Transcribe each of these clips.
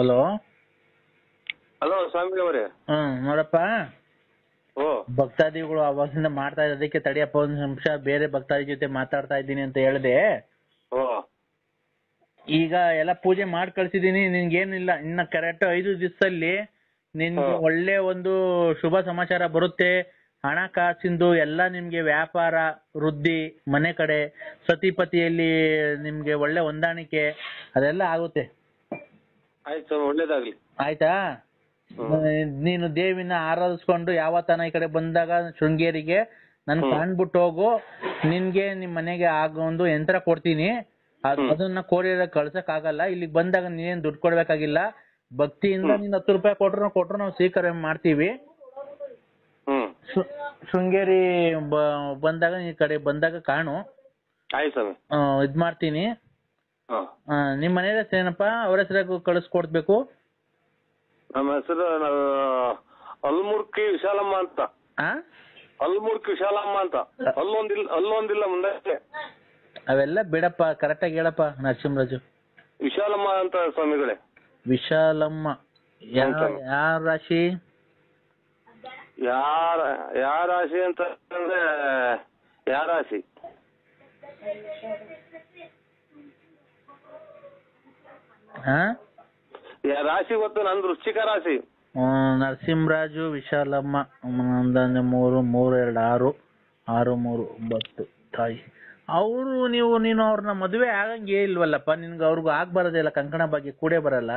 Hello hello ಸ್ವಾಮಿ ಅವರೇ. ನೋಡಪ್ಪ, ಓ ಭಕ್ತಾದಿಗಳು ಅವಾಗಿಂದ ಮಾಡ್ತಾ ಇದ್ದಕ್ಕೆ ತಡಿಯಪ್ಪ ಒಂದ್ ನಿಮಿಷ ಬೇರೆ ಭಕ್ತಾದಿ ಜೊತೆ ಮಾತಾಡ್ತಾ ಇದ್ದೀನಿ ಅಂತ ಹೇಳಿದೆ. ಓ ಈಗ ಎಲ್ಲ ಪೂಜೆ ಮಾಡಿ ಕಳ್ಸಿದೀನಿ. ನಿನ್ಗೇನಿಲ್ಲ, ಇನ್ನ ಕರೆಕ್ಟ್ 5 ದಿವಸದಲ್ಲಿ ನಿನ್ಗೆ ಒಳ್ಳೆ ಒಂದು ಶುಭ ಸಮಾಚಾರ ಬರುತ್ತೆ. ಹಣಕಾಸಿಂದು ಎಲ್ಲ ನಿಮ್ಗೆ ವ್ಯಾಪಾರ ವೃದ್ಧಿ, ಮನೆ ಕಡೆ ಸತಿಪತಿಯಲ್ಲಿ ನಿಮ್ಗೆ ಒಳ್ಳೆ ಹೊಂದಾಣಿಕೆ ಅದೆಲ್ಲ ಆಗುತ್ತೆ. ಆಯ್ತು ಸ್ವಾಮಿ, ಒಳ್ಳೇದಾಗ್ಲಿ. ಆಯ್ತಾ? ನೀನು ದೇವಿನ ಆರಾಧಿಸ್ಕೊಂಡು ಯಾವತ್ತನ ಈ ಕಡೆ ಬಂದಾಗ ಶೃಂಗೇರಿಗೆ ನನ್ ಕಾಣ್ಬಿಟ್ಟು ಹೋಗು. ನಿನ್ಗೆ ನಿಮ್ ಮನೆಗೆ ಆಗ ಒಂದು ಯಂತ್ರ ಕೊಡ್ತೀನಿ. ಅದನ್ನ ಕೋರಿಯರ್ ಕಳ್ಸಕ್ ಆಗಲ್ಲ. ಇಲ್ಲಿಗೆ ಬಂದಾಗ ನೀನೇನ್ ದುಡ್ಡು ಕೊಡ್ಬೇಕಾಗಿಲ್ಲ. ಭಕ್ತಿಯಿಂದ ನೀನ್ 10 ರೂಪಾಯಿ ಕೊಟ್ರು ನಾವು ಸ್ವೀಕಾರ ಮಾಡ್ತೀವಿ. ಶೃಂಗೇರಿ ಬಂದಾಗ ಈ ಕಡೆ ಬಂದಾಗ ಕಾಣು. ಇದ್ ಮಾಡ್ತೀನಿ. ನಿಮ್ ಮನೆ ಹೆಸರು ಏನಪ್ಪಾ? ಅವ್ರ ಹೆಸರಾಗ ಕಳಿಸ್ಕೊಡ್ಬೇಕು. ನಮ್ಮ ಹೆಸರು ಅಲ್ಮುರ್ಕಿ ವಿಶಾಲಮ್ಮ ಅಂತ. ಅಲ್ಮುರ್ಕಿ ವಿಶಾಲಮ್ಮ ಅಂತ. ಅಲ್ಲೊಂದಿಲ್ಲ ಮುಂದೆ. ಅವೆಲ್ಲ ಬಿಡಪ್ಪ, ಕರೆಕ್ಟಾಗಿ ಹೇಳಪ್ಪ ನರಸಿಂಹರಾಜು. ವಿಶಾಲಮ್ಮ ಅಂತ ಸ್ವಾಮಿಗಳೇ. ವಿಶಾಲಮ್ಮ. ಯಾರ ರಾಶಿ? ಯಾರ ರಾಶಿ ಅಂತ ಅಂದ್ರೆ ಯಾರ ರಾಶಿ? ರಾಶಿ ಗೊತ್ತು, ನಂದು ವೃಶ್ಚಿಕ ರಾಶಿ. ನರಸಿಂಹರಾಜು ವಿಶಾಲಮ್ಮ. 1 3 3 2 6 6 3 9 ತಾಯಿ. ಅವರು ನೀನು ಅವ್ರನ್ನ ಮದುವೆ ಆಗಂಗೆ ಇಲ್ವಲ್ಲಪ್ಪ. ನಿನ್ಗೆ ಅವ್ರಿಗೂ ಆಗ್ಬಾರದಿಲ್ಲ. ಕಂಕಣ ಬಗ್ಗೆ ಕೂಡೇ ಬರಲ್ಲ.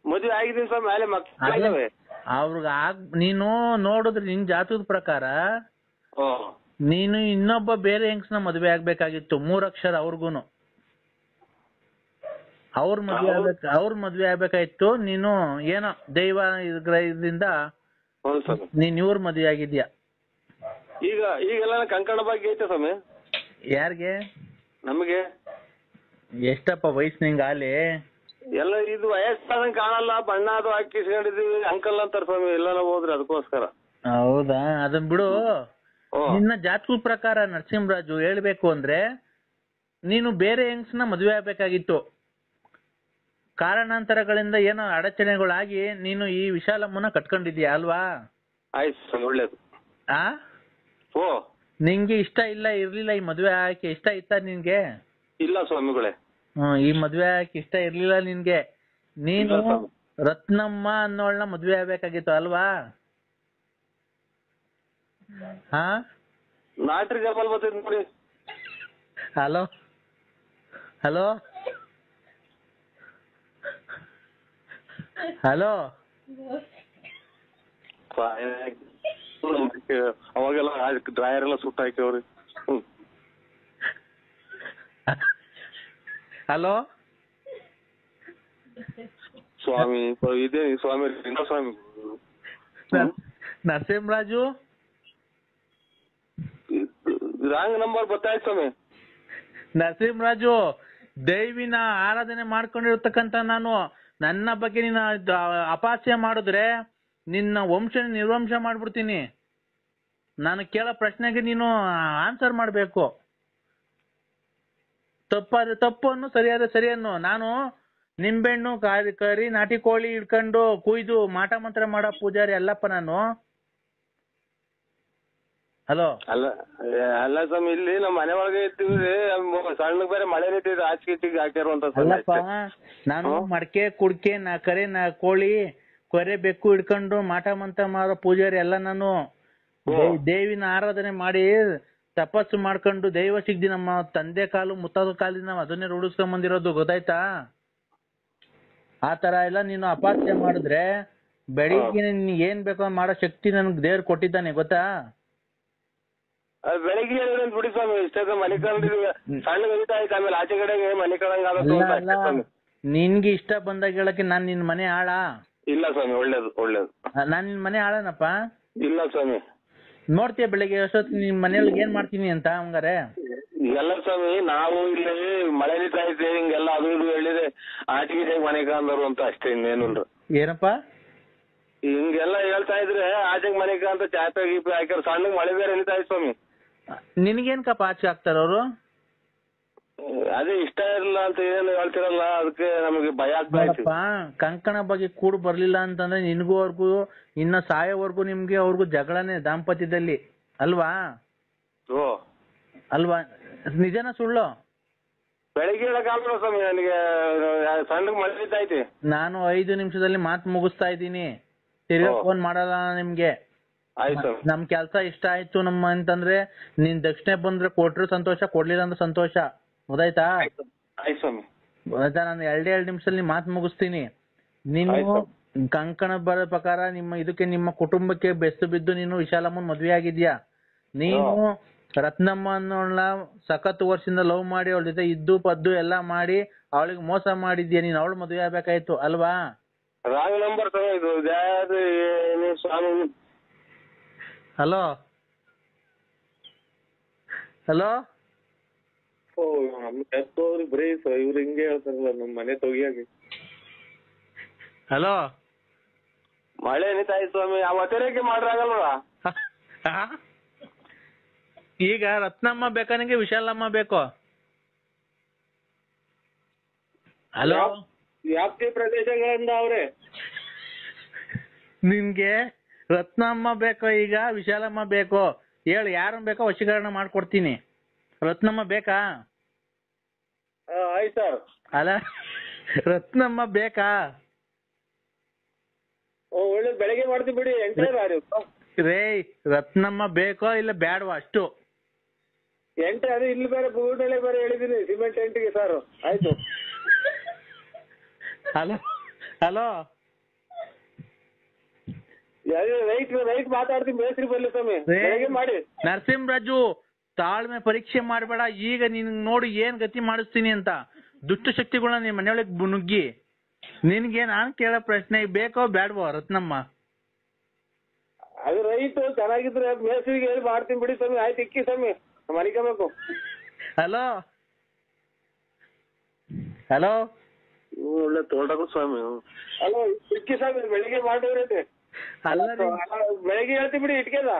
ಮದುವೆ ಆಗಿದ್ದೀನಿ ಸ್ವಾಮಿ, ಮೇಲೆ ಮಕ್ಕಳಿದಾವೆ. ಅವ್ರಿಗೆ ನೀನು ನೋಡಿದ್ರೆ ನಿನ್ ಜಾತಕದ ಪ್ರಕಾರ ನೀನು ಇನ್ನೊಬ್ಬ ಬೇರೆ ಹೆಂಗ್ಸ್ನ ಮದುವೆ ಆಗ್ಬೇಕಾಗಿತ್ತು. 3 ಅಕ್ಷರ ಅವ್ರಿಗೂನು. ಅವ್ರ ಮದ್ವೆ ಆಗ್ಬೇಕಾಯ್ತು. ನೀನು ಏನೋ ದೈವ ಇದರಿಂದ ನೀನ್ ಇವ್ರ ಮದ್ವೆ ಆಗಿದ್ಯಾ. ಈಗೆಲ್ಲ ಕಂಕಣ ಬಗ್ಗೆ ಐತೆ ಸ್ವಾಮಿ. ಯಾರಿಗೆ? ನಮಗೆ. ಎಷ್ಟಪ್ಪ ವಯಸ್ಸು ನಿಂಗ ಆಲಿ? ಎಲ್ಲ ಇದು ವಯಸ್ಸಾದಂಗ ಕಾಣಲ್ಲ. ಬಣ್ಣ ಅದು ಹಾಕಿಸ್ಕೊಂಡಿದೀವಿ. ಅಂಕಲ್ ಅಂತಾರ ಸ್ವಾಮಿ ಎಲ್ಲ ಹೋದ್ರೆ ಅದಕ್ಕೋಸ್ಕರ. ಹೌದಾ? ಅದನ್ ಬಿಡು. ನಿನ್ನ ಜಾತಕದ ಪ್ರಕಾರ ನರಸಿಂಹರಾಜು ಹೇಳ್ಬೇಕು ಅಂದ್ರೆ ನೀನು ಬೇರೆ ಹೆಂಗ್ಸ್ನ ಮದುವೆ ಆಗ್ಬೇಕಾಗಿತ್ತು. ಕಾರಣಾಂತರಗಳಿಂದ ಏನೋ ಅಡಚಣೆಗಳಾಗಿ ನೀನು ಈ ವಿಶಾಲಮ್ಮನ ಕಟ್ಕೊಂಡಿದ್ಯಾ ಅಲ್ವಾ? ಆಯ್ತು, ಒಳ್ಳೇದು. ನಿಂಗೆ ಇಷ್ಟ ಇರ್ಲಿಲ್ಲ ಈ ಮದ್ವೆ ಆಕೆ? ಇಷ್ಟ ಇತ್ತ ನಿನ್ಗೆ? ಇಲ್ಲ ಸ್ವಾಮಿಗಳೇ. ಈ ಮದ್ವೆ ಆಕೆ ಇಷ್ಟ ಇರ್ಲಿಲ್ಲ ನಿನ್ಗೆ. ನೀನು ರತ್ನಮ್ಮ ಅನ್ನೋಳ್ನ ಮದ್ವೆ ಆಗ್ಬೇಕಾಗಿತ್ತು ಅಲ್ವಾ? ನಾಟ್ರಿ ಜಬಲ್ ಬರ್ತೈತಿ ನೋಡಿ. Hello hello hello. ಅವಾಗೆಲ್ಲ ಡ್ರೈಯರ್ ಎಲ್ಲ ಸುಟ್ಟ ಹಾಕ್ಯವ್ರಿ. ಹಲೋ ಸ್ವಾಮಿ, ಇದೇ ಸ್ವಾಮಿ ಸ್ವಾಮಿ ನರಸಿಂಹರಾಜು. ರಾಂಗ್ ನಂಬರ್ ಗೊತ್ತಾಯ್ತು ಸ್ವಾಮಿ. ನರಸಿಂಹರಾಜು, ದೈವಿನ ಆರಾಧನೆ ಮಾಡ್ಕೊಂಡಿರ್ತಕ್ಕಂತ ನಾನು ನನ್ನ ಬಗ್ಗೆ ನಿನ್ನ ಅಪಹಾಸ್ಯ ಮಾಡಿದ್ರೆ ನಿನ್ನ ವಂಶ ನಿರ್ವಂಶ ಮಾಡ್ಬಿಡ್ತೀನಿ. ನಾನು ಕೇಳೋ ಪ್ರಶ್ನೆಗೆ ನೀನು ಆನ್ಸರ್ ಮಾಡ್ಬೇಕು. ತಪ್ಪು ಅನ್ನು ಸರಿಯಾದ ಸರಿ ಅನ್ನು. ನಾನು ನಿಂಬೆಣ್ಣು ಕರಿ ನಾಟಿ ಕೋಳಿ ಇಟ್ಕೊಂಡು ಕುಯ್ದು ಮಾಟ ಮಂತ್ರ ಮಾಡೋ ಪೂಜಾರಿ ಅಲ್ಲಪ್ಪ ನಾನು. ಹಲೋ. ಅಲ್ಲ ಸ್ವಾಮಿ, ಇಲ್ಲಿ ನಮ್ಮ ಮನೆ ಒಳಗೆ ಇರ್ತೀವಿ. ಸಣ್ಣ ಬೇರೆ ಮಳೆ ನಿಂತಿದೆ. ಆಚಿಗೆ ಹಾಕಿರುವಂತ. ಅಲ್ಲಪ್ಪ, ನಾನು ಮಡಕೆ ಕುಡ್ಕೆ ಕರೆ ಕೋಳಿ ಕೊರೆ ಬೆಕ್ಕು ಹಿಡ್ಕೊಂಡು ಮಾಟ ಮಂತ್ರ ಮಾಡೋ ಪೂಜಾರಿ ಅಲ್ಲ ನಾನು. ದೇವಿನ ಆರಾಧನೆ ಮಾಡಿ ತಪಸ್ಸು ಮಾಡ್ಕೊಂಡು ದೈವ ಸಿಗ್ದಿ. ನಮ್ಮ ತಂದೆ ಕಾಲು ಮುತ್ತಾದ ಕಾಲಿನ ನಾವು ಅದನ್ನೇ ರೂಢಿಸ್ಕೊಂಡ್ ಬಂದಿರೋದು, ಗೊತ್ತಾಯ್ತಾ? ಆ ತರ ಎಲ್ಲ ನೀನು ಅಪಹಾಸ್ಯ ಮಾಡಿದ್ರೆ ಬೆಳಿಗ್ಗೆ ಏನ್ ಬೇಕೋ ಮಾಡೋ ಶಕ್ತಿ ನನ್ಗೆ ದೇವ್ರು ಕೊಟ್ಟಿದ್ದಾನೆ, ಗೊತ್ತಾ? ಬೆಳಿಗ್ಗೆ ಬಿಡಿ ಸ್ವಾಮಿ, ಇಷ್ಟ ಮನೆ ಕಂಡಿದ್ವಿ. ಸಣ್ಣ ಗಣಿತ ಆಯ್ತು. ಆಮೇಲೆ ಆಚೆ ಕಡೆಗೆ ಮನೆ ಕಳಂಗ. ನಿನ್ಗೆ ಇಷ್ಟ ಬಂದಾಗ ಹೇಳಕ್ಕೆ ನಾನ್ ನಿನ್ ಮನೆ ಆಳ? ಇಲ್ಲ ಸ್ವಾಮಿ, ಒಳ್ಳೇದು ಒಳ್ಳೇದು. ನಾನ್ ನಿನ್ ಮನೆ ಆಳನಪ್ಪ? ಇಲ್ಲ ಸ್ವಾಮಿ. ನೋಡ್ತೀಯ ಬೆಳಿಗ್ಗೆ ಎಷ್ಟೊತ್ತು ನಿಮ್ ಮನೆಯೊಳಗೆ ಏನ್ ಮಾಡ್ತೀನಿ ಅಂತ ಹಂಗಾರೆ? ಎಲ್ಲ ಸ್ವಾಮಿ, ನಾವು ಇಲ್ಲಿ ಮಳೆ ನಿಂತ ಐತೆ ಹಿಂಗೆಲ್ಲ ಅದು ಇದು ಹೇಳಿದೆ. ಆಚೆಗೆ ಮನೆ ಕಾಂದರು ಅಂತ ಅಷ್ಟೇ, ಇನ್ನೇನು. ಏನಪ್ಪಾ ಹಿಂಗೆಲ್ಲ ಹೇಳ್ತಾ ಇದ್ರೆ ಆಚೆಗೆ ಮನೆ ಅಂತ ಚಾಪೆ ಗೀಪೆ ಹಾಕ್ಯಾರ. ಸಣ್ಣ ಮಳೆ ಬೇರೆ ನಿಂತ ಆಯ್ತು ಸ್ವಾಮಿ. ನಿನ್ಗೇನ್ಕಪ್ಪ ಆಚೆ ಹಾಕ್ತಾರ ಅವರು? ಅದೇ ಇಷ್ಟ ಇರಲ್ಲ ಅಂತ ಏನು ಹೇಳ್ತಿರಲ್ಲ, ಅದಕ್ಕೆ ನಮಗೆ ಭಯ ಆಗ್ತಾ ಇತ್ತು. ನೋಡಪ್ಪ, ಕಂಕಣ ಬಗ್ಗೆ ಕೂಡ್ ಬರ್ಲಿಲ್ಲ ಅಂತಂದ್ರೆ ನಿನ್ಗೂ ಅವ್ರಿಗೂ ಇನ್ನ ಸಾಯೋವರೆಗೂ ನಿಮ್ಗೆ ಅವ್ರಿಗೂ ಜಗಳನೆ ದಾಂಪತ್ಯದಲ್ಲಿ, ಅಲ್ವಾ? ಓ ಅಲ್ವಾ? ನಿಜನ ಸುಳ್ಳು? ಬೆಳಿಗ್ಗೆ ಹೇಳಕ್ಕಾಗಲ್ಲ ಸ್ವಾಮಿ, ನನಗೆ ಸಣ್ಣಗೆ ಮಳೆ. ನಾನು 5 ನಿಮಿಷದಲ್ಲಿ ಮಾತು ಮುಗಿಸ್ತಾ ಇದ್ದೀನಿ, ತಿರ್ಗಾ ಫೋನ್ ಮಾಡಲ್ಲ ನಿಮ್ಗೆ. ಆಯ್ತು. ನಮ್ ಕೆಲ್ಸ ಇಷ್ಟ ಆಯ್ತು ನಮ್ಮ ಅಂತಂದ್ರೆ ನೀನ್ ದಕ್ಷಿಣೆ ಬಂದ್ರೆ ಕೊಟ್ರು ಸಂತೋಷ, ಕೊಡ್ಲಿಲ್ಲ ಅಂದ್ರೆ ಸಂತೋಷ. ಗೊತ್ತಾಯ್ತಾ? ಆಯ್ತು ಸ್ವಾಮಿ. ಗೊತ್ತಾಯ್ತಾ? ನಾನು 2 ನಿಮಿಷದಲ್ಲಿ ಮಾತು ಮುಗಿಸ್ತೀನಿ. ನೀನು ಕಂಕಣ ಬರೋ ಪ್ರಕಾರ ನಿಮ್ಮ ಕುಟುಂಬಕ್ಕೆ ಬೆಸ್ತು ಬಿದ್ದು ನೀನು ವಿಶಾಲಮ್ಮನ್ ಮದ್ವೆ ಆಗಿದ್ಯಾ. ನೀನು ರತ್ನಮ್ಮ ಅನ್ನೋಳ ಸಖತ್ ವರ್ಷದಿಂದ ಲವ್ ಮಾಡಿ ಅವಳ ಜೊತೆ ಇದ್ದು ಪದ್ದು ಎಲ್ಲಾ ಮಾಡಿ ಅವಳಿಗೆ ಮೋಸ ಮಾಡಿದ್ಯಾ. ನೀನ್ ಅವಳು ಮದ್ವೆ ಆಗ್ಬೇಕಾಯ್ತು, ಅಲ್ವಾ? ರಾಂಗ್ ನಂಬರ್ ಇದು ಸ್ವಾಮಿ. ಹಲೋ ಹಲೋ, ಬರೀ ಇವ್ರು ಹಿಂಗೆ ಹೇಳ್ತಾರಲ್ಲ, ನಮ್ ಮನೆ ತೊಗಿಯಾಗಿ. ಹಲೋ, ಮಳೆ ಏನಿತಾಯ್ತು ಸ್ವಾಮಿ, ಆ ಒತ್ತಡಕ್ಕೆ ಮಾಡ್ರಾಗಲ್ವಾ? ಈಗ ರತ್ನಮ್ಮ ಬೇಕಾ ನಿಂಗೆ ವಿಶಾಲಮ್ಮ ಬೇಕೋ? ಹಲೋ, ವ್ಯಾಪ್ತಿ ಪ್ರದೇಶಗಳಿಂದ ಅವ್ರೆ. ನಿನ್ಗೆ ರತ್ನಮ್ಮ ಬೇಕೋ ಈಗ ವಿಶಾಲಮ್ಮ ಬೇಕೋ? ಹೇಳು, ಯಾರನ್ನ ಬೇಕೋ ವಶೀಕರಣ ಮಾಡ್ಕೊಡ್ತೀನಿ. ರತ್ನಮ್ಮ ಬೇಕಾ? ಆಯ್ತು ಸರ್. ಅಲ್ಲ, ರತ್ನಮ್ಮ ಬೇಕಾ? ಒಳ್ಳೆ ಬೆಳಗ್ಗೆ ಮಾಡ್ತೀವಿ ಬಿಡಿ. ರೇ, ರತ್ನಮ್ಮ ಬೇಕೋ ಇಲ್ಲ ಬ್ಯಾಡವಾ ಅಷ್ಟು? ಎಂಟೆ ಅದು ಇಲ್ಲಿ ಬೇರೆ ಬೂಟಲ್ಲಿ ಬೇರೆ ಹೇಳಿದೀನಿ, ಸಿಮೆಂಟ್ ಎಂಟಿಗೆ ಸರ್. ಆಯ್ತು. ಹಲೋ ಹಲೋ, ರೈಟ್ ಮಾತಾಡ್ತೀನಿ, ಮೇಸ್ತ್ರಿ ಬರ್ಲಿ ಸ್ವಾಮಿ, ಬೆಳಗ್ಗೆ ಮಾಡಿ. ನರಸಿಂಹರಾಜು, ತಾಳ್ಮೆ ಪರೀಕ್ಷೆ ಮಾಡಬೇಡ. ಈಗ ನಿನ್ ನೋಡಿ ಏನ್ ಗತಿ ಮಾಡಿಸ್ತೀನಿ ಅಂತ ದುಷ್ಟ ಶಕ್ತಿಗಳನ್ನ ನಿಮ್ ಮನೆಯೊಳಗೆ ನುಗ್ಗಿ. ನಿನ್ಗೆ ನಾನ್ ಕೇಳೋ ಪ್ರಶ್ನೆ, ಬೇಕೋ ಬ್ಯಾಡ್ವೋ ರತ್ನಮ್ಮ? ಅದು ರೈಟ್ ಚೆನ್ನಾಗಿದ್ರೆ ಮೇಸ್ತ್ರಿಗೆ ಹೇಳಿ ಮಾಡ್ತೀನಿ ಬಿಡಿ ಸ್ವಾಮಿ. ಆಯ್ತು, ಇಕ್ಕಿ ಸ್ವಾಮಿ, ಮಲಿಕಬೇಕು. ಹಲೋ ಹಲೋ, ಒಳ್ಳೆ ತೋಟಕ್ಕೂ ಸ್ವಾಮಿ. ಹಲೋ, ಇಕ್ಕಿ ಸ್ವಾಮಿ, ಬೆಳಿಗ್ಗೆ ಮಾಡಿದ್ರೈತೆ. ಬೆಳಿಗ್ಗೆ ಹೇಳ್ತೀನಿ ಬಿಡಿ. ಇಟ್ಕೆದ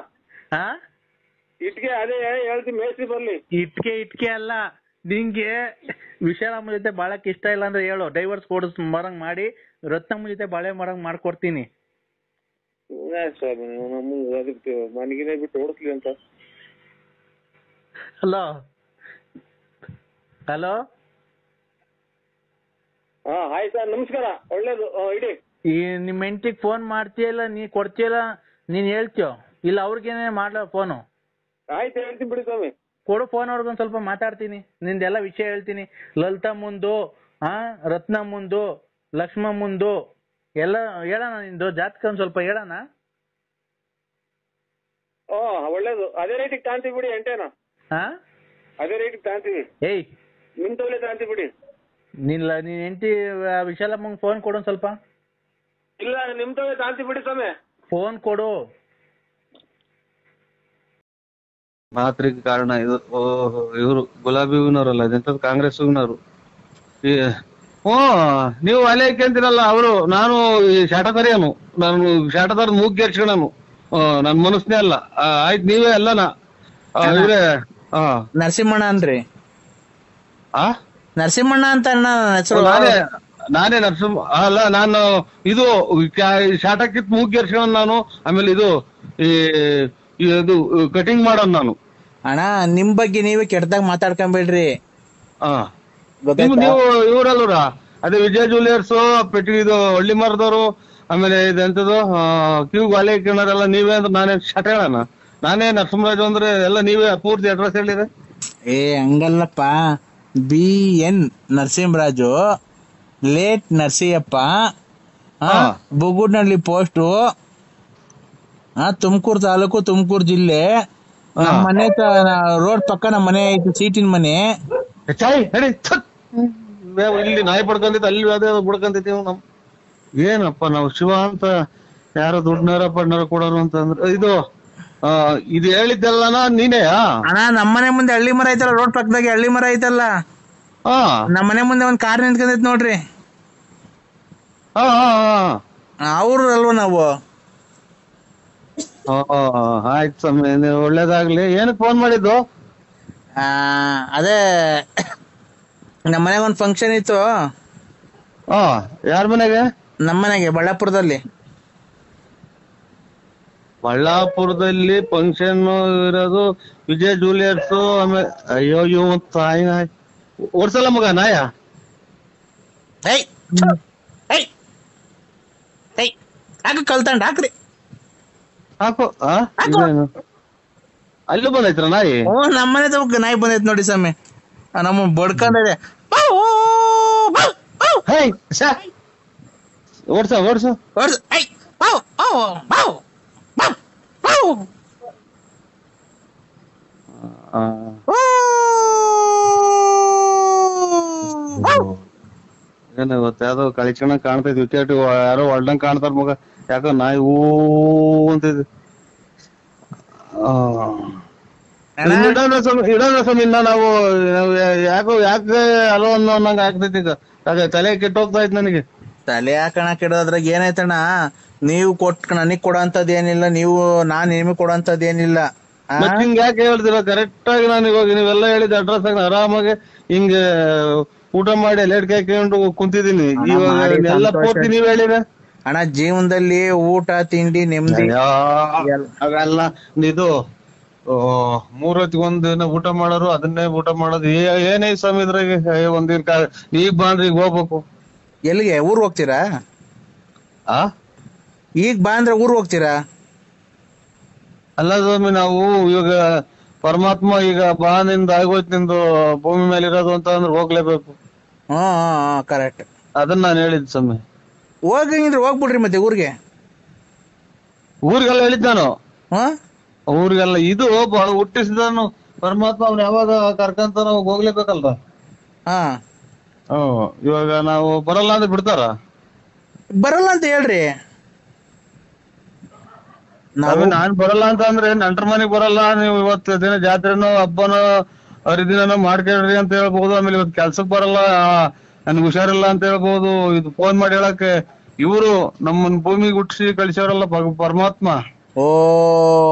ಇಟ್ಕೆ ಅದೇ ಹೇಳ್ತೀನಿ, ಮೇಸ್ತ್ರಿ ಬರ್ಲಿ. ಇಟ್ಕೆ ಅಲ್ಲ, ನಿಂಗೆ ವಿಶಾಲಮ್ಮ ಜೊತೆ ಬಾಳಕ್ ಇಷ್ಟ ಇಲ್ಲ ಅಂದ್ರೆ ಹೇಳು, ಡೈವರ್ಸ್ ಕೊಡಿಸ್ ಮರಂಗ್ ಮಾಡಿ ರತ್ನಮ್ಮ ಜೊತೆ ಬಾಳೆ ಮರಂಗ್ ಮಾಡ್ಕೊಡ್ತೀನಿ. ಸ್ವಾಮಿ, ನಮ್ಗೆ ಅದಕ್ಕೆ ಮನೆಗಿನೇ ಬಿಟ್ಟು ಓಡಿಸ್ಲಿ ಅಂತ. ಹಲೋ ಹಲೋ, ಆಯ್ತು ಸರ್, ನಮಸ್ಕಾರ. ಒಳ್ಳೇದು, ಇಡಿ. ಈ ನಿಮ್ ಹೆಂಡತಿಗೆ ಫೋನ್ ಮಾಡ್ತೀಯಲ್ಲ, ನೀ ಕೊಡ್ತೀಯಲ್ಲ, ನೀನ್ ಹೇಳ್ತೀಯೋ ಇಲ್ಲ ಅವ್ರಿಗೇನೆ ಮಾಡ್ಲ ಫೋನು? ಆಯ್ತು, ಹೇಳ್ತೀನಿ ಬಿಡಿ ಸ್ವಾಮಿ. ಕೊಡು ಫೋನ್, ಅವ್ರಿಗೊಂದ್ ಸ್ವಲ್ಪ ಮಾತಾಡ್ತೀನಿ, ನಿಂದೆಲ್ಲ ವಿಷಯ ಹೇಳ್ತೀನಿ. ಲಲಿತಾ ಮುಂದು, ರತ್ನ ಮುಂದು, ಲಕ್ಷ್ಮ ಮುಂದು ಎಲ್ಲ ಹೇಳೋಣ. ನಿಂದು ಜಾತಕ ಒಂದ್ ಸ್ವಲ್ಪ ಹೇಳೋಣ. ಒಳ್ಳೇದು. ಅದೇ ರೇಟಿಗೆ ತಾಂತೀವಿ ಬಿಡಿ. ಎಂಟೇನಾ? ಅದೇ ರೇಟಿಗೆ ತಾಂತೀವಿ. ಏಯ್, ನಿಮ್ ತಗೊಳ್ಳಿ ತಾಂತೀವಿ ಬಿಡಿ. ನೀನ್ ಹೆಂಡತಿ ವಿಶಾಲಮ್ಮಂಗ್ ಫೋನ್ ಕೊಡು ಒಂದ್ ಸ್ವಲ್ಪ. ಇಲ್ಲ, ನಿಮ್ ತಗೊಳ್ಳಿ ತಾಂತೀವಿ ಬಿಡಿ ಸ್ವಾಮಿ. ಫೋನ್ ಕೊಡು. ಮಾತ್ರಿಗೆ ಕಾರಣ ಇದು. ಇವರು ಗುಲಾಬಿ ಹೂವಿನವರಲ್ಲ, ಅದೆಂತದ್ದು ಕಾಂಗ್ರೆಸ್ ಹೂವಿನವರು. ನೀವು ಅಲೆ ಅಂತೀರಲ್ಲ, ಅವರು. ನಾನು ಶಾಟಕರಿಯನು, ನಾನು ಶಾಟದಾರ ಮೂಗ್ಗೇರ್ಸ್ಕೊಳನು, ನನ್ ಮನಸ್ನೇ ಅಲ್ಲ. ಆಯ್ತು, ನೀವೇ ಅಲ್ಲನ ಇವ್ರೆ. ನರಸಿಂಹಣ್ಣ ಅನ್ರಿ? ನರಸಿಂಹಣ್ಣ ಅಂತ ಹೆಸರು? ನಾನೇ ನರಸಿಂಹ ಅಲ್ಲ, ನಾನು ಇದು ಶಾಟಕ್ಕಿತ್ ಮೂಗ್ಗೇರ್ಸ್ಕೊಳ ನಾನು. ಆಮೇಲೆ ಇದು ಇದು ಕಟಿಂಗ್ ಮಾಡೋನ್ ನಾನು. ಅಣ್ಣ, ನಿಮ್ ಬಗ್ಗೆ ನೀವೇ ಕೆಟ್ಟದಾಗ ಮಾತಾಡ್ಕೊಂಬೇಡ್ರಿ. ನೀವು ಇವ್ರಲ್ರ, ಅದೇ ವಿಜಯ ಜ್ಯುವೆಲರ್ಸ್, ಇದು ಹಳ್ಳಿ ಮರದವರು, ಆಮೇಲೆ ಇದೆಂತದ್ದು ಕಿವ್ ಗಾಲೆ ಕಿಣರೆಲ್ಲ ನೀವೇ ಅಂದ್ರೆ ನಾನೇ ಶಟ ಹೇಳಣ? ನಾನೇ ನರಸಿಂಹರಾಜು ಅಂದ್ರೆ ಎಲ್ಲ ನೀವೇ ಪೂರ್ತಿ ಅಡ್ರೆಸ್ ಹೇಳಿದ್ರೆ? ಹಂಗಲ್ಲಪ್ಪ, BN Narasimharaju, late Narasiyappa, Bugudnalli post, Tumakuru taluk, Tumakuru ಜಿಲ್ಲೆ. ನಮ್ಮ ಮನೆ ರೋಡ್ ಪಕ್ಕ ನಮ್ಮ ಮನೆ ಐತಿ, ಸೀಟಿನ ಮನೆ. ಇಲ್ಲಿ ನಾಯಿ ಪಡ್ಕೊಂಡೈತಿ, ಅಲ್ಲಿ ಅದೇ ಬಿಡ್ಕೊಂತೈತಿ. ನಮ್ ಏನಪ್ಪ, ನಾವು ಶಿವ ಅಂತ ಯಾರೋ ದುಡ್ಡನಾರ ಪಡ್ನಾರ ಕೊಡೋರು ಅಂತಂದ್ರೆ ಇದು ಹೇಳಿದ್ದೆಲ್ಲನಾ ನೀನೇ? ಅಣ್ಣ, ನಮ್ಮನೆ ಮುಂದೆ ಹಳ್ಳಿ ಮರ ಐತಲ್ಲ, ರೋಡ್ ಪಕ್ಕದಾಗೆ ಹಳ್ಳಿ ಮರ ಐತಲ್ಲ, ನಮ್ಮನೆ ಮುಂದೆ ಒಂದ್ ಕಾರ್ ನಿಂತ್ಕೊಂಡೈತಿ ನೋಡ್ರಿ. ಅವ್ರು ಅಲ್ವ ನಾವು? ಆಯ್ತು ಸ್ವಾಮಿ, ಒಳ್ಳೇದಾಗ್ಲಿ. ಏನಕ್ಕೆ ಫೋನ್ ಮಾಡಿದ್ದು? ಅದೇ ನಮ್ಮ ಮನೆಗೆ ಒಂದ್ ಫಂಕ್ಷನ್ ಇತ್ತು. ಹಾ, ಯಾರ ಮನೆಗೆ? ನಮ್ಮ ಮನೆಗೆ ಬಳ್ಳಾಪುರದಲ್ಲಿ. ಬಳ್ಳಾಪುರದಲ್ಲಿ ಫಂಕ್ಷನ್ ಇರೋದು ವಿಜಯ್ ಜೂಲಿಯರ್ಸ್. ಆಮೇಲೆ ಅಯ್ಯೋ ಇವ್ ತಾಯಿ ನಾಯಿ ಓಡ್ಸಲ್ಲ ಮಗ ನಾಯ. ಹಾಕು ಕಲ್ತಂಡ್ ಹಾಕ್ರಿ. ಹಾಕು. ಅಲ್ಲೂ ಬಂದೈತ್ರ ನಾಯಿ? ನಮ್ಮ ಮನೆ ತಗ ನಾಯಿ ಬಂದೈತ್ ನೋಡಿ ಸ್ವಾಮಿ. ನಮ್ಮ ಬಡ್ಕೊಂಡಿದೆ. ಓಡ್ಸ ಓಡ್ಸು. ಏನ ಗೊತ್ತ, ಯಾವ್ದೋ ಕಳಿಚಣ ಕಾಣ್ತೈತಿ. ವಿಕೆಟ್ ಯಾರೋ ಹೊಲ್ದಂಗ್ ಕಾಣ್ತಾರ ಮಗ. ಯಾಕೋ ನಾಯಿ ಹೂ ಅಂತಿದ್. ಇಡೋಣ ಸ್ವಾಮಿ. ನಾವು ಯಾಕೆ ಅಲೋ ಅನ್ನಂಗ ಆಗ್ತೈತಿ ಈಗ. ತಲೆ ಕೆಟ್ಟೋಗ್ತಾ ಇತ್ತು ನನಗೆ. ತಲೆ ಹಾಕಣ ಕೆಡೋದ್ರಾಗ ಏನಾಯ್ತಣ್ಣ, ನೀವು ನನಗ್ ಕೊಡೋಂಥದ್ದು ಏನಿಲ್ಲ, ನಾನ್ ನಿಮಗ್ ಕೊಡೋಂಥದ್ದು ಏನಿಲ್ಲ. ಮತ್ ಹಿಂಗ್ ಯಾಕೆ ಹೇಳ್ತೀರ? ಕರೆಕ್ಟ್ ಆಗಿ ನಾನು ಇವಾಗ ನೀವೆಲ್ಲ ಹೇಳಿದ ಅಡ್ರೆಸ್ ಆಗಿ ಆರಾಮಾಗಿ ಹಿಂಗ ಊಟ ಮಾಡಿ ಲೇಟ್ ಹಾಕೊಂಡು ಕುಂತಿದೀನಿ. ಇವಾಗ ಎಲ್ಲ ಪೂರ್ತಿ ನೀವ್ ಹೇಳಿರ ಅಣ್ಣ. ಜೀವನದಲ್ಲಿ ಊಟ ತಿಂಡಿ ನೆಮ್ಮದಿ ಅವೆಲ್ಲ ಇದು 3 ಹೊತ್ತಿಗೊಂದಿನ ಊಟ ಮಾಡೋರು ಅದನ್ನೇ ಊಟ ಮಾಡೋದು. ಏನೇ ಸ್ವಾಮಿ ಇದ್ರಾಗೆ ಒಂದಿನ ಈಗ ಬಾಂಡ್ರಿ ಈಗ ಹೋಗ್ಬೇಕು. ಎಲ್ಲಿಗೆ? ಊರ್ ಹೋಗ್ತೀರಾ? ಈಗ ಬಾ ಅಂದ್ರೆ ಊರ್ ಹೋಗ್ತೀರಾ? ಅಲ್ಲ ಸ್ವಾಮಿ, ನಾವು ಇವಾಗ ಪರಮಾತ್ಮ ಈಗ ಬಾ ನಿಂದ ಆಗೋಯ್ತು, ನಿಂದು ಭೂಮಿ ಮೇಲೆ ಇರೋದು ಅಂತ ಅಂದ್ರೆ ಹೋಗ್ಲೇಬೇಕು. ಕರೆಕ್ಟ್. ಅದನ್ನ ನಾನು ಹೇಳಿದ್ ಸ್ವಾಮಿ. ಹೋಗಂಗಿದ್ರೆ ಹೋಗ್ಬಿಡ್ರಿ ಮತ್ತೆ ಊರಿಗೆ. ಊರಿಗೆಲ್ಲ ಹೇಳಿದ್ ನಾನು. ಊರಿಗೆಲ್ಲ ಇದು ಹುಟ್ಟಿಸಿದನು ಪರಮಾತ್ಮ. ಅವ್ನು ಯಾವಾಗ ಕರ್ಕಂತ ನಾವು ಹೋಗ್ಲೇಬೇಕಲ್ರ. ಇವಾಗ ನಾವು ಬರಲ್ಲ ಅಂದ್ರೆ ಬಿಡ್ತಾರ? ಬರಲ್ಲ ಅಂತ ಹೇಳ್ರಿ. ನಾನ್ ಬರಲ್ಲ ಅಂತ ಅಂದ್ರೆ ನೆಂಟ್ರ ಮನೆಗ್ ಬರಲ್ಲ, ನೀವು ಇವತ್ತು ದಿನ ಜಾತ್ರೆನೋ ಹಬ್ಬನೋ ಹರಿದಿನನೋ ಮಾಡ್ಕೊಳ್ರಿ ಅಂತ ಹೇಳ್ಬಹುದು. ಆಮೇಲೆ ಇವತ್ತು ಕೆಲ್ಸಕ್ ಬರಲ್ಲ, ನನ್ಗೆ ಹುಷಾರಿಲ್ಲ ಅಂತ ಹೇಳ್ಬಹುದು. ಇದು ಫೋನ್ ಮಾಡಿ ಹೇಳಕ್ಕೆ ಇವರು ನಮ್ಮನ್ ಭೂಮಿಗೆ ಹುಟ್ಟಿಸಿ ಕಳಿಸೋರಲ್ಲ ಪರಮಾತ್ಮ.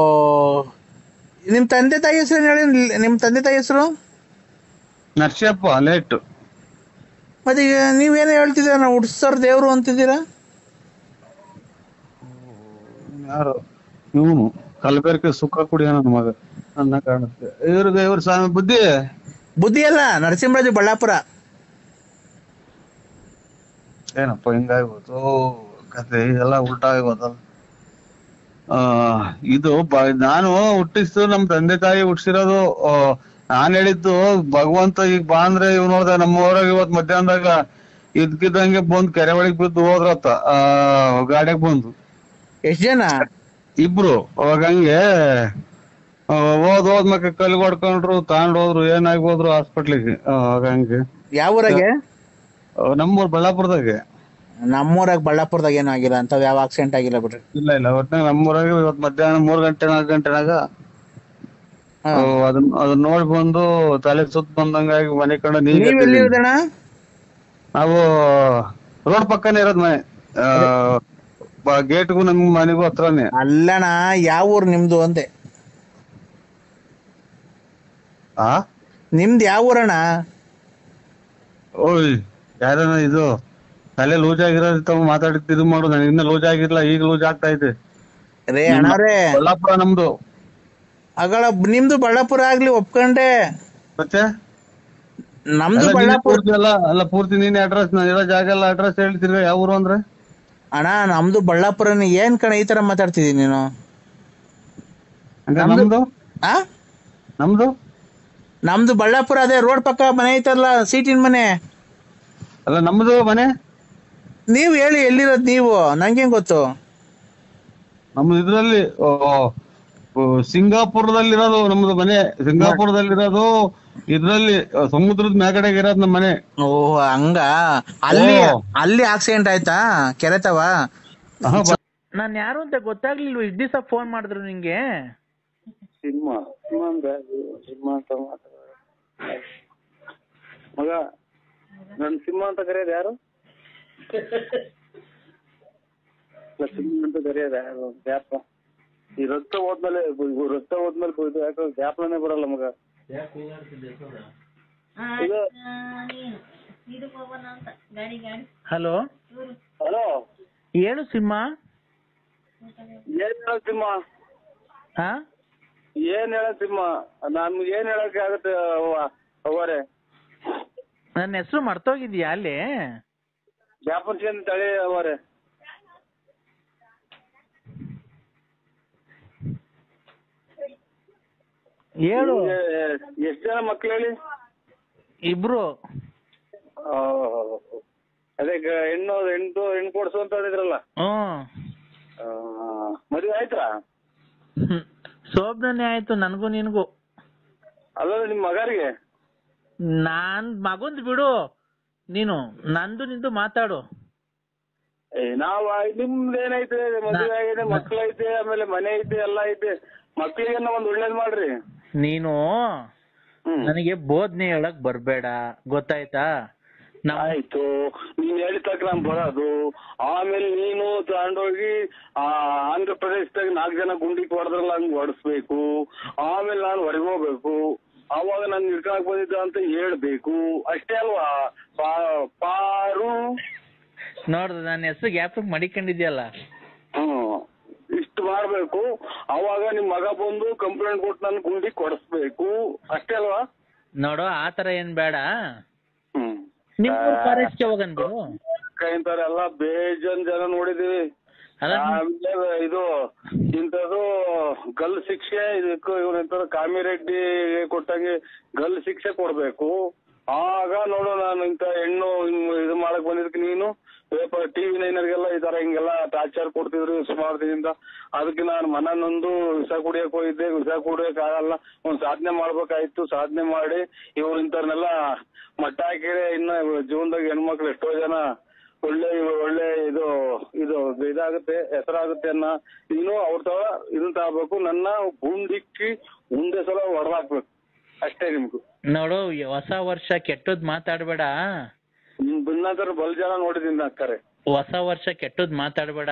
ನಿಮ್ ತಂದೆ ತಾಯಿ ಹೆಸರು ಹೇಳಿ. ನಿಮ್ ತಂದೆ ತಾಯಿ ಹೆಸರು? ನರ್ಸಿಯಪ್ಪ ಲೇಟ್. ಮತ್ತೆ ಈಗ ನೀವೇನೋ ಹೇಳ್ತಿದ್ದೀರ, ನಾವು ಹುಟ್ಟಿಸೋರ್ ದೇವ್ರು ಅಂತಿದ್ದೀರಾ. ಯಾರು ಇವನು? ಕಲಬೆರಕೆ ಸುಖ ಕುಡಿಯ ನನ್ನ ಮಗ ನನ್ನ ಕಾಣುತ್ತೆ. ಇವ್ರ ಸ್ವಾಮಿ ಬುದ್ಧಿ ಅಲ್ಲ, ನರಸಿಂಹರಾಜು ಬಳ್ಳಾಪುರ. ಏನಪ್ಪ ಹಿಂಗಾಗ್ಬೋದು ಕತೆ, ಇದೆಲ್ಲ ಉಲ್ಟಾ ಆಗೋದಲ್ಲ. ಇದು ನಾನು ಹುಟ್ಟಿಸ್ತು ನಮ್ ತಂದೆ ತಾಯಿ ಹುಟ್ಟಿಸಿರೋದು. ನಾನ್ ಹೇಳಿದ್ದು ಭಗವಂತ ಈಗ ಬಾ ಅಂದ್ರೆ ಇವ್ ನೋಡ್ದ ನಮ್ಮ ಊರಾಗ ಇವತ್ ಮಧ್ಯಾಹ್ನದಾಗ ಇದ್ಕಿದ್ದಂಗೆ ಬಂದ್ ಕೆರೆ ಒಳಗ್ ಬಿದ್ದು ಹೋದ್ರತ್ತ. ಗಾಡಿಯಾಗ ಬಂದು. ಎಷ್ಟ್ ಜನ? ಇಬ್ರು. ಅವಾಗ ಹಂಗೆ ಹೋದ್ ಮಕ್ಕ ಕಲ್ಗೆ ಹೊಡ್ಕೊಂಡ್ರು, ಹೋದ್ರು, ಏನಾಗಿ ಹೋದ್ರು ಹಾಸ್ಪಿಟ್ಲಿಗೆ. ಹಂಗೆ. ಯಾವ ಊರಾಗೆ? ನಮ್ಮೂರ್ ಬಳ್ಳಾಪುರದಾಗೆ. ನಮ್ಮೂರಾಗ ಬಳ್ಳಾಪುರದಾಗ ಏನೂ ಆಗಿಲ್ಲ ಅಂತ, ಯಾವ ಆಕ್ಸಿಡೆಂಟ್ ಆಗಿಲ್ಲ ಬಿಡ್ರಿ. ಇಲ್ಲ ಒಟ್ನಾಗ ನಮ್ಮೂರಾಗ ಇವತ್ ಮಧ್ಯಾಹ್ನ 3 ಗಂಟೆ 4 ಗಂಟೆನಾಗ ಅದನ್ನ ನೋಡಿ ಬಂದು ತಲೆ ಸುತ್ತ ಬಂದಂಗಾಗಿ ಮನೆ ಕಂಡ. ನೀವೆಲ್ಲಿರೋದಣ್ಣ? ನಾವು ರೋಡ್ ಪಕ್ಕನೇ ಇರೋದ್ ಮನೆ. ಗೇಟ್ಗೂ ನಮ್ ಮನೆಗೂ ಹತ್ರನೇ. ಅಲ್ಲಣ್ಣ, ಯಾವ ಊರ್ ನಿಮ್ದು ಅಂದೆ? ನಿಮ್ದು ಯಾವ ಊರಣ್ಣ? ಓಯ್ ಯಾರನ ಇದು ತಲೆ ಲೂಸ್ ಆಗಿರೋ ಮಾತಾಡಿದ್ ಇದು ಮಾಡು. ನನಗೆ ಇನ್ನ ಲೂಸ್ ಆಗಿರ್ಲ, ಈಗ ಲೂಸ್ ಆಗ್ತಾ ಇದೆ. ಬಳ್ಳಾಪುರ ನಮ್ದು. ನಿಮ್ದು ಬಳ್ಳಾಪುರ ಆಗ್ಲಿ ಒಪ್ಕೊಂಡೆ. ಮತ್ತೆ ನಮ್ದು ಬಳ್ಳಾಪುರ ಅಲ್ಲ ಪೂರ್ತಿ ನೀನ್ ಅಡ್ರೆಸ್, ನಾನು ಇರೋ ಜಾಗ ಎಲ್ಲ ಅಡ್ರೆಸ್ ಹೇಳ್ತಿರ್ಗ. ಯಾವ ಊರು ಅಂದ್ರೆ? ಅಣ್ಣ ನಮ್ದು ಬಳ್ಳಾಪುರನೇ. ಏನ್ ಕಣ ಈ ತರ ಮಾತಾಡ್ತಿದೀನಿ ನೀನು? ನಮ್ದು ಬಳ್ಳಾಪುರ. ಅದೇ ರೋಡ್ ಪಕ್ಕ ಮನೆ ಐತಲ್ಲ, ಸೀಟಿನ ಮನೆ. ಅಲ್ಲ ನಮ್ದು ಮನೆ. ನೀವ್ ಹೇಳಿ ಎಲ್ಲಿರೋದ್ ನೀವು, ನಂಗೇನ್ ಗೊತ್ತು? ನಮ್ದು ಇದ್ರಲ್ಲಿ ಸಿಂಗಾಪುರದಲ್ಲಿರೋದು ನಮ್ದು ಮನೆ. ಸಿಂಗಾಪುರದಲ್ಲಿರೋದು ಇದ್ರಲ್ಲಿ ಸಮುದ್ರದ ಮ್ಯಾಗಡೆಗೆ ಇರೋದು ನಮ್ಮ ಮನೆ. ಹಂಗ. ಅಲ್ಲಿ ಆಕ್ಸಿಡೆಂಟ್ ಆಯ್ತಾ ಕೆರೆತವ? ನಾನ್ ಯಾರು ಅಂತ ಗೊತ್ತಾಗ್ಲಿಲ್ವ? ಇಷ್ಟ ದಿವಸ ಫೋನ್ ಮಾಡಿದ್ರು ನಿಂಗೆ. ಸಿಂಹ ಅಂತ ಮಗ, ನನ್ ಸಿಂಹ ಅಂತ ಕರೆಯೋದು ಯಾರು? ಸಿಂಹ ಅಂತ ಕರೆಯೋದು ಯಾರು? ಗ್ಯಾಪ. ಈ ರಕ್ತ ಹೋದ್ಮೇಲೆ ಯಾಕೋ ಗ್ಯಾಪ್ನೇ ಬರಲ್ಲ ಮಗ. ಹಲೋ ಹಲೋ, ಹೇಳು ಸಿಂಹ. ಏನ್ ಹೇಳ ಸಿಂಹ, ಹಾ ಏನ್ ಹೇಳ ಸಿಂಹ, ನಮ್ಗೆ ಏನ್ ಹೇಳಕ್ಕೆ ಆಗುತ್ತೆ ಅವರೇ? ನನ್ನ ಹೆಸರು ಮರ್ತೋಗಿದ್ಯಾ ಅಲ್ಲಿ? ಜಾಪರ್ಷನ್ ತಳಿ ಅವರೇ. ಹೇಳು. ಎಷ್ಟ್ ಜನ ಮಕ್ಳು ಹೇಳಿ? ಇಬ್ರು. ಅದೇ ಹೆಣ್ಣು ಕೊಡ್ಸು ಅಂತ ಹೇಳಿದ್ರಲ್ಲ. ಮದುವೆ ಆಯ್ತಾ? ಶೋಭನೆ ಆಯ್ತು ನನಗೂ ನಿನಗೂ. ಅಲ್ಲ ನಿಮ್ ಮಗರಿಗೆ? ನಾನ್ ಮಗಂದ್ ಬಿಡು, ನೀನು ನಂದು ನಿಂದು ಮಾತಾಡು. ನಾವ್ ನಿಮ್ದು ಏನೈತೆ, ಮದುವೆ ಆಗಿದೆ, ಮಕ್ಳೈತೆ, ಆಮೇಲೆ ಮನೆ ಐತೆ, ಎಲ್ಲ ಐತೆ. ಮಕ್ಳಿಗೆ ಒಂದ್ ಒಳ್ಳೇದ್ ಮಾಡ್ರಿ. ನೀನು ನನಗೆ ಬೋಧನೆ ಹೇಳಕ್ ಬರ್ಬೇಡ, ಗೊತ್ತಾಯ್ತಾ? ಆಯ್ತು, ನೀನ್ ಹೇಳಿದ ನಾನ್ ಬರೋದು. ಆಮೇಲೆ ನೀನು ತಗೊಂಡೋಗಿ ಆಂಧ್ರ ಪ್ರದೇಶದಾಗ 4 ಜನ ಗುಂಡಿಗೆ ಹೊಡೆದ್ರಲ್ಲ, ಹಂಗ್ ಹೊಡೆಸ್ಬೇಕು. ಆಮೇಲೆ ನಾನು ಹೊರಗೆ ಹೋಗ್ಬೇಕು. ಅವಾಗ ನಾನು ಹಿಡ್ಕೊಳಕ್ ಬಂದಿದ್ದ ಅಂತ ಹೇಳ್ಬೇಕು. ಅಷ್ಟೇ ಅಲ್ವಾ ಪಾರು? ನೋಡ್ದು ನನ್ನ ಹೆಸರು ಗ್ಯಾಪ್ ಮಡಿಕೊಂಡಿದ್ಯಲ್ಲ. ಇಷ್ಟು ಮಾಡ್ಬೇಕು. ಅವಾಗ ನಿಮ್ ಮಗ ಬಂದು ಕಂಪ್ಲೇಂಟ್ ಕೊಟ್ಟು ನನ್ ಗುಂಡಿ ಕೊಡಿಸ್ಬೇಕು. ಅಷ್ಟೇ ಅಲ್ವಾ? ನೋಡು, ಆತರ ಏನ್ ಬೇಡ. ನಿಮ್ಮೂರ್ ಫಾರೆಸ್ಟ್ಗೆ ಹೋಗನ್ ಬಿಡು. ಇಂಥವ್ರೆಲ್ಲ ಬೇಜನ್ ಜನ ನೋಡಿದೀವಿ. ಆಮೇಲೆ ಇದು ಇಂಥದ್ದು ಗಲ್ ಶಿಕ್ಷೆ, ಇದಕ್ಕೂ ಇವ್ರ ಕಾಮಿರೆಡ್ಡಿ ಕೊಟ್ಟಂಗೆ ಗಲ್ ಶಿಕ್ಷೆ ಕೊಡ್ಬೇಕು. ಆಗ ನೋಡು, ನಾನು ಇಂಥ ಹೆಣ್ಣು ಇದು ಮಾಡಕ್ ಬಂದಿದ್ದಕ್ಕೆ ನೀನು ಪೇಪರ್ TV9 ಈ ತರ ಹಿಂಗೆಲ್ಲ ಟಾರ್ಚರ್ ಕೊಡ್ತಿದ್ರು ಸುಮಾರು ದಿನದಿಂದ. ಅದಕ್ಕೆ ನಾನು ಮನನೊಂದು ವಿಷ ಕುಡಿಯಕ್ ಹೋಗಿದ್ದೆ. ವಿಷ ಕುಡಿಯಕ್ ಆಗಲ್ಲ, ಒಂದ್ ಸಾಧನೆ ಮಾಡ್ಬೇಕಾಯ್ತು. ಸಾಧನೆ ಮಾಡಿ ಇವ್ರು ಇಂಥವ್ರನ್ನೆಲ್ಲ ಮಟ್ಟ ಹಾಕಿದ್ರೆ ಇನ್ನ ಜೀವನದಾಗ ಹೆಣ್ಮಕ್ಳು ಎಷ್ಟೋ ಜನ ಒಳ್ಳೆ ಇದು ಇದಾಗುತ್ತೆ, ಹೆಸರಾಗುತ್ತೆ ಅನ್ನ. ನೀನು ಅವ್ರ ತರ ಇದನ್ನ ತಗೋಬೇಕು. ನನ್ನ ಗುಂಡಿಕ್ಕಿ ಮುಂದೆ ಸಲ ಹೊಡೆದಾಕ್ಬೇಕು. ಅಷ್ಟೇ ನಿಮ್ಗೂ. ನೋಡು, ಹೊಸ ವರ್ಷ ಕೆಟ್ಟದ್ ಮಾತಾಡ್ಬೇಡ. ಬಿನ್ನಾದ್ರ ಬಲ್ ಜನ ನೋಡಿದೀನಿ ಅಕ್ಕರೆ. ಹೊಸ ವರ್ಷ ಕೆಟ್ಟದ್ ಮಾತಾಡ್ಬೇಡ.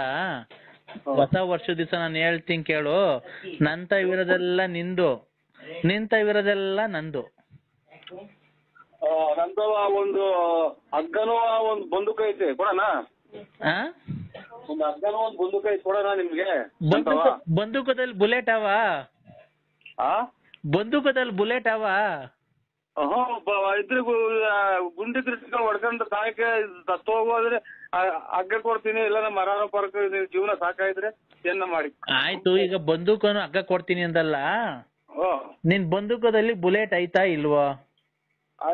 ಹೊಸ ವರ್ಷ ದಿವಸ ನಾನು ಹೇಳ್ತೀನಿ ಕೇಳು. ನಂತ ಇರೋದೆಲ್ಲ ನಿಂದು, ನಿಂತ ಇರೋದೆಲ್ಲ ನಂದು. ನಂದು ಒಂದು ಹಗ್ಗನೂ ಒಂದು ಬಂದೂಕ ಐತೆ, ಕೊಡೋಣ? ಒಂದು ಹಗ್ಗನೂ ಒಂದು ಬಂದೂಕ ಐತೆ, ಕೊಡೋಣ ನಿಮ್ಗೆ? ಬಂದೂಕದಲ್ಲಿ ಬುಲೆಟ್ ಅವ? ಬಂದೂಕದಲ್ಲಿ ಬುಲೆಟ್ ಅವ? ಇದ್ರ ಗುಂಡಿ ತಿರ್ಸ್ಕೊಂಡು ಹೊಡ್ಕೊಂಡು ತಾಯಕ್ಕೆ ತತ್ತೋಗೋದ್ರೆ ಹಗ್ಗ ಕೊಡ್ತೀನಿ. ಇಲ್ಲ ನಮ್ಮ ಮರಾನ ಪರಕ ಜೀವನ ಸಾಕಾಯ್ದ್ರೆ ಏನ ಮಾಡಿ. ಆಯ್ತು, ಈಗ ಬಂದೂಕನು ಹಗ್ಗ ಕೊಡ್ತೀನಿ ಅಂದಲ್ಲ, ನಿನ್ ಬಂದೂಕದಲ್ಲಿ ಬುಲೆಟ್ ಐತಾ ಇಲ್ವಾ?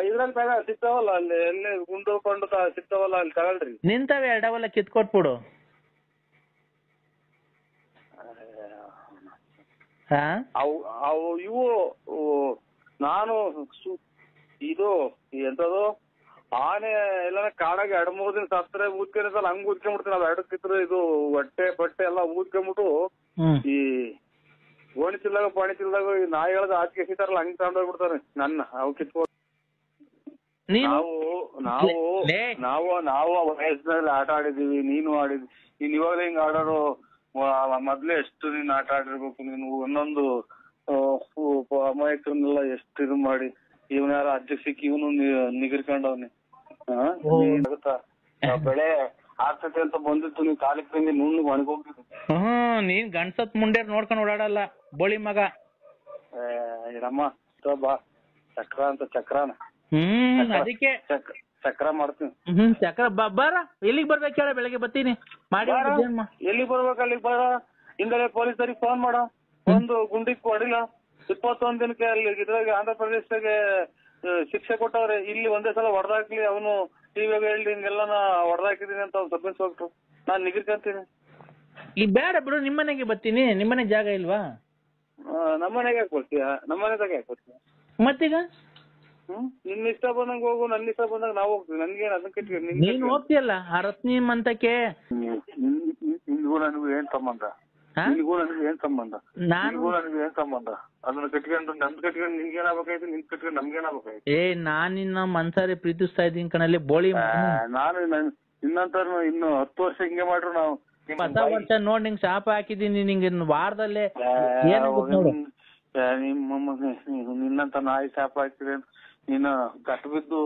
ಇದ್ರಲ್ಲಿ ಸಿಗ್ತಾವಲ್ಲ, ಅಲ್ಲಿ ಎಲ್ಲಿ ಗುಂಡು ಕೊಂಡು ಸಿಗ್ತಾವಲ್ಲ, ಅಲ್ಲಿ ತಗೊಳ್ರಿ. ನಿಂತವೆ ಎರಡವಲ್ಲ, ಕಿತ್ಕೊಟ್ಬಿಡು. ಅವು ಇವು ನಾನು ಇದು ಎಂತದು ಆನೆ ಎಲ್ಲ ಕಾಡಾಗ 2-3 ದಿನ ಸತ್ತರೆ ಊದ್ಕೊಂಡಿರ್ತಲ್ಲ, ಹಂಗ್ ಊದ್ಕೊಂಡ್ಬಿಡ್ತೀನಿ. ಅವ್ 2 ಕಿತ್ರೆ ಇದು ಹೊಟ್ಟೆ ಪಟ್ಟೆ ಎಲ್ಲ ಊದ್ಕೊಂಡ್ಬಿಟ್ಟು ಈ ಓಣಿ ಪಾಣಿಚಿಲ್ದಾಗ ಈ ನಾಯಿ ಹೇಳ್ದ ಆಚೆ ಎಸಿತಾರಲ್ಲ, ಹಂಗ್ ತಗೊಂಡೋಗ್ಬಿಡ್ತಾರೆ ನನ್ನ. ಅವು ಕಿತ್ಕೊಂಡು ನಾವು ವಯಸ್ಸಿನಲ್ಲಿ ಆಟ ಆಡಿದೀವಿ, ನೀನು ಆಡಿದ್ವಿ. ನೀನ್ ಇವಾಗಲೇ ಹಿಂಗ್ ಆಡೋರು ಮೊದ್ಲೇ ಎಷ್ಟು ನೀನ್ ಆಟ ಆಡಿರ್ಬೇಕು. ನೀನು ಒಂದೊಂದು ಅಮಾಯಕರನ್ನೆಲ್ಲ ಎಷ್ಟು ಇದು ಮಾಡಿ, ಇವನ ಯಾರ ಅಜ್ಜ ಸಿಕ್ಕಿ ಇವನು ನಿಗಿರ್ಕೊಂಡವ್ನಿ. ಬೆಳೆ ಆಗ್ತತೆ ಅಂತ ಬಂದಿತ್ತು, ನೀನ್ ಕಾಲಿಗೆ ತಂಗಿ ನುಣ್ಣು ಒಣಗೋಗಿದ್ದು. ನೀನ್ ಗಂಡ್ಸತ್ ಮುಂಡೇರ್ ನೋಡ್ಕೊಂಡು ಓಡಾಡಲ್ಲ, ಬೋಳಿ ಮಗ. ರಮ್ಮ ಬಾ, ಚಕ್ರ ಅಂತ ಚಕ್ರಾನ. ಅದಕ್ಕೆ ಚಕ್ರ ಮಾಡ್ತೀನಿ. ಚಕ್ರ ಬಾರ. ಎಲ್ಲಿಗೆ ಬರ್ಬೇಕು ಹೇಳ, ಬೆಳಗ್ಗೆ ಬರ್ತೀನಿ. ಮಾಡಿ ಎಲ್ಲಿಗೆ ಬರ್ಬೇಕು ಅಲ್ಲಿಗೆ ಬರ. ಹಿಂದಲೇ ಪೊಲೀಸರಿಗೆ ಫೋನ್ ಮಾಡ. ಒಂದು ಗುಂಡಿಗೆ ಹೊಡಿಲ್ಲ. 21 ದಿನಕ್ಕೆ ಅಲ್ಲಿ ಇದ್ರಾಗ ಆಂಧ್ರ ಪ್ರದೇಶದಾಗೆ ಶಿಕ್ಷೆ ಕೊಟ್ಟವ್ರೆ. ಇಲ್ಲಿ ಒಂದೇ ಸಲ ಹೊಡೆದಾಕ್ಲಿ, ಅವನು ಟಿವಿಯಾಗ ಹೇಳಿ ಹಿಂಗೆಲ್ಲ ಹೊಡೆದಾಕಿದೀನಿ ಅಂತ ಅವ್ನು ಸಬ್ ಇನ್ಸ್ಪೆಕ್ಟ್ರು. ನಾನ್ ನಿಗಿರ್ಕಂತೀನಿ. ಈ ಬೇಡ ಬಿಡು, ನಿಮ್ಮನೆಗೆ ಬರ್ತೀನಿ. ನಿಮ್ಮನೆಗೆ ಜಾಗ ಇಲ್ವಾ? ನಮ್ಮನೆಗೆ ಯಾಕೆ ಬರ್ತೀಯ? ನಮ್ಮನೆದಾಗ ಯಾಕೆ ಬರ್ತೀಯ? ಮತ್ತೀಗ ನಿನ್ನ ಇಷ್ಟ ಬಂದಂಗ ಹೋಗು, ನನ್ನ ಇಷ್ಟ ಬಂದಾಗ ನಾವು ಹೋಗ್ತೀವಿ. ನನ್ಗೇನು ಅದನ್ನ ಕಟ್ಟಿ ನೀನ್ ಹೋಗ್ತೀಯಲ್ಲ ಆ ರತ್ನಿ ಮಂತಕ್ಕೆ. ನಿನ್ಗೂ ನನಗೂ ಏನ್ ಸಂಬಂಧ? ನಿನ್ಗೂ ನನಗೂ ಏನ್ ಸಂಬಂಧ? ನನಗೂ ಏನ್ ಸಂಬಂಧ? ಅದನ್ನ ಕಟ್ಕೊಂಡು ನಮ್ದು ಕಟ್ಕೊಂಡು ನಿನ್ಗೇನಾಗಬೇಕಾಯ್ತು, ನಿನ್ ಕಟ್ಕೊಂಡು ನಮ್ಗೇನಾಗಬೇಕಾಯ್ತು? ನಾನ್ ನಿನ್ನ ಮನ್ಸಾರಿ ಪ್ರೀತಿಸ್ತಾ ಇದ್ದೀನಿ ಕಣಲ್ಲಿ ಬೋಳಿ. ನಾನು ಇನ್ನಂತ ಇನ್ನು 10 ವರ್ಷ ಹಿಂಗೆ ಮಾಡ್ರು ನಾವು. ಹೊಸ ವರ್ಷ ನೋಡ್ ನಿಂಗ್ ಶಾಪ ಹಾಕಿದೀನಿ. ನಿಂಗೆ ವಾರದಲ್ಲೇ ನಿನ್ನಂತ ನಾಯಿ ಶಾಪ ಹಾಕಿದೆ. ಇನ್ನ ಕಷ್ಟ ಬಿದ್ದು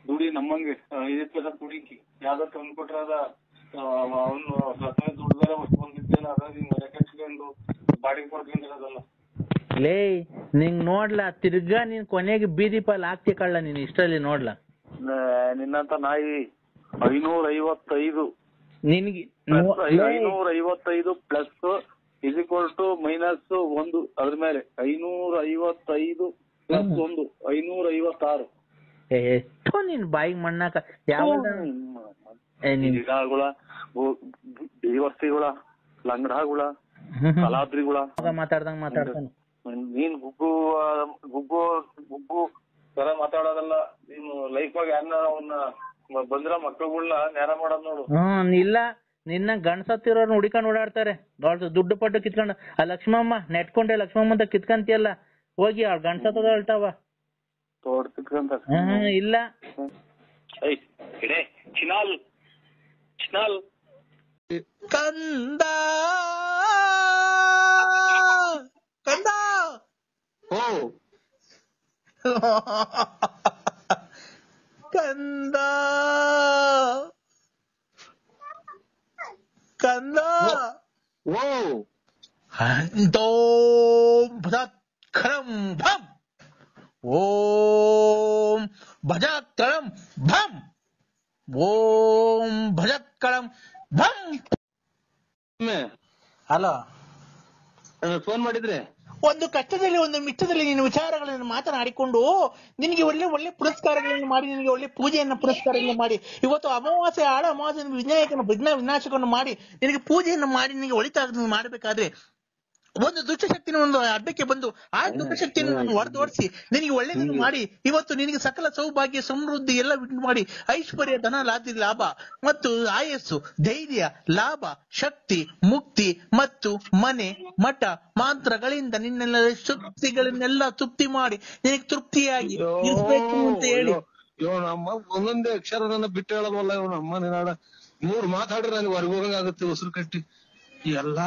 ದುಡಿ ನಮ್ಮಂಗೆ 5 ಪೈಸಾ ದುಡಿಕಿ ಯಾವ್ದೋ ತಂದು ಕೊಟ್ರ ಅದ ಅವನು ದುಡ್ಡು ಬೇರೆ ಬಂದಿದ್ದೇನೆ ಅದ ನಿನ್ ಮನೆ ಕಟ್ಸ್ಕೊಂಡು ಬಾಡಿಗೆ ಕೊಡ್ಕೊಂಡಿರೋದಲ್ಲ. ಲೇ ನಿಂಗ್ ನೋಡ್ಲಾ ತಿರ್ಗಾ ನೀನ್ ಕೊನೆಗೆ ಬೀದಿ ಪಾಲ್ ಆಗ್ತಿ ಕಳ್ಳ ನೀನ್ ಇಷ್ಟರಲ್ಲಿ ನೋಡ್ಲಾ. ನಿನ್ನಂತ ನಾಯಿ 555 ನಿನ್ಗೆ 555 ಪ್ಲಸ್ -1 ಅದ್ರ ಮೇಲೆ 555 ಪ್ಲಸ್ 1 556. ಎಷ್ಟು ನಿನ್ ಬಾಯಿಗೆ ಮಣ್ಣಾಕ ಯಾವ ದೇವರ್ಸಿಗಳ ಲಂಗಡಗಳ ಕಲಾದ್ರಿಗಳ ಮಾತಾಡ್ತಾನೆ ನೀನ್ ಗುಗ್ಗು ತರ ಮಾತಾಡೋದಲ್ಲ. ನೀನು ಲೈಫ್ ಆಗಿ ಯಾರನ್ನ ಅವನ್ನ ಬಂದ್ರ ಮಕ್ಕಳುಗಳನ್ನ ನೇರ ಮಾಡೋದ್ ನೋಡು. ಇಲ್ಲ ನಿನ್ನ ಗಂಡ್ಸತ್ತಿರೋರ್ನ ಹುಡಿಕೊಂಡು ಓಡಾಡ್ತಾರೆ ದುಡ್ಡು ಪಟ್ಟು ಕಿತ್ಕೊಂಡು. ಆ ಲಕ್ಷ್ಮಮ್ಮ ನೆಟ್ಕೊಂಡೆ ಲಕ್ಷ್ಮಮ್ಮ ಅಂತ ಕಿತ್ಕಂತಿಯಲ್ಲ ಹೋಗಿ ಅವ್ಳ ಗಂಡ್ಸತ್ತದ ಹೇಳ್ತಾವ ತೋಡ್ ಕಿತ್ಕಂತ. ಇಲ್ಲ ಚಿನಾಲ್ ಕಂದ ಕಂದ ಓ ಕಂದ ಕಂದ ಓ ಓಂ ಭಜತ್ಕರಂ ಭಂ ಓಂ ಭಜತ್ಕರಂ ಭಂ ಓಂ ಭಜತ್ಕರಂ ಭಂ. ಹಲೋ, ಫೋನ್ ಮಾಡಿದ್ರೆ ಒಂದು ಕಷ್ಟದಲ್ಲಿ ಒಂದು ಮಿಚ್ಚದಲ್ಲಿ ನಿನ್ನ ವಿಚಾರಗಳನ್ನು ಮಾತನಾಡಿಕೊಂಡು ನಿನಗೆ ಒಳ್ಳೆ ಒಳ್ಳೆ ಪುರಸ್ಕಾರಗಳನ್ನು ಮಾಡಿ ನಿನಗೆ ಒಳ್ಳೆ ಪೂಜೆಯನ್ನ ಪುರಸ್ಕಾರಗಳನ್ನು ಮಾಡಿ ಇವತ್ತು ಅಮಾವಾಸ್ಯೆ ಆಡ ಅಮಾವಾಸ್ಯೆ ವಿನಾಶಕವನ್ನು ಮಾಡಿ ನಿನಗೆ ಪೂಜೆಯನ್ನು ಮಾಡಿ ನಿನಗೆ ಒಳಿತಾಗ ಮಾಡಬೇಕಾದ್ರೆ ಒಂದು ದುಷ್ಟಶಕ್ತಿನ ಒಂದು ಅಡ್ಡಕ್ಕೆ ಬಂದು ಆ ದುಷ್ಟಶಕ್ತಿಯನ್ನು ನಾನು ಹೊರತೋಡಿಸಿ ನಿನಗೆ ಒಳ್ಳೆಯದನ್ನು ಮಾಡಿ ಇವತ್ತು ನಿನಗೆ ಸಕಲ ಸೌಭಾಗ್ಯ ಸಮೃದ್ಧಿ ಎಲ್ಲ ಮಾಡಿ ಐಶ್ವರ್ಯ ಧನ ಲಾಭ ಮತ್ತು ಆಯಸ್ಸು ಧೈರ್ಯ ಲಾಭ ಶಕ್ತಿ ಮುಕ್ತಿ ಮತ್ತು ಮನೆ ಮಠ ಮಂತ್ರಗಳಿಂದ ನಿನ್ನೆಲ್ಲ ಶಕ್ತಿಗಳನ್ನೆಲ್ಲ ತೃಪ್ತಿ ಮಾಡಿ ನಿನಗೆ ತೃಪ್ತಿಯಾಗಿ ಇರ್ಬೇಕು ಅಂತ ಹೇಳಿ ನಮ್ಮ ಒಂದೊಂದೇ ಅಕ್ಷರ ನನ್ನ ಬಿಟ್ಟು ಹೇಳಲ್ವಲ್ಲ ಇವನು ಅಮ್ಮ ನಿನಾಡ 3 ಮಾತಾಡ್ರೆ ನನಗೆ ಹೊರಗೋಗಂಗಾಗುತ್ತೆ ಉಸಿರು ಕಟ್ಟಿ. ಎಲ್ಲಾ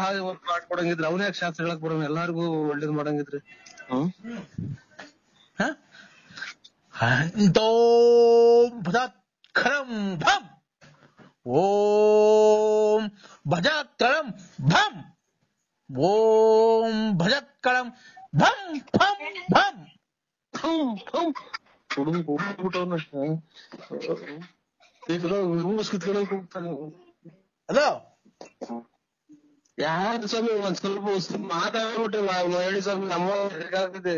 ಮಾಡ್ಕೊಡಂಗಿದ್ರೆ ಅವನೇ ಶಾಸ್ತ್ರ ಹೇಳಕ್ ಬರೋಣ ಎಲ್ಲಾರ್ಗು ಒಳ್ಳೇದ್ ಮಾಡಂಗಿದ್ರಿ. ಓಂ ಭಜತ್ಕರಂ ಭಂ ಓಂ ಭಜತ್ಕರಂ ಭಂ ಓಂ ಭಜತ್ಕರಂ ಭಂ ಭಂ ಭಂ ಹಲೋ ಯಾರು ಸ್ವಾಮಿ ಒಂದ್ ಸ್ವಲ್ಪ ಮಾತಾಡ್ಬಿಟ್ಟಿಲ್ಲ ಹೇಳಿ ಸ್ವಾಮಿ. ಅಮಾವಾಸ್ಯೆ ಆಗ್ತಿದೆ,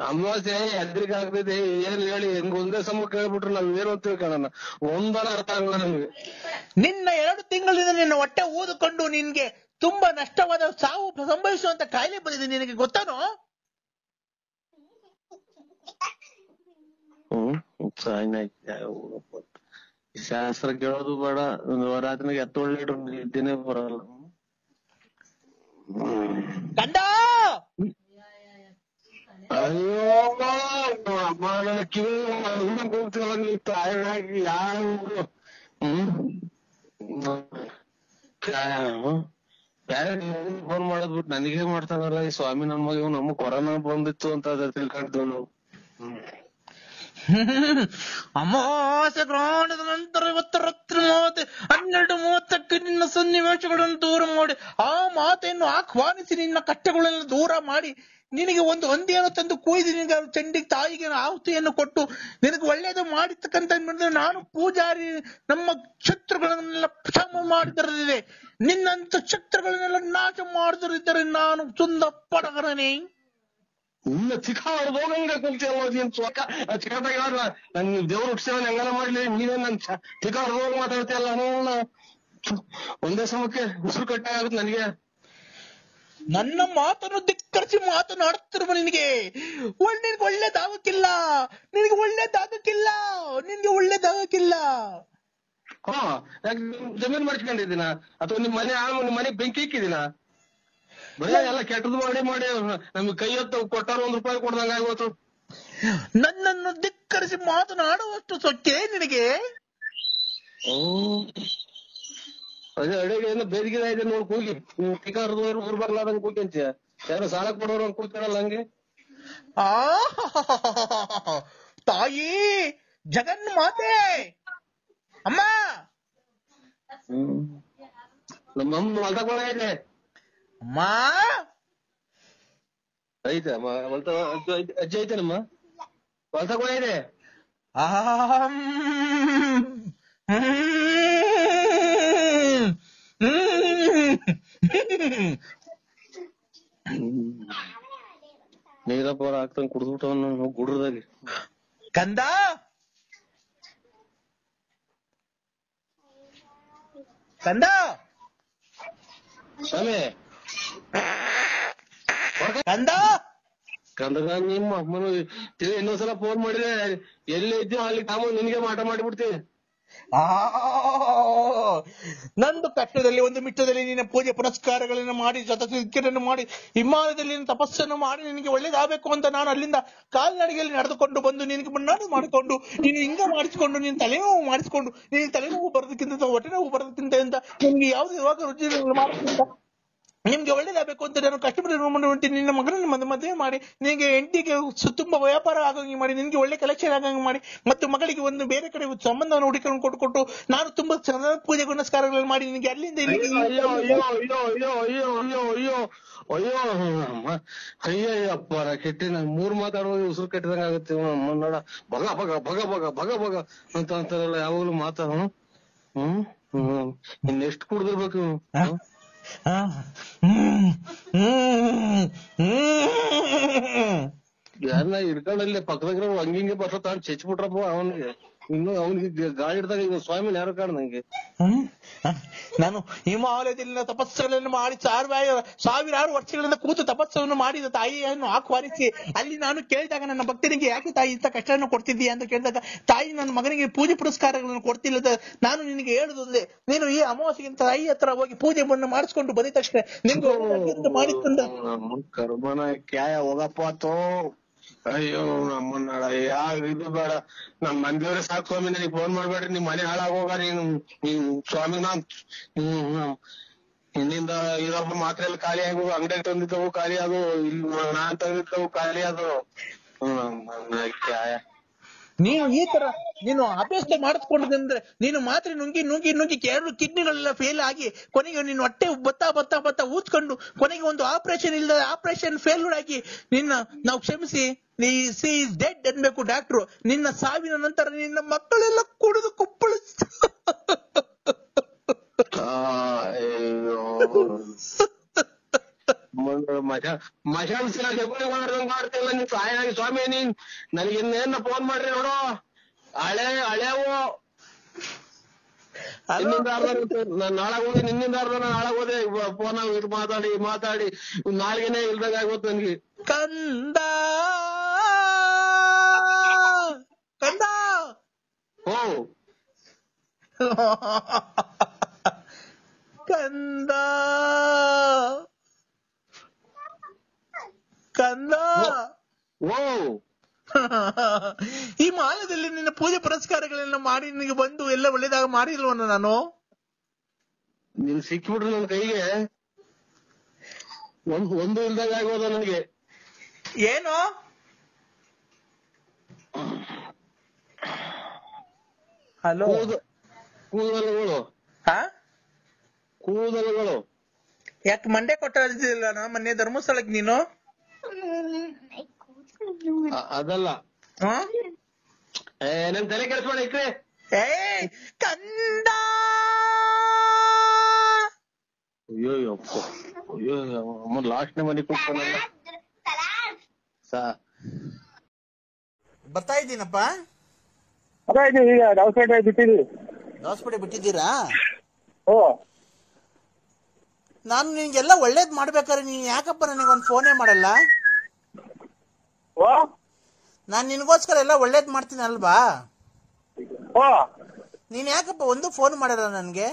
ಅಮಾವಾಸ್ಯೆ ಎದ್ರಿಗೆ ಆಗ್ತಿದೆ ಏನ್ ಹೇಳಿ ಹೆಂಗ್ ಒಂದೇ ಸಮ ಕೇಳ್ಬಿಟ್ರೆ ನಾವ್ ಏನು ಅಂತ ತಿಳ್ಕೊಳ್ಳೋಣ ಒಂದನ ಅರ್ಥ ಆಗಲ್ಲ ನಮ್ಗೆ. ನಿನ್ನ 2 ತಿಂಗಳಿಂದ ನಿನ್ನ ಹೊಟ್ಟೆ ಊದಿಕೊಂಡು ನಿನ್ಗೆ ತುಂಬಾ ನಷ್ಟವಾದ ಸಾವು ಸಂಭವಿಸುವಂತ ಕಾಯಿಲೆ ಬಂದಿದೆ ನಿನಗೆ ಗೊತ್ತಾನೋ? ಶಾಸ್ತ್ರ ಕೇಳೋದು ಬೇಡ, ರಾತ್ರಿಗೆ ಎತ್ತೊಳ್ಳೆ ನಿದ್ದೆನೆ ಬರಲ್ಲ. ಕಂದ ಅಯ್ಯೋ ಅಮ್ಮ ನನ್ನ ಕಿವಿ ಕೂಗ್ತಿಲ್ಲ ನೀವು ತಾಯಿ ಯಾರು ಫೋನ್ ಮಾಡದ್ಬಿಟ್ಟು ನನಗೇ ಮಾಡ್ತಾನಲ್ಲ ಈ ಸ್ವಾಮಿ ನನ್ ಮಗ ನಮ್ಮ ಕೊರೋನಾ ಬಂದಿತ್ತು ಅಂತ ತಿಳ್ಕೊಂಡ್ವಿ ನಾವು. ಅಮಾವಾಸ್ಯೆ ಗ್ರಹಣದ ನಂತರ ಇವತ್ತು ರಾತ್ರಿ 12:30ಕ್ಕೆ ನಿನ್ನ ಸನ್ನಿವೇಶಗಳನ್ನು ದೂರ ಮಾಡಿ ಆ ಮಾತೆಯನ್ನು ಆಹ್ವಾನಿಸಿ ನಿನ್ನ ಕಷ್ಟಗಳೆಲ್ಲ ದೂರ ಮಾಡಿ ನಿನಗೆ ಒಂದು ಹಂದಿಯನ್ನು ತಂದು ಕುಯ್ದು ನಿನಗೆ ಚಂಡಿ ತಾಯಿಗೆ ಆಹುತಿಯನ್ನು ಕೊಟ್ಟು ನಿನಗೆ ಒಳ್ಳೇದು ಮಾಡಿರ್ತಕ್ಕಂಥ ನಾನು ಪೂಜಾರಿ ನಮ್ಮ ಶತ್ರುಗಳನ್ನೆಲ್ಲ ಕ್ಷಮ ಮಾಡಿದರಿದೆ. ನಿನ್ನಂತ ಶತ್ರುಗಳನ್ನೆಲ್ಲ ನಾಶ ಮಾಡಿದರಿದ್ದರೆ ನಾನು ಸುಂದ ಪಡಗರನೇ. ಇಲ್ಲ ಚಿಕ್ಕ ಹೋಗಂಗ ಕುಂತಿಯಲ್ಲ ನೀನ್ ಸ್ವಕ ಚಿಕ್ಕದಾಗ ನನ್ ದೇವ್ರ ಹುಟ್ಟಿಸೇವನ್ ಹೆಂಗನ ಮಾಡ್ಲಿ ನೀವೇ ನನ್ ಚಿಕ್ಕ ಹೋಗ ಮಾತಾಡ್ತೀಯಲ್ಲ ಅವನ ಒಂದೇ ಸಮಕ್ಕೆ ಉಸಿರು ಕಟ್ಟೆ ಆಗುತ್ತೆ ನನಗೆ. ನನ್ನ ಮಾತನ್ನು ಧಿಕ್ಕರಿಸಿ ಮಾತನಾಡುತ್ತಿರುವ ನಿನಗೆ ಒಳ್ಳೇದಾಗಕ್ಕಿಲ್ಲ, ನಿನಗೆ ಒಳ್ಳೇದಾಗಕ್ಕಿಲ್ಲ, ನಿನ್ಗೆ ಒಳ್ಳೇದಾಗಕ್ಕಿಲ್ಲ. ಯಾಕೆ ಜಮೀನ್ ಮಾಡ್ಕೊಂಡಿದ್ದೀನ ಅಥವಾ ನಿಮ್ ಮನೆ ಬೆಂಕಿ ಇಕ್ಕಿದೀನ? ಬರೀ ಎಲ್ಲ ಕೆಟ್ಟದ್ದು ಮಾಡಿ ನಮ್ಗೆ ಕೈ ಹೊತ್ತು ಕೊಟ್ಟಾರ ₹1 ಕೊಡ್ದಂಗ ಆಗೋತು. ನನ್ನನ್ನು ಧಿಕ್ಕರಿಸಿ ಮಾತನಾಡುವಷ್ಟು ಸೊಕ್ಕೆ ನಿನಗೆ? ಅದೇ ಅಡುಗೆ ಏನೋ ಬೇದಿಗೆ ಇದೆ ನೋಡ್ ಕೂಗಿ ಟಿಕಾರದವ್ರು ಊರ್ ಬರ್ಲಾದಂಗ್ ಕೂಗಿ ಅಂತೀಯ. ಯಾರೋ ಸಾಲ ಕೊಡೋರು ಕೂಗ್ತಾರಲ್ಲ ಹಂಗೆ. ಆ ತಾಯಿ ಜಗನ್ಮಾತೆ ಅಮ್ಮ. ನಮ್ಮಮ್ಮ ಹೊಲ್ದಾಗ ಅಮ್ಮ ಐತೆ ಅಜ್ಜಿ ಐತೇನಮ್ಮ ಹೊಲ್ದಾಗ ಇದೆ. ನೀರಪ್ಪ ಹಾಕ್ತಂಗ್ ಕುಡ್ದ್ಬಿಟ್ಟವನು ಗುಡ್ರದಾಗ. ಕಂದ ಕಂದ ಸ್ವಾಮಿ ಕಂದ ಕಂದಗ ನಿಮ್ಮ ಅಮ್ಮನು ಇನ್ನೊಂದ್ಸಲ ಫೋನ್ ಮಾಡಿದ್ರೆ ಎಲ್ಲಿ ಇದ್ದೀವಿ ಅಲ್ಲಿ ತಾವು ನಿನ್ಗೆ ಮಾಟ ಮಾಡಿಬಿಡ್ತೀವಿ. ನಂದು ಕಷ್ಟದಲ್ಲಿ ಒಂದು ಮಿಟ್ಟದಲ್ಲಿ ನಿನ್ನ ಪೂಜೆ ಪುನಸ್ಕಾರಗಳನ್ನು ಮಾಡಿ ಜತನ್ನು ಮಾಡಿ ಹಿಮಾಲಯದಲ್ಲಿ ತಪಸ್ಸನ್ನು ಮಾಡಿ ನಿನಗೆ ಒಳ್ಳೇದಾಗಬೇಕು ಅಂತ ನಾನು ಅಲ್ಲಿಂದ ಕಾಲ್ನಡಿಗೆಯಲ್ಲಿ ನಡೆದುಕೊಂಡು ಬಂದು ನಿನಗೆ ಮುನ್ನಾಡಿ ಮಾಡಿಕೊಂಡು ನೀನು ಹಿಂಗ ಮಾಡಿಸಿಕೊಂಡು ನೀನು ತಲೆನೋವು ಮಾಡಿಸಿಕೊಂಡು ನೀನು ತಲೆನೋವು ಬರೋದಕ್ಕಿಂತ ಹೊಟ್ಟೆ ನೋವು ಬರೋದಕ್ಕಿಂತ ಅಂತ ನಿಮ್ಗೆ ಯಾವ್ದು ಇವಾಗ ರುಚಿ ಮಾಡೋದ್ಕಿಂತ ನಿಮ್ಗೆ ಒಳ್ಳೇದಾಗಬೇಕು ಅಂತ ನಾನು ಕಷ್ಟಪಟ್ಟು ನಿನ್ನ ಮಗನನ್ನು ಮದುವೆ ಮಾಡಿ ನಿನಗೆ ಹೆಂಡತಿಗೆ ತುಂಬಾ ವ್ಯಾಪಾರ ಆಗಂಗೆ ಮಾಡಿ ನಿನಗೆ ಒಳ್ಳೆ ಕಲೆಕ್ಷನ್ ಆಗಂಗೆ ಮಾಡಿ ಮತ್ತು ಮಗಳಿಗೆ ಒಂದು ಬೇರೆ ಕಡೆ ಸಂಬಂಧವನ್ನು ಹುಡುಕೊಂಡು ಕೊಟ್ಟು ನಾನು ತುಂಬಾ ಚೆನ್ನಾಗಿ ಪೂಜೆ ಪುನಸ್ಕಾರಗಳನ್ನು ಮಾಡಿ ನಿನಗೆ ಅಲ್ಲಿಂದ ಅಯ್ಯಪ್ಪ ಕೆಟ್ಟಿ ನಾನು 3 ಮಾತಾಡುವಾಗ ಉಸಿರು ಕಟ್ಟಿದಂಗ ಆಗುತ್ತೆ. ನೋಡ ಭಗ ಭಗ ಭಗ ಭಗ ಭಗ ಭಗ ಅಂತ ಅಂತಾರಲ್ಲ ಯಾವಾಗ್ಲೂ ಮಾತಾಡ. ಇನ್ನೆಷ್ಟು ಕುಡ್ದಿರ್ಬೇಕು. ಯಾರನ್ನ ಹಿಡ್ಕೊಂಡಲ್ಲಿ ಪಕ್ಕದಾಗ ಹಂಗಿಂಗೆ ಬರ್ತಾ ಚೆಚ್ಬಿಟ್ರಪ್ಪ ಅವನಿಗೆ. ಇನ್ನು ಅವನಿಗೆ ಗಾಳಿ ಹಿಡ್ದಾಗ ಈಗ ಸ್ವಾಮಿನ ಯಾರು ಕಾಣ ನಂಗೆ. ನಾನು ಹಿಮಾಲಯದಲ್ಲಿನ ತಪಸ್ಸುಗಳನ್ನು ಮಾಡಿ ಸಾವಿರಾರು ವರ್ಷಗಳಿಂದ ಕೂತು ತಪಸ್ಸನ್ನು ಮಾಡಿದ ತಾಯಿಯನ್ನು ಆಹ್ವಾನಿಸಿ ಅಲ್ಲಿ ನಾನು ಕೇಳಿದಾಗ ನನ್ನ ಭಕ್ತನಿಗೆ ಯಾಕೆ ತಾಯಿ ಇಂಥ ಕಷ್ಟವನ್ನು ಕೊಡ್ತಿದ್ದೀಯ ಅಂತ ಕೇಳಿದಾಗ ತಾಯಿ ನನ್ನ ಮಗನಿಗೆ ಪೂಜೆ ಪುರಸ್ಕಾರಗಳನ್ನು ಕೊಡ್ತಿಲ್ಲದ ನಾನು ನಿನಗೆ ಹೇಳುವುದೇ ನೀನು ಈ ಅಮಾವಾಸ್ಯೆಗಿಂತ ತಾಯಿ ಹತ್ರ ಹೋಗಿ ಪೂಜೆಯನ್ನು ಮಾಡಿಸ್ಕೊಂಡು ಬಂದ ತಕ್ಷಣ ನಿಮ್ಗೆ ಮಾಡಿಕೊಂಡ ಕರ್ಮನ ಕ್ಯಾಯ ಹೋಗಪ್ಪ. ಅಯ್ಯೋ ನಮ್ಮನ್ನ ಇದು ಬೇಡ, ನಮ್ ಮಂದಿಯವ್ರೆ ಸಾಕು ಸ್ವಾಮಿ, ನನಗೆ ಫೋನ್ ಮಾಡ್ಬೇಡ್ರಿ, ನಿಮ್ ಮನೆ ಹಾಳಾಗೋಗ. ನೀನ್ ಸ್ವಾಮಿ ಇನ್ನಿಂದ ಇದೊಬ್ಬ ಮಾತ್ರ ಎಲ್ಲ ಖಾಲಿ ಆಗು, ಅಂಗಡಿ ತಂದಿದ್ದವು ಖಾಲಿ ಅದು, ನಾನ್ ತಂದಿದ್ದವು ಖಾಲಿ ಅದು. ನೀನು ಈ ತರ ನೀನು ಅಭ್ಯಾಸ ಮಾಡಿಸ್ಕೊಂಡ್ರೆ ನೀನು ಮಾತ್ರ ನುಂಗಿ ನುಂಗಿ ನುಂಗಿ 2 ಕಿಡ್ನಿಗಳೆಲ್ಲ ಫೇಲ್ ಆಗಿ ಕೊನೆಗೆ ನೀನು ಹೊಟ್ಟೆ ಬತ್ತಾ ಊದ್ಕೊಂಡು ಕೊನೆಗೆ ಒಂದು ಆಪರೇಷನ್ ಇಲ್ಲದ ಆಪರೇಷನ್ ಫೇಲ್ಯೂರ್ ಆಗಿ ನಾವು ಕ್ಷಮಿಸಿ ಸಿ ಇಸ್ ಡೆಡ್ ಅನ್ಬೇಕು ಡಾಕ್ಟ್ರು. ನಿನ್ನ ಸಾವಿನ ನಂತರ ನಿನ್ನ ಮಕ್ಕಳೆಲ್ಲ ಕುಡಿದು ಕುಪ್ಪಳು. ಮಶಾನ್ ಮಾಡ್ತಿಲ್ಲ ನೀನ್ ಸಾಯಾಗಿ ಸ್ವಾಮಿ. ನೀನ್ ನನಗೆ ಇನ್ನೇನ ಫೋನ್ ಮಾಡ್ರಿ ನೋಡು, ಹಳೆವು ನಿನ್ನಿಂದ ನಾನು ನಾಳಾಗೋದೆ, ನಿನ್ನಿಂದ ನಾಳಾಗೋದೆ. ಫೋನ್ ಇದು ಮಾತಾಡಿ ನಾಲ್ಗೆನೆ ಇಲ್ದಾಗ ಆಗೋದು ನನ್ಗೆ. ಕಂದ ಓ ಕಂದ ಓ ಈ ಮಾಲದಲ್ಲಿ ನಿನ್ನ ಪೂಜೆ ಪುರಸ್ಕಾರಗಳೆಲ್ಲ ಮಾಡಿ ನಿನಗೆ ಬಂದು ಎಲ್ಲ ಒಳ್ಳೇದಾಗ ಮಾಡಿಲ್ವನ ನಾನು? ನೀನ್ ಸಿಕ್ಕಿಬಿಟ್ರು ನನ್ ಕೈಗೆ, ಒಂದು ಇಲ್ದಾಗ ಆಗೋದ ನನಗೆ. ಏನು ಹಲೋ ಕೂದಲುಗಳು ಕೂದಲುಗಳು ಯಾಕೆ ಮಂಡ್ಯ ಕೊಟ್ಟಿಲ್ಲ ಮೊನ್ನೆ ಧರ್ಮಸ್ಥಳಕ್ಕೆ ನೀನು? ಅದಲ್ಲ, ನನ್ ತಲೆ ಕೆಲಸ ಮಾಡಿ ಇಕ್ರೆ. ಕಂದ ಅಯ್ಯೋ ಅಮ್ಮ ಲಾಸ್ಟ್ ಮನೆ ಕೂತ್ಕೊಂಡಲ್ಲ. ಬರ್ತಾ ಇದ್ದೀನಪ್ಪ. ಈಗ ದಾವಸ್ಪೇಟೆ ಬಿಟ್ಟಿದ್ವಿ. ದಾವಸ್ಪೇಟೆ ಬಿಟ್ಟಿದ್ದೀರಾ? ಓ, ನಾನು ನಿನ್ಗೆಲ್ಲ ಒಳ್ಳೇದ್ ಮಾಡ್ಬೇಕಾದ್ರೆ ನೀನ್ ಯಾಕಪ್ಪ ನನಗೊಂದು ಫೋನೇ ಮಾಡಲ್ಲ? ನಾನ್ ನಿನ್ಗೋಸ್ಕರ ಎಲ್ಲ ಒಳ್ಳೇದ್ ಮಾಡ್ತೀನಿ ಅಲ್ವಾ? ನೀನ್ ಯಾಕಪ್ಪ ಒಂದು ಫೋನ್ ಮಾಡಲ್ಲ ನನ್ಗೆ?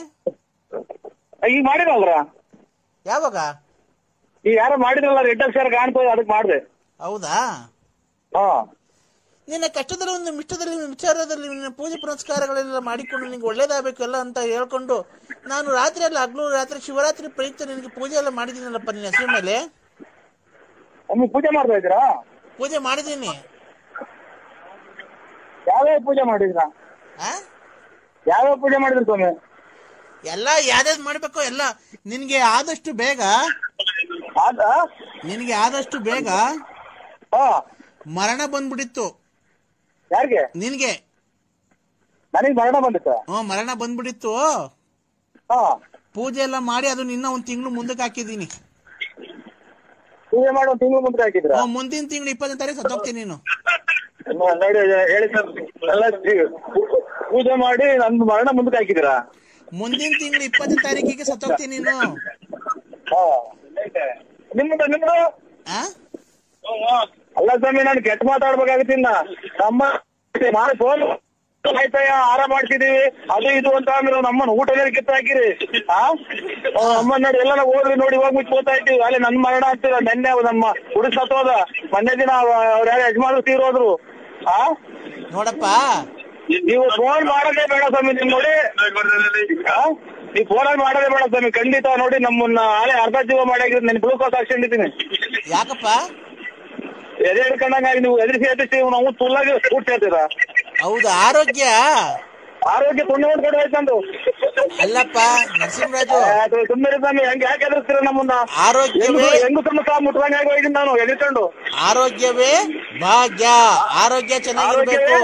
ಈಗ ಮಾಡಿರಲ್ರ? ಯಾವಾಗ? ಈಗ ಯಾರು ಮಾಡಿದ್ರಲ್ಲ, ರೆಡ್ ಅಕ್ಷರ ಕಾಣ್ತದೆ, ಅದಕ್ಕೆ ಮಾಡಿದೆ. ಹೌದಾ? ನಿನ್ನ ಕಷ್ಟದಲ್ಲಿ ಒಂದು ಮಿಷ್ಟದಲ್ಲಿ ವಿಚಾರದಲ್ಲಿ ನಿನ್ನ ಪೂಜೆ ಪುನಸ್ಕಾರಗಳೆಲ್ಲ ಮಾಡಿಕೊಂಡು ನಿನ್ಗೆ ಒಳ್ಳೇದಾಗಬೇಕಲ್ಲ ಅಂತ ಹೇಳ್ಕೊಂಡು ನಾನು ರಾತ್ರಿ ಅಲ್ಲ ಹಗ್ಲು ರಾತ್ರಿ ಶಿವರಾತ್ರಿ ಪ್ರಯುಕ್ತ ನಿನಗೆ ಪೂಜೆ ಎಲ್ಲ ಮಾಡಿದ್ದೀನಲ್ಲಪ್ಪ ನಿನ್ನ ಹೆಸರು ಮೇಲೆ. ಪೂಜೆ ಮಾಡ್ತಾ ಇದ್ದೀರಾ? ಪೂಜೆ ಮಾಡಿದೀನಿ. ಯಾವ್ಯಾವ ಪೂಜೆ ಮಾಡಿದ್ರ? ಯಾವ್ಯಾವ ಪೂಜೆ ಮಾಡಿದ್ರಿ ಸ್ವಾಮಿ? ಎಲ್ಲ ಯಾವ್ದಾವ್ದು ಮಾಡ್ಬೇಕು ಎಲ್ಲ. ನಿನ್ಗೆ ಆದಷ್ಟು ಬೇಗ ಮರಣ ಬಂದ್ಬಿಟ್ಟಿತ್ತು. ಯಾರಿಗೆ? ನಿನ್ಗೆ. ನನಗೆ ಮರಣ ಬಂದಿತ್ತು. ಮರಣ ಬಂದ್ಬಿಟ್ಟಿತ್ತು. ಪೂಜೆ ಎಲ್ಲ ಮಾಡಿ ಅದನ್ನ ಇನ್ನ 1 ತಿಂಗಳು ಮುಂದಕ್ಕೆ ಹಾಕಿದೀನಿ. ಪೂಜೆ ಮಾಡಿ 1 ತಿಂಗಳು ಮುಂದಕ್ಕೆ ಹಾಕಿದ್ರ? ಮುಂದಿನ ತಿಂಗಳು 20ನೇ ತಾರೀಕು ಸತ್ತೋಗ್ತೀನಿ ನೀನು. ನೋಡಿ ಹೇಳಿ ಸರ್, ಎಲ್ಲ ಪೂಜೆ ಮಾಡಿ ನನ್ನ ಮರಣ ಮುಂದಕ್ಕೆ ಹಾಕಿದಿರಾ? ಮುಂದಿನ ತಿಂಗಳು 20ನೇ ತಾರೀಕಿಗೆ ಸತ್ತೋಗ್ತೀನಿ ನೀನು. ನಿಮ್ದು ಅಲ್ಲ ಸ್ವಾಮಿ, ನಾನು ಕೆಟ್ಟ ಮಾತಾಡ್ಬೇಕಾಗತ್ತಿಲ್ಲ. ನಮ್ಮ ಫೋನ್ ಆಯ್ತಯ್ಯ, ಆರಾಮ ಮಾಡ್ತಿದೀವಿ ಅದು ಇದು ಅಂತ ಆಮೇಲೆ ನಮ್ಮನ್ನ ಊಟದಲ್ಲಿ ಕಿತ್ತಾಕಿರಿ. ಅಮ್ಮ ನೋಡಿ ಎಲ್ಲ ಹೋದ್ರಿ ನೋಡಿ, ಇವಾಗ ಮುಚ್ಕೋತಾ ಇದ್ದೀವಿ. ಅಲ್ಲಿ ನನ್ ಮರಣ ಆಗ್ತಿರ. ನೆನ್ನೆ ನಮ್ಮ ಹುಡುಗ ಸತ್ತೋದ. ಮೊನ್ನೆ ದಿನ ಅವ್ರ ಯಾರು ಯಜಮಾನ್ರು ತೀರೋದ್ರು. ನೋಡಪ್ಪ, ನೀವು ಫೋನ್ ಮಾಡೋದೇ ಬೇಡ ಸ್ವಾಮಿ. ನಿಮ್ ನೋಡಿ ನೀವು ಫೋನಲ್ಲಿ ಮಾಡೋದೇ ಬೇಡ ಸ್ವಾಮಿ. ಖಂಡಿತ ನೋಡಿ, ನಮ್ಮನ್ನ ಆಲೆ ಅರ್ಧ ಜೀವ ಮಾಡಾಗಿದ್ರೆ ನಾನು ಗ್ಲೂಕೋಸ್ ಹಾಕ್ಕೊಂಡಿದ್ದೀನಿ. ಯಾಕಪ್ಪ? ಎದೆ ಹಿಡ್ಕೊಂಡಂಗಾಗಿ ನೀವು ಎದುರಿಸಿ ನಾವು ತುಲ್ಲಾಗಿ ಊಟ ಸೇರ್ತೀರಾ? ಹೌದು. ಆರೋಗ್ಯ ಪುಣ್ಯ ಕೊಡ್ಬೇಕಂದು. ಅಲ್ಲಪ್ಪ ನರಸಿಂಹರಾಜು, ಸುಮ್ಮನೆ ಸ್ವಾಮಿ, ಹೆಂಗ್ ಯಾಕೆ ಎದುರಿಸ್ತೀರ ನಮ್ಮನ್ನ? ಆರೋಗ್ಯವೇ ಹೆಂಗು ಸಹ ಮುಟ್ರಂಗ ಹೋಗಿದ್ದೀನಿ ನಾನು ಎದುರ್ಕೊಂಡು. ಆರೋಗ್ಯವೇ ಭಾಗ್ಯ. ಆರೋಗ್ಯ ಚೆನ್ನಾಗಿರ್ಬೇಕು.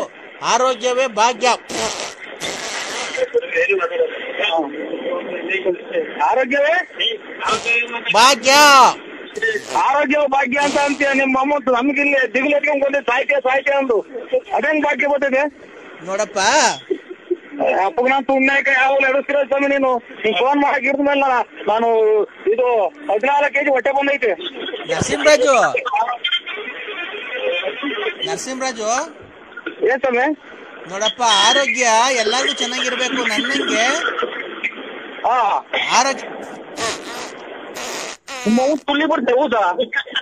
ಆರೋಗ್ಯವೇ ಭಾಗ್ಯ. ಆರೋಗ್ಯವೇ ಭಾಗ್ಯ. ಆರೋಗ್ಯ ಭಾಗ್ಯ ಅಂತ ಅಂತೀಯ. ನಿಮ್ಮ ಅಮ್ಮ ನಮ್ಗಿಲ್ಲಿ ದಿಗಿಲ್ ಎತ್ಕೊಂಡ್ಬಂದು ಸಾಯ್ತೆ ಅಂದು ಅದೇಂಗ್ ಭಾಗ್ಯ ಬರ್ತಿದೆ ನೋಡಪ್ಪ. ಅಪ್ಪಗ ನಾನು ತುಣ್ಣಾಕ ಯಾವಾಗ ಎದುರಿಸ್ತಿರೋ ಸ್ವಾಮಿ. ನೀನು ಫೋನ್ ಮಾಡಕ್ ಇರ್ದ ಮೇಲೆ ನಾನು ಇದು 14 kg ಹೊಟ್ಟೆ ಬಂದೈತೆ. ನರಸಿಂಹರಾಜು ಏನ್ ಸ್ವಾಮಿ? ನೋಡಪ್ಪ, ಆರೋಗ್ಯ ಎಲ್ಲಾರ್ಗು ಚೆನ್ನಾಗಿರ್ಬೇಕು. ನನ್ನಂಗೆ ಆರೋಗ್ಯ ತುಳ್ಳಿ ಬರ್ತೇ ಹೌದಾ?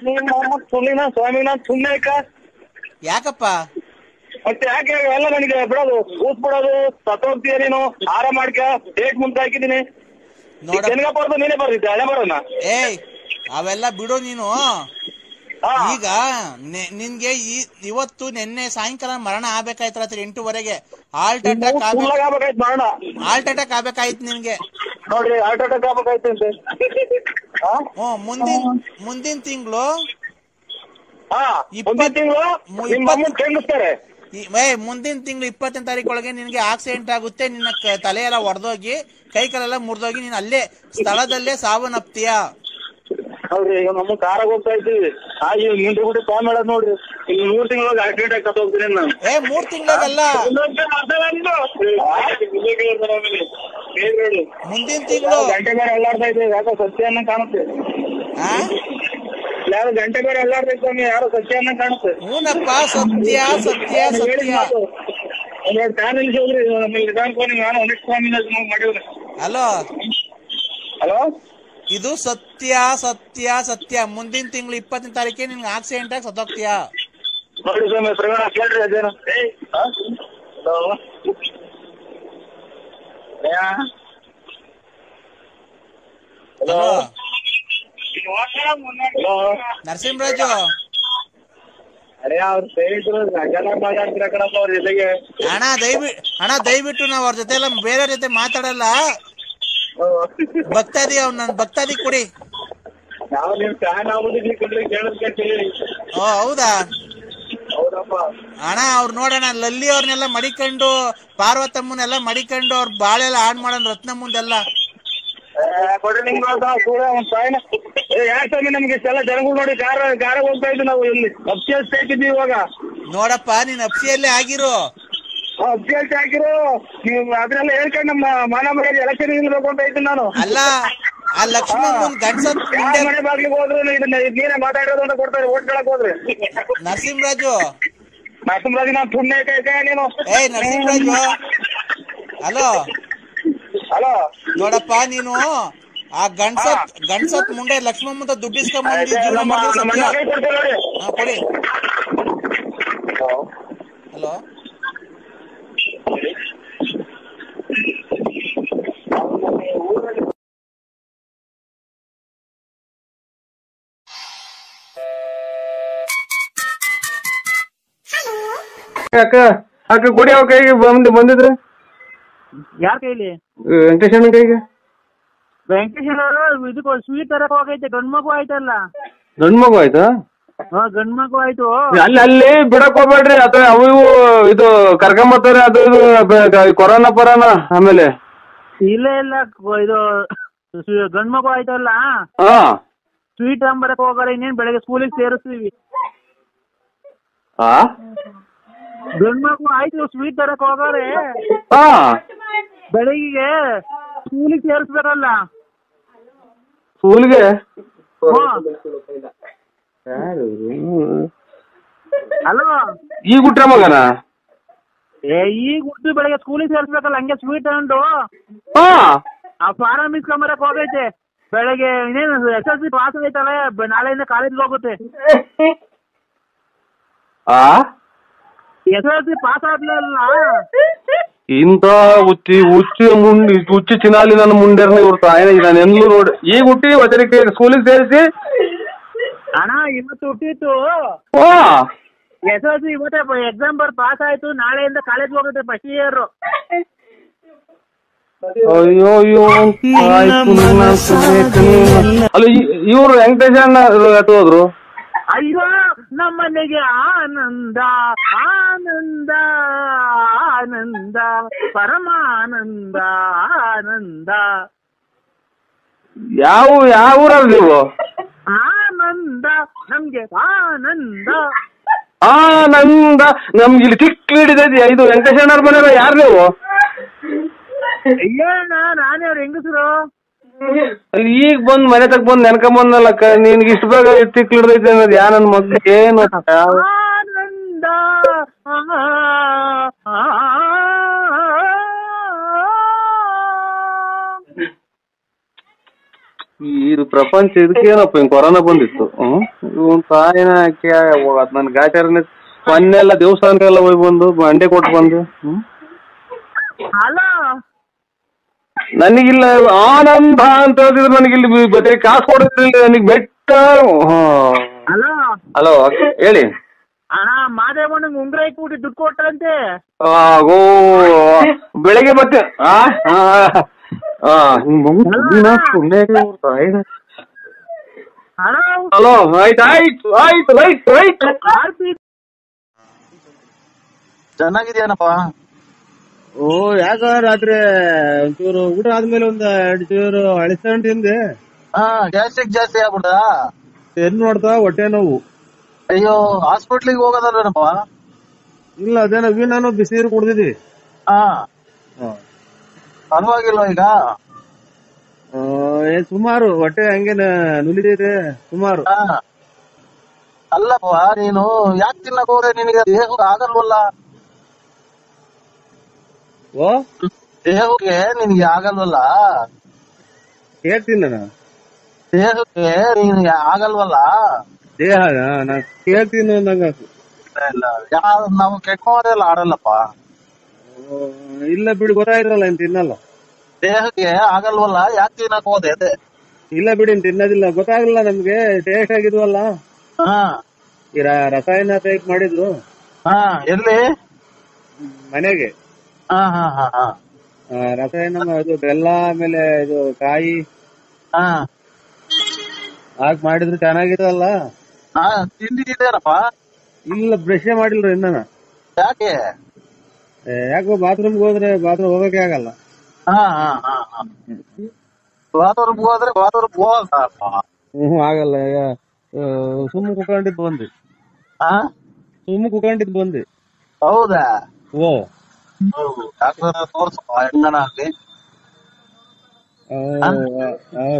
ನಿಮ್ಮ ತುಳ್ಳಿನ ಸ್ವಾಮಿನ ತುಣ್ಣಾಕ ಯಾಕಪ್ಪ? ಮತ್ತೆ ಯಾಕೆ ಎಲ್ಲ ನನಗೆ ಬಿಡೋದು, ಊಸ್ ಬಿಡೋದು, ಸತ್ತೋಗ್ತೀಯ ನೀನು. ಆರಾಮ ಮಾಡ್ಕ, ಡೇಟ್ ಮುಂದೆ ಹಾಕಿದೀನಿ. ಬರ್ದು ನೀನೇ ಬರ್ದಿದ್ದೆ ಹಳೆ ಬರೋಣ. ಅವೆಲ್ಲ ಬಿಡು ನೀನು. ಈಗ ನಿನ್ಗೆ ಇವತ್ತು ನಿನ್ನೆ ಸಾಯಂಕಾಲ ಮರಣ ಆಗ್ಬೇಕಾಯ್ತು. ರಾತ್ರಿ 8:00 ಹಾರ್ಟ್ ಅಟ್ಯಾಕ್ ಆಗ್ಬೇಕಾಯ್ತು ನಿನ್ಗೆ. ನೋಡ್ರಿ, ಹಾರ್ಟ್ ಅಟ್ಯಾಕ್ ಆಗ್ಬೇಕಾಯ್ತು ಅಂತೆ. ಮುಂದಿನ ತಿಂಗಳು ಮುಂದಿನ ತಿಂಗಳು 20ನೇ ತಾರೀಕೊಳಗೆ ನಿನ್ಗೆ ಆಕ್ಸಿಡೆಂಟ್ ಆಗುತ್ತೆ. ನಿನ್ನ ತಲೆ ಎಲ್ಲ ಒಡೆದೋಗಿ ಕೈ ಕಾಲೆಲ್ಲ ಮುರಿದೋಗಿ ನೀನ್ ಅಲ್ಲೇ ಸ್ಥಳದಲ್ಲೇ ಸಾವನ್ನಪ್ತೀಯ. ಹೌದ್ರಿ, ಈಗ ನಮ್ಮ ಕಾರಾಗ ಹೋಗ್ತಾ ಇದ್ದೀವಿ. ಮುಂದೆ ಬಿಟ್ಟು ಫೋನ್ ಮಾಡೋದು ನೋಡ್ರಿ. ಇಲ್ಲಿ 3 ತಿಂಗಳೊಳಗೆ ಆಕ್ಸಿಡೆಂಟ್ ಆಗಿ ಹೋಗ್ತೀನಿ ನಾನು. 3 ತಿಂಗಳಾಗಲ್ಲ, ಮುಂದಿನ ತಿಂಗಳು. ಗಂಟೆ ಬೇರೆ ಅಲ್ಲಾಡ್ತಾ ಇದ್ದೀವಿ. ಯಾಕೋ ಸತ್ಯ ಅನ್ನೋ ಕಾಣುತ್ತೆ. ಯಾರು ಗಂಟೆ ಬೇರೆ ಅಲ್ಲಾಡ್ತಾ ಸ್ವಾಮಿ, ಯಾರೋ ಸತ್ಯ ಅನ್ನೋ ಕಾಣುತ್ತೆ. ಹೂನಪ್ಪ, ಸತ್ಯ ಸತ್ಯ ಸತ್ಯ. ಫ್ಯಾನ್ ನಿಲ್ಸಿ ಹೋಗ್ರಿ. ನಮ್ಮಲ್ಲಿ ನಿಧಾನ ಫೋನ್ ನಾನು ಒಂದಿಷ್ಟು ಸ್ವಾಮಿ ಮಾಡಿವ್ರಿ. ಹಲೋ, ಇದು ಸತ್ಯ ಸತ್ಯ ಸತ್ಯ. ಮುಂದಿನ ತಿಂಗಳು 20ನೇ ತಾರೀಕಿಗೆ ನಿನ್ಗೆ ಆಕ್ಸಿಡೆಂಟ್ ಆಗಿ ಸತ್ತೋಗ್ತೀಯ. ನೋಡಿ ಸ್ವಾಮಿ, ಪ್ರವೀಣ ಕೇಳ್ರಿ ಅದೇನು. ನರಸಿಂಹರಾಜು, ಅಣ್ಣ ದಯವಿಟ್ಟು ನಾವು ಅವ್ರ ಜೊತೆ ಎಲ್ಲ ಬೇರೆ ಜೊತೆ ಮಾತಾಡಲ್ಲ. ಭಕ್ತಾದಿ ನನ್ ಭಕ್ತಾದಿ ಕೊಡಿ. ಹೌದಾ ಅಣ್ಣ? ಅವ್ರು ನೋಡೋಣ, ಲಲ್ಲಿ ಅವ್ರನ್ನೆಲ್ಲ ಮಡಿಕೊಂಡು, ಪಾರ್ವತಮ್ಮನೆಲ್ಲ ಮಡಿಕೊಂಡು, ಅವ್ರ ಬಾಳೆಲ್ಲ ಹಾಡ್ ಮಾಡೋಣ ರತ್ನ ಮುಂದೆಲ್ಲ. ಯಾಕೆ ನಮ್ಗೆ ಇಷ್ಟೆಲ್ಲ ಜನಗಳು ನೋಡಿ ಗಾರ ಹೋಗ್ತಾ ಇದ್ವಿ. ನಾವು ಇಲ್ಲಿ ಅಪ್ಸಿಯಲ್ಸ್ ಇದ್ದೀವಿ ಇವಾಗ. ನೋಡಪ್ಪ, ನೀನ್ ಅಪ್ಸಿಯಲ್ಲೇ ಆಗಿರು. ಅಪ್ಸಿಯಲ್ಸ್ ಆಗಿರು. ನೀವು ಅದನ್ನೆಲ್ಲ ಹೇಳ್ಕೊಂಡು ನಮ್ಮ ಮಾನ ಮರ್ಯಾದೆ ಎಲೆಕ್ಷನ್ ನಿಲ್ಬೇಕು ಅಂತ ಇದ್ದೀನಿ ನಾನು. ಅಲ್ಲ, ಆ ಲಕ್ಷ್ಮಣ್ ಗಂಡ್ಸತ್ ಮನೆ ಬಾಗ್ಲಿಗೆ ಹೋದ್ರು ನೀನೇ ಮಾತಾಡೋದು ಅಂತ ಕೊಡ್ತಾರೆ ಓಟ್ ಕೇಳಕ್ ಹೋದ್ರಿ. ನರಸಿಂಹರಾಜು ನಾನು ಪುಣ್ಯ ನೀನು. ನರಸಿಂಹರಾಜು, ಹಲೋ ನೋಡಪ್ಪ, ನೀನು ಆ ಗಂಡ್ಸತ್ ಮುಂಡೆ ಲಕ್ಷ್ಮಮ್ಮ ಅಂತ ದುಡ್ಡು ಇಸ್ಕೊಂಡ್ ಜೀವನ ಮಾಡಿದ್ರೆ ಕೊಡಿ. ಹಲೋ, ಅಕ್ಕ ಅಕ್ಕ ಕೊಡಿ ಅವ್ರ ಕೈಗೆ ಬಂದಿದ್ರೆ ಯಾರ ಕೈಲಿ? ವೆಂಕಟೇಶಣ್ಣ ಕೈಗೆ. ವೆಂಕಟೇಶ್ ಅವರು ಇದಕ್ಕೆ ಸ್ವೀಟ್ ತರಕ್ ಹೋಗೈತೆ. ಗಂಡ್ ಮಗು ಆಯ್ತಲ್ಲ. ಗಂಡ್ ಮಗು ಆಯ್ತಾ? ಗಂಡ್ ಮಗು ಆಯ್ತು. ಅಲ್ಲಿ ಬಿಡಕ್ ಹೋಗ್ಬೇಡ್ರಿ, ಅಥವಾ ಅವು ಇವು ಇದು ಕರ್ಕೊಂಬರ್ತಾರೆ, ಅದು ಇದು ಕೊರೋನಾ ಪರೋನಾ ಆಮೇಲೆ. ಇಲ್ಲ ಇದು ಗಂಡ್ ಮಗು ಆಯ್ತಲ್ಲ, ಸ್ವೀಟ್ ತಗೊಂಬರಕ್ ಹೋಗಾರ. ಇನ್ನೇನ್ ಬೆಳಗ್ಗೆ ಸ್ಕೂಲಿಗೆ ಸೇರಿಸ್ತೀವಿ. ಗಂಡ್ ಮಗು ಆಯ್ತು, ಸ್ವೀಟ್ ತರಕ್ ಹೋಗಾರೆ. ಬೆಳಗ್ಗೆ ಸ್ಕೂಲಿಗೆ ಸೇರಿಸ್ಬೇಕಲ್ಲ. ಸ್ಕೂಲ್ಗೆ ಅಲ್ವಾ? ಈಗ ಹುಟ್ರ ಮಗನ? ಈಗ ಹುಟ್ಟು ಬೆಳಗ್ಗೆ ಸ್ಕೂಲಿಗೆ ಸೇರಿಸ್ಬೇಕಲ್ಲ. ಹಂಗೆ ಸ್ವೀಟ್ ತಗೊಂಡು ಆ ಫಾರಂ ಇಸ್ಕೊಂಬರಕ್ ಹೋಗೈತೆ. ಬೆಳಗ್ಗೆ ಇನ್ನೇನು SSLC ಪಾಸ್ ಆಗೈತಲ್ಲ, ನಾಳೆಯಿಂದ ಕಾಲೇಜ್ಗೆ ಹೋಗುತ್ತೆ. SSLC ಪಾಸ್ ಆದ್ಮೇಲೆ ಇಂತ ಹುಚ್ಚಿ ಚಿನಾಲಿ ನನ್ನ ಮುಂಡೆರ್ನ ಇರ್ತಾ ನಾನು ಎಂದ್ಲೂ ನೋಡಿ. ಈಗ ಹುಟ್ಟಿ ವಚನಕ್ಕೆ ಸ್ಕೂಲಿಗೆ ಸೇರಿಸಿ ಅಣ್ಣ ಇವತ್ತು ಹುಟ್ಟಿತ್ತು. SSLC ಇವತ್ತೇ ಎಕ್ಸಾಮ್ ಬರ್ ಪಾಸ್ ಆಯ್ತು. ನಾಳೆಯಿಂದ ಕಾಲೇಜ್ಗೆ ಹೋಗುತ್ತೆ ಫಸ್ಟ್ ಇಯರ್. ಅಯ್ಯೋ ಅಲ್ಲ, ಇವ್ರು ವೆಂಕಟೇಶ್ ಅಣ್ಣ ಹೋದ್ರು. ಅಯ್ಯೋ ನಮ್ಮನೆಗೆ ಆನಂದ ಆನಂದ ಆನಂದ ಪರಮಾನಂದ ಆನಂದ. ಯಾವ ಊರಲ್ಲಿ ನೀವು? ಆನಂದ ನಮ್ಗೆ ಆನಂದ ಆನಂದ. ನಮ್ಗೆ ಇಲ್ಲಿ ಚಿಕ್ಕ ಹಿಡಿದೈತಿ. ಇದು ವೆಂಕಟೇಶಣ್ಣವ್ರ ಮನೆಯವ್ರ ಯಾರು ನೀವು? ಅಯ್ಯಣ್ಣ ನಾನೇ ಅವ್ರ ಹೆಂಗಸರು. ಈಗ ಬಂದ್ ಮನೆ ತಗ ಬಂದ್ ನೆನ್ಕೊಂಬಂದಲ್ಲಕ್ಕ. ನಿನ್ಗೆ ಇಷ್ಟು ಬೇಗ ಚಿಕ್ಕ ಹಿಡ್ದೈತಿ ಅನ್ನೋದು ಯಾ ನನ್ ಮಗ ಏನು? ಆನಂದ ಇದು ಪ್ರಪಂಚ ಇದಕ್ಕೇನಪ್ಪ ಹಿಂಗ್ ಕೊರೋನಾ ಬಂದಿತ್ತು. ಇವನ್ ತಾಯಿನ ಅದ್ ನನ್ ಗಾಚಾರನೆ ಮೊನ್ನೆಲ್ಲ ದೇವಸ್ಥಾನಕ್ಕೆಲ್ಲ ಹೋಗಿ ಬಂದು ಅಂಡೆ ಕೊಟ್ಟು ಬಂದು. ನನಗಿಲ್ಲ ಆನಂದ ಅಂತ ಹೇಳಿದ್ರೆ ನನಗಿಲ್ಲಿ ಬರೀ ಕಾಸು ಕೊಡೋದ್ರಲ್ಲಿ ನನಗೆ ಬೆಟ್ಟ. ಹಲೋ ಹೇಳಿ ಅಣ್ಣ. ಮಾದೇವಣ್ಣಂಗೆ ಉಂಗ್ರ ಇಟ್ಬಿಟ್ಟು ದುಡ್ಡು ಕೊಟ್ಟಂತೆ. ಓ ಬೆಳಗ್ಗೆ ಮತ್ತೆ ಹಲೋ ಆಯ್ತು ರೈಟ್. ಚೆನ್ನಾಗಿದ್ಯಾನಪ್ಪ? ಓ ಯಾಕ ರಾತ್ರಿ ಒಂಚೂರು ಊಟ ಆದ್ಮೇಲೆ ಒಂದ್ 2 ಚೂರು ಅಳಿಸ್ಕೊಂಡು ತಿಂದೆ. ಗ್ಯಾಸ್ಟ್ರಿಕ್ ಜಾಸ್ತಿ ಆಗ್ಬಿಡ? ಏನ್ ನೋಡ್ತಾ ಹೊಟ್ಟೆ ನೋವು. ಅಯ್ಯೋ ಹಾಸ್ಪಿಟ್ಲಿಗೆ ಹೋಗೋದಲ್ವೇನಪ್ಪ? ಇಲ್ಲ ಅದೇನೋ ನಾನು ಬಿಸಿ ನೀರು ಕುಡ್ದಿದ್ವಿ. ಪರವಾಗಿಲ್ವ ಈಗ? ಸುಮಾರು ಹೊಟ್ಟೆ ಹಂಗೆ ನುಲಿದೈತೆ ಸುಮಾರು. ಅಲ್ಲಪ್ಪ ನೀನು ಯಾಕೆ ತಿನ್ನಕ್ ಹೋದ್ರೆ ನಿನಗೆ ದೇಹಕ್ಕೆ ಆಗಲ್ವಲ್ಲ? ದೇಹಕ್ಕೆ ನಿನ್ಗೆ ಆಗಲ್ವಲ್ಲ? ಕೇಳ್ತೀನಿ ದೇಹಕ್ಕೆ ನಿನ್ಗೆ ಆಗಲ್ವಲ್ಲ? ದೇಹ ನಾ ಕೇಳ್ತೀನಿ ಅಂದಂಗ. ನಾವು ಕೆಟ್ಟ ಆಡಲ್ಲಪ್ಪ. ಇಲ್ಲ ಬಿಡಿ, ಗೊತ್ತಾಯ್ತಲ್ಲ ಇನ್ ತಿನ್ನಲ್ಲ. ದೇಹಕ್ಕೆ ಆಗಲ್ವಲ್ಲ, ಯಾಕೆ ತಿನ್ನಕ್ ಹೋದೆ? ಇಲ್ಲ ಬಿಡಿ, ತಿನ್ನೋದಿಲ್ಲ. ಗೊತ್ತಾಗಲ್ಲ ನಮ್ಗೆ. ಟೇಸ್ಟ್ ಆಗಿದ್ವಲ್ಲ, ಈ ರಸಾಯನ ಟೈಪ್ ಮಾಡಿದ್ರು. ಎಲ್ಲಿ? ಮನೆಗೆ. ರಸಾಯನ ಇದು ಬೆಲ್ಲ ಆಮೇಲೆ ಇದು ಕಾಯಿ ಹಾಕಿ ಮಾಡಿದ್ರು ಚೆನ್ನಾಗಿದಲ್ಲ. ತಿಂದಿದ್ದೇನಪ್ಪ? ಇಲ್ಲ, ಬ್ರಷ್ ಮಾಡಿಲ್ರಿ ಇನ್ನ. ಯಾಕೆ? ಯಾಕೋ ಬಾತ್ರೂಮ್ಗೆ ಹೋದ್ರೆ ಬಾತ್ರೂಮ್ ಹೋಗಕ್ಕೆ ಆಗಲ್ಲ. ಬಾತ್ರೂಮ್ ಹೋದ್ರೆ ಬಾತ್ರೂಮ್ ಆಗಲ್ಲ. ಸುಮ್ಮ ಕುತ್ಕೊಂಡಿದ್ ಬಂದ್ರಿ. ಬಂದಿ. ಹೌದಾ? ಓ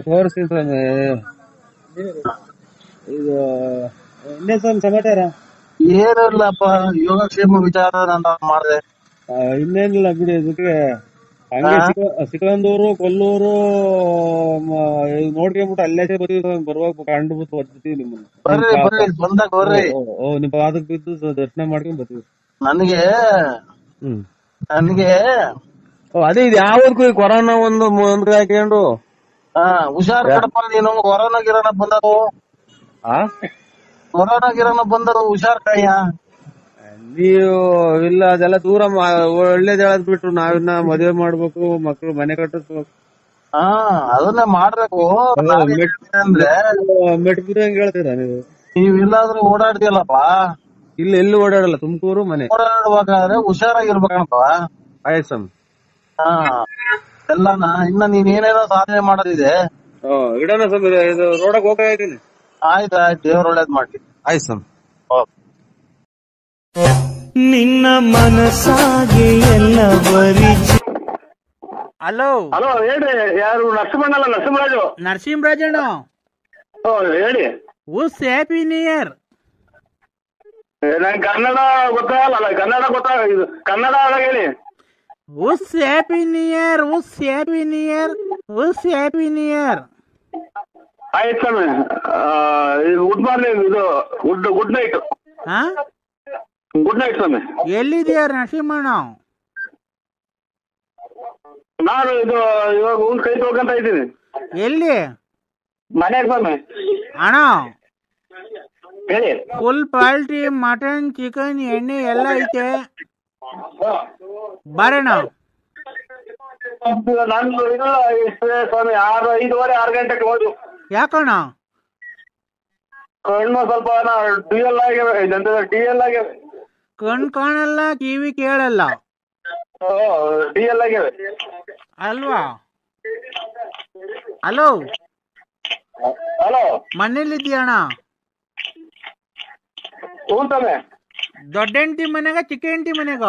ತೋರಿಸ್ತೀನಿ. ಇದು ಇನ್ನೇನ್ ಸಮಾಚಾರ? ಏನಿಲ್ಲಪ್ಪ, ಯೋಗಕ್ಷೇಮ ವಿಚಾರ ನಾನು ಮಾಡಿದೆ. ಇನ್ನೇನಿಲ್ಲ ಬಿಡಿ. ಅದಕ್ಕೆ ಹಂಗೆ ಸಿಕಂದೂರು ಕೊಲ್ಲೂರು ನೋಡ್ಕೊಂಡ್ಬಿಟ್ಟು ಅಲ್ಲೇ ಬರುವಾಗ ಕಂಡು ಬಿಟ್ಟು ಬರ್ತೀವಿ ನಿಮ್ಮನ್ನ. ಬಂದಾಗ ಬರ್ರಿ. ನಿಮ್ ಪಾದಕ್ ಬಿದ್ದು ದರ್ಶನ ಮಾಡ್ಕೊಂಡ್ ಬರ್ತೀವಿ. ನನಗೆ ಅದೇ ಇದು ಯಾವದಕ್ಕೂ ಕೊರೋನಾ ಒಂದು ಹಾಕೊಂಡು ಹುಷಾರ್ ಕಡಪ. ನೀನು ಕೊರೋನಾ ಗಿರೋನ ಬಂದವು, ಕೊರೋನಾ ಗಿರೋನ ಬಂದರು ಹುಷಾರ್ ಕಯ್ಯ. ನೀವು ಇಲ್ಲ ಅದೆಲ್ಲ ದೂರ ಒಳ್ಳೇದ್ ಹೇಳದ್ ಬಿಟ್ರು ನಾವಿನ್ನ ಮದ್ವೆ ಮಾಡ್ಬೇಕು, ಮಕ್ಳು ಮನೆ ಕಟ್ಟಿಸ್ಬೇಕು. ಹಾ ಅದನ್ನ ಮಾಡ್ಬೇಕು. ಅಂದ್ರೆ ಮೆಟ್ಬಿಟ್ಟು ಹೆಂಗ್ ಹೇಳ್ತೀರಾ ನೀವು? ನೀವಿಲ್ಲಾದ್ರೂ ಓಡಾಡ್ತಿಯಲ್ಲಪ್ಪ, ಇಲ್ಲಿ ಎಲ್ಲಿ ಓಡಾಡಲ್ಲ, ತುಮಕೂರು ಮನೆ. ಓಡಾಡ್ಬೇಕಾದ್ರೆ ಹುಷಾರಾಗಿರ್ಬೇಕಣಪ್ಪ. ಆಯ್ತು ಸ್ವಾಮಿ. ಹಾ ಎಲ್ಲಾನ ಇನ್ನ ನೀನ್ ಏನೇನೋ ಸಾಧನೆ ಮಾಡೋದಿದೆ. ಇಡೋಣ ಸ್ವಾಮಿ, ಇದು ರೋಡಕ್ ಹೋಗ್ತಾ ಇದ್ದೀನಿ. ಆಯ್ತು ದೇವ್ರ ಒಳ್ಳೇದ್ ಮಾಡ್ಲಿ. ಆಯ್ತು ಸ್ವಾಮಿ. ನಿನ್ನ ಮನಸ್ಸಾಗೆ ಎಲ್ಲ ಹಲೋ ಹಲೋ ಹೇಳ್ರಿ, ಯಾರು? ನರಸಿಂಹಣ್ಣಲ್ಲ, ನರಸಿಂಹರಾಜು. ನರಸಿಂಹರಾಜಣ್ಣ, ಹೇಳಿ. ಉಸ್ ಹ್ಯಾಪಿ ನ್ಯೂ ಇಯರ್. ನಂಗೆ ಕನ್ನಡ ಗೊತ್ತಾಗಲ್ಲ, ಕನ್ನಡ ಇದು ಕನ್ನಡ ಹೇಳಿ. ಉಸ್ ಹ್ಯಾಪಿ ನ್ಯೂ ಇಯರ್, ಉಸ್ ಹ್ಯಾಪಿ ನ್ಯೂ ಇಯರ್, ಉಸ್ ಹ್ಯಾಪಿ ನ್ಯೂ ಇಯರ್. ಆಯ್ತು ಸ್ವಾಮಿ, ಗುಡ್ ಮಾರ್ನಿಂಗ್, ಇದು ಗುಡ್ ನೈಟ್. ಹಾ, ಗುಡ್ ನೈಟ್ ಸ್ವಾಮಿ. ಎಲ್ಲಿದೆಯಾ ನರಸಿಂಹಣ್ಣ? ನಾನು ಇದು ಇವಾಗ ಊನ್ ಕೈ ತೊಳ್ಕೊಂತ ಇದ್ದೀನಿ. ಎಲ್ಲಿ? ಮನೆಗೆ ಸ್ವಾಮಿ. ಅಣ್ಣ, ಹೇಳಿ. ಫುಲ್ ಪಾಲ್ಟ್ರಿ, ಮಟನ್, ಚಿಕನ್, ಎಣ್ಣೆ ಎಲ್ಲ ಐತೆ, ಬರೋಣ. ನಾನು ಇಲ್ಲ ಸ್ವಾಮಿ, 5:30 ಗಂಟೆಗೆ ಹೋದು. ಯಾಕಣ್ಣ? ಕಣ್ಣು ಸ್ವಲ್ಪ ಡಿಎಲ್ ಆಗ್ಯಾವೆ, ಡಿಎಲ್ ಆಗ್ಯಾವೆ. ಕಣ್ ಕಾಣಲ್ಲ, ಕಿವಿ ಕೇಳಲ್ಲ ಡಿಎಲ್ ಆಗ್ಯಾವೆ ಅಲ್ವಾ? ಹಲೋ, ಹಲೋ, ಮನೇಲಿದ್ಯಣ್ಣ? ಹ್ಞೂ ಸ್ವಾಮಿ. ದೊಡ್ಡ ಹೆಂಡತಿ ಮನೆಗ, ಚಿಕ್ಕ ಹೆಂಡತಿ ಮನೆಗ?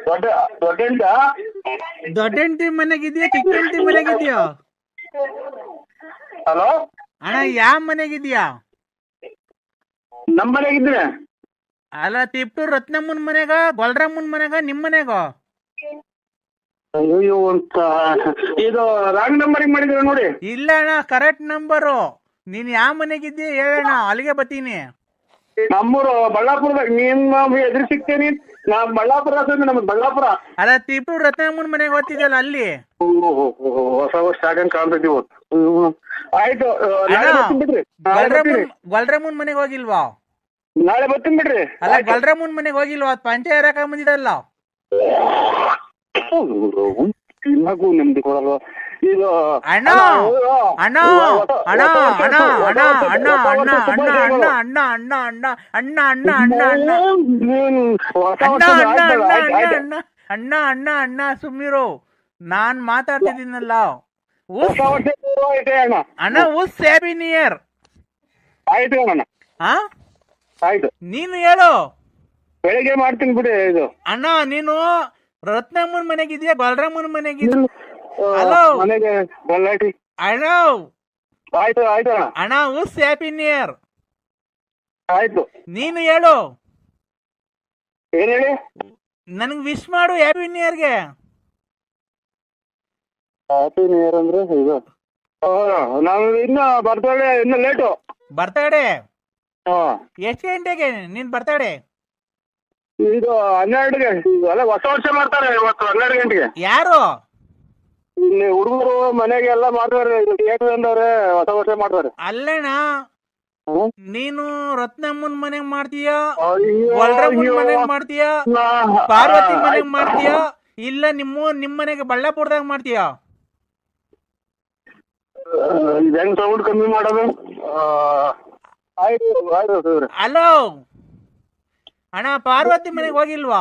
ದೊಡ್ಡ ದೊಡ್ಡ ಹೆಂಡತಿ ಮನೆಗಿದ್ಯಾ, ಚಿಕ್ಕ ಹೆಂಡತಿ ಮನೆಗಿದ್ಯಾ? ಹಲೋ ಅಣ್ಣ, ಯಾವ ಮನೆಗಿದ್ಯಾ? ನಮ್ಮ ಮನೆಗಿದ್ದೀನಿ. ಅಲ್ಲ, ತಿಪ್ಟೂರ್ ರತ್ನಮ್ಮನ್ ಮನೆಗ, ಗೊಲ್ರಮ್ಮನ್ ಮನೆಗ, ನಿಮ್ ಮನೆಗ? ಅಯ್ಯೋ ಅಂತ ಇದು ರಾಂಗ್ ನಂಬರಿಂಗ್ ಮಾಡಿದ್ರೆ ನೋಡಿ. ಇಲ್ಲ ಅಣ್ಣ, ಕರೆಕ್ಟ್ ನಂಬರು. ನೀನ್ ಯಾವ ಮನೆಗಿದ್ಯಾ ಹೇಳಣ್ಣ, ಅಲ್ಲಿಗೆ ಬತ್ತೀನಿ. ನಮ್ಮೂರು ಬಳ್ಳಾಪುರದಾಗ. ನಿಮ್ಮ ಎದುರು ಸಿಗ್ತೇನಿ. ನಾ ಬಳ್ಳಾಪುರ, ನಮ್ದು ಬಳ್ಳಾಪುರ. ಅಲ್ಲ, ತಿಪ್ಟೂರ್ ರತ್ನಮ್ಮನ್ ಮನೆಗೆ ಓದ್ತಿದ್ದಲ್ಲ, ಅಲ್ಲಿ. ಹೊಸ ವರ್ಷ ಆಗಂಗ್ ಕಾಣ್ತೈತಿ ಇವತ್ತು. ಆಯ್ತು, ಬಿಡ್ರಿ. ಗೊಲ್ರಮ್ಮನ್ ಮನೆಗೆ ಹೋಗಿಲ್ವಾ? ನಾಳೆ ಬರ್ತೀನಿ ಬಿಡ್ರಿ. ಅಲ್ಲ, ಗೊಲ್ರಮ್ಮನ್ ಮನೆಗೆ ಹೋಗಿಲ್ವಾ? ಪಂಚಾಯತ್ ಹಾಕ ಬಂದಿದಲ್ಲ. ತಿನ್ನಕ್ಕೂ ನೆಮ್ಮದಿ ಕೊಡಲ್ವಾ ಇದು? ಅಣ್ಣ ಅಣ್ಣ ಅಣ್ಣ ಅಣ್ಣ ಅಣ್ಣ ಅಣ್ಣ ಅಣ್ಣ ಅಣ್ಣ ಅಣ್ಣ ಅಣ್ಣ ಅಣ್ಣ ಅಣ್ಣ ಅಣ್ಣ ಅಣ್ಣ ಅಣ್ಣ ಅಣ್ಣ ಅಣ್ಣ ಅಣ್ಣ ಸುಮ್ಮಿರು, ನಾನ್ ಮಾತಾಡ್ತಿದ್ದೀನಲ್ಲ. ಅಣ್ಣ, ಉಸ್ ಹ್ಯಾಪಿ ನ್ಯೂ ಇಯರ್. ಆಯ್ತು ಅಣ್ಣ. ಹಾ, ಆಯ್ತು. ನೀನು ಹೇಳು. ಬೆಳಿಗ್ಗೆ ಮಾಡ್ತೀನಿ ಬಿಡಿ. ಇದು ಅಣ್ಣ, ನೀನು ರತ್ನಮ್ಮನ್ ಮನೆಗಿದ್ಯಾ, ಗೊಲ್ರಮ್ಮನ್ ಮನೆಗಿದ್ಯಾ? ಹಲೋ, ಮನೆಗೆ ಗಲಾಟಿ. ಅಣ್ಣ, ಆಯ್ತು ಆಯ್ತು ಅಣ್ಣ. ಅಣ್ಣ, ಉಸ್ ಹ್ಯಾಪಿ ನ್ಯೂ ಇಯರ್. ಆಯ್ತು, ನೀನು ಹೇಳು. ಏನ್ ಹೇಳಿ? ನನ್ಗೆ ವಿಶ್ ಮಾಡು ಹ್ಯಾಪಿ ನ್ಯೂ ಇಯರ್ಗೆ. ಹ್ಯಾಪಿ ನ್ಯೂ ಇಯರ್ ಅಂದ್ರೆ ಇದು ನಾವು ಇನ್ನ ಬರ್ತಡೇ ಇನ್ನ ಲೇಟು. ಬರ್ತಡೇ ಎಷ್ಟು ಗಂಟೆಗೆ ನಿನ್ ಬರ್ತಡೇ? ಇದು 12ಗೆ. ಅಲ್ಲ, ಹೊಸ ವರ್ಷ ಮಾಡ್ತಾರೆ ಇವತ್ತು 12 ಗಂಟೆಗೆ. ಯಾರು? ಇಲ್ಲಿ ಹುಡುಗರು ಮನೆಗೆ ಎಲ್ಲ ಮಾಡ್ತಾರೆ, ಅಂದವ್ರೆ ಹೊಸ ವರ್ಷ ಮಾಡ್ತಾರೆ. ಅಲ್ಲಣ್ಣ, ನೀನು ರತ್ನಮ್ಮನ್ ಮನೆಗ್ ಮಾಡ್ತೀಯ, ಗೊಲ್ರಮ್ಮನ್ ಮನೆಗ್ ಮಾಡ್ತೀಯ, ಪಾರ್ವತಿ ಮನೆಗ್ ಮಾಡ್ತೀಯ, ಇಲ್ಲ ನಿಮ್ ಮನೆಗೆ ಬಳ್ಳಾಪುರದಾಗ ಮಾಡ್ತೀಯ? ಹೆಂಗ್ ಸೌಂಡ್ ಕಮ್ಮಿ ಮಾಡೋದು? ಆಯ್ತು ಆಯ್ತು. ಹಲೋ ಅಣ್ಣ, ಪಾರ್ವತಿ ಮನೆಗೆ ಹೋಗಿಲ್ವಾ?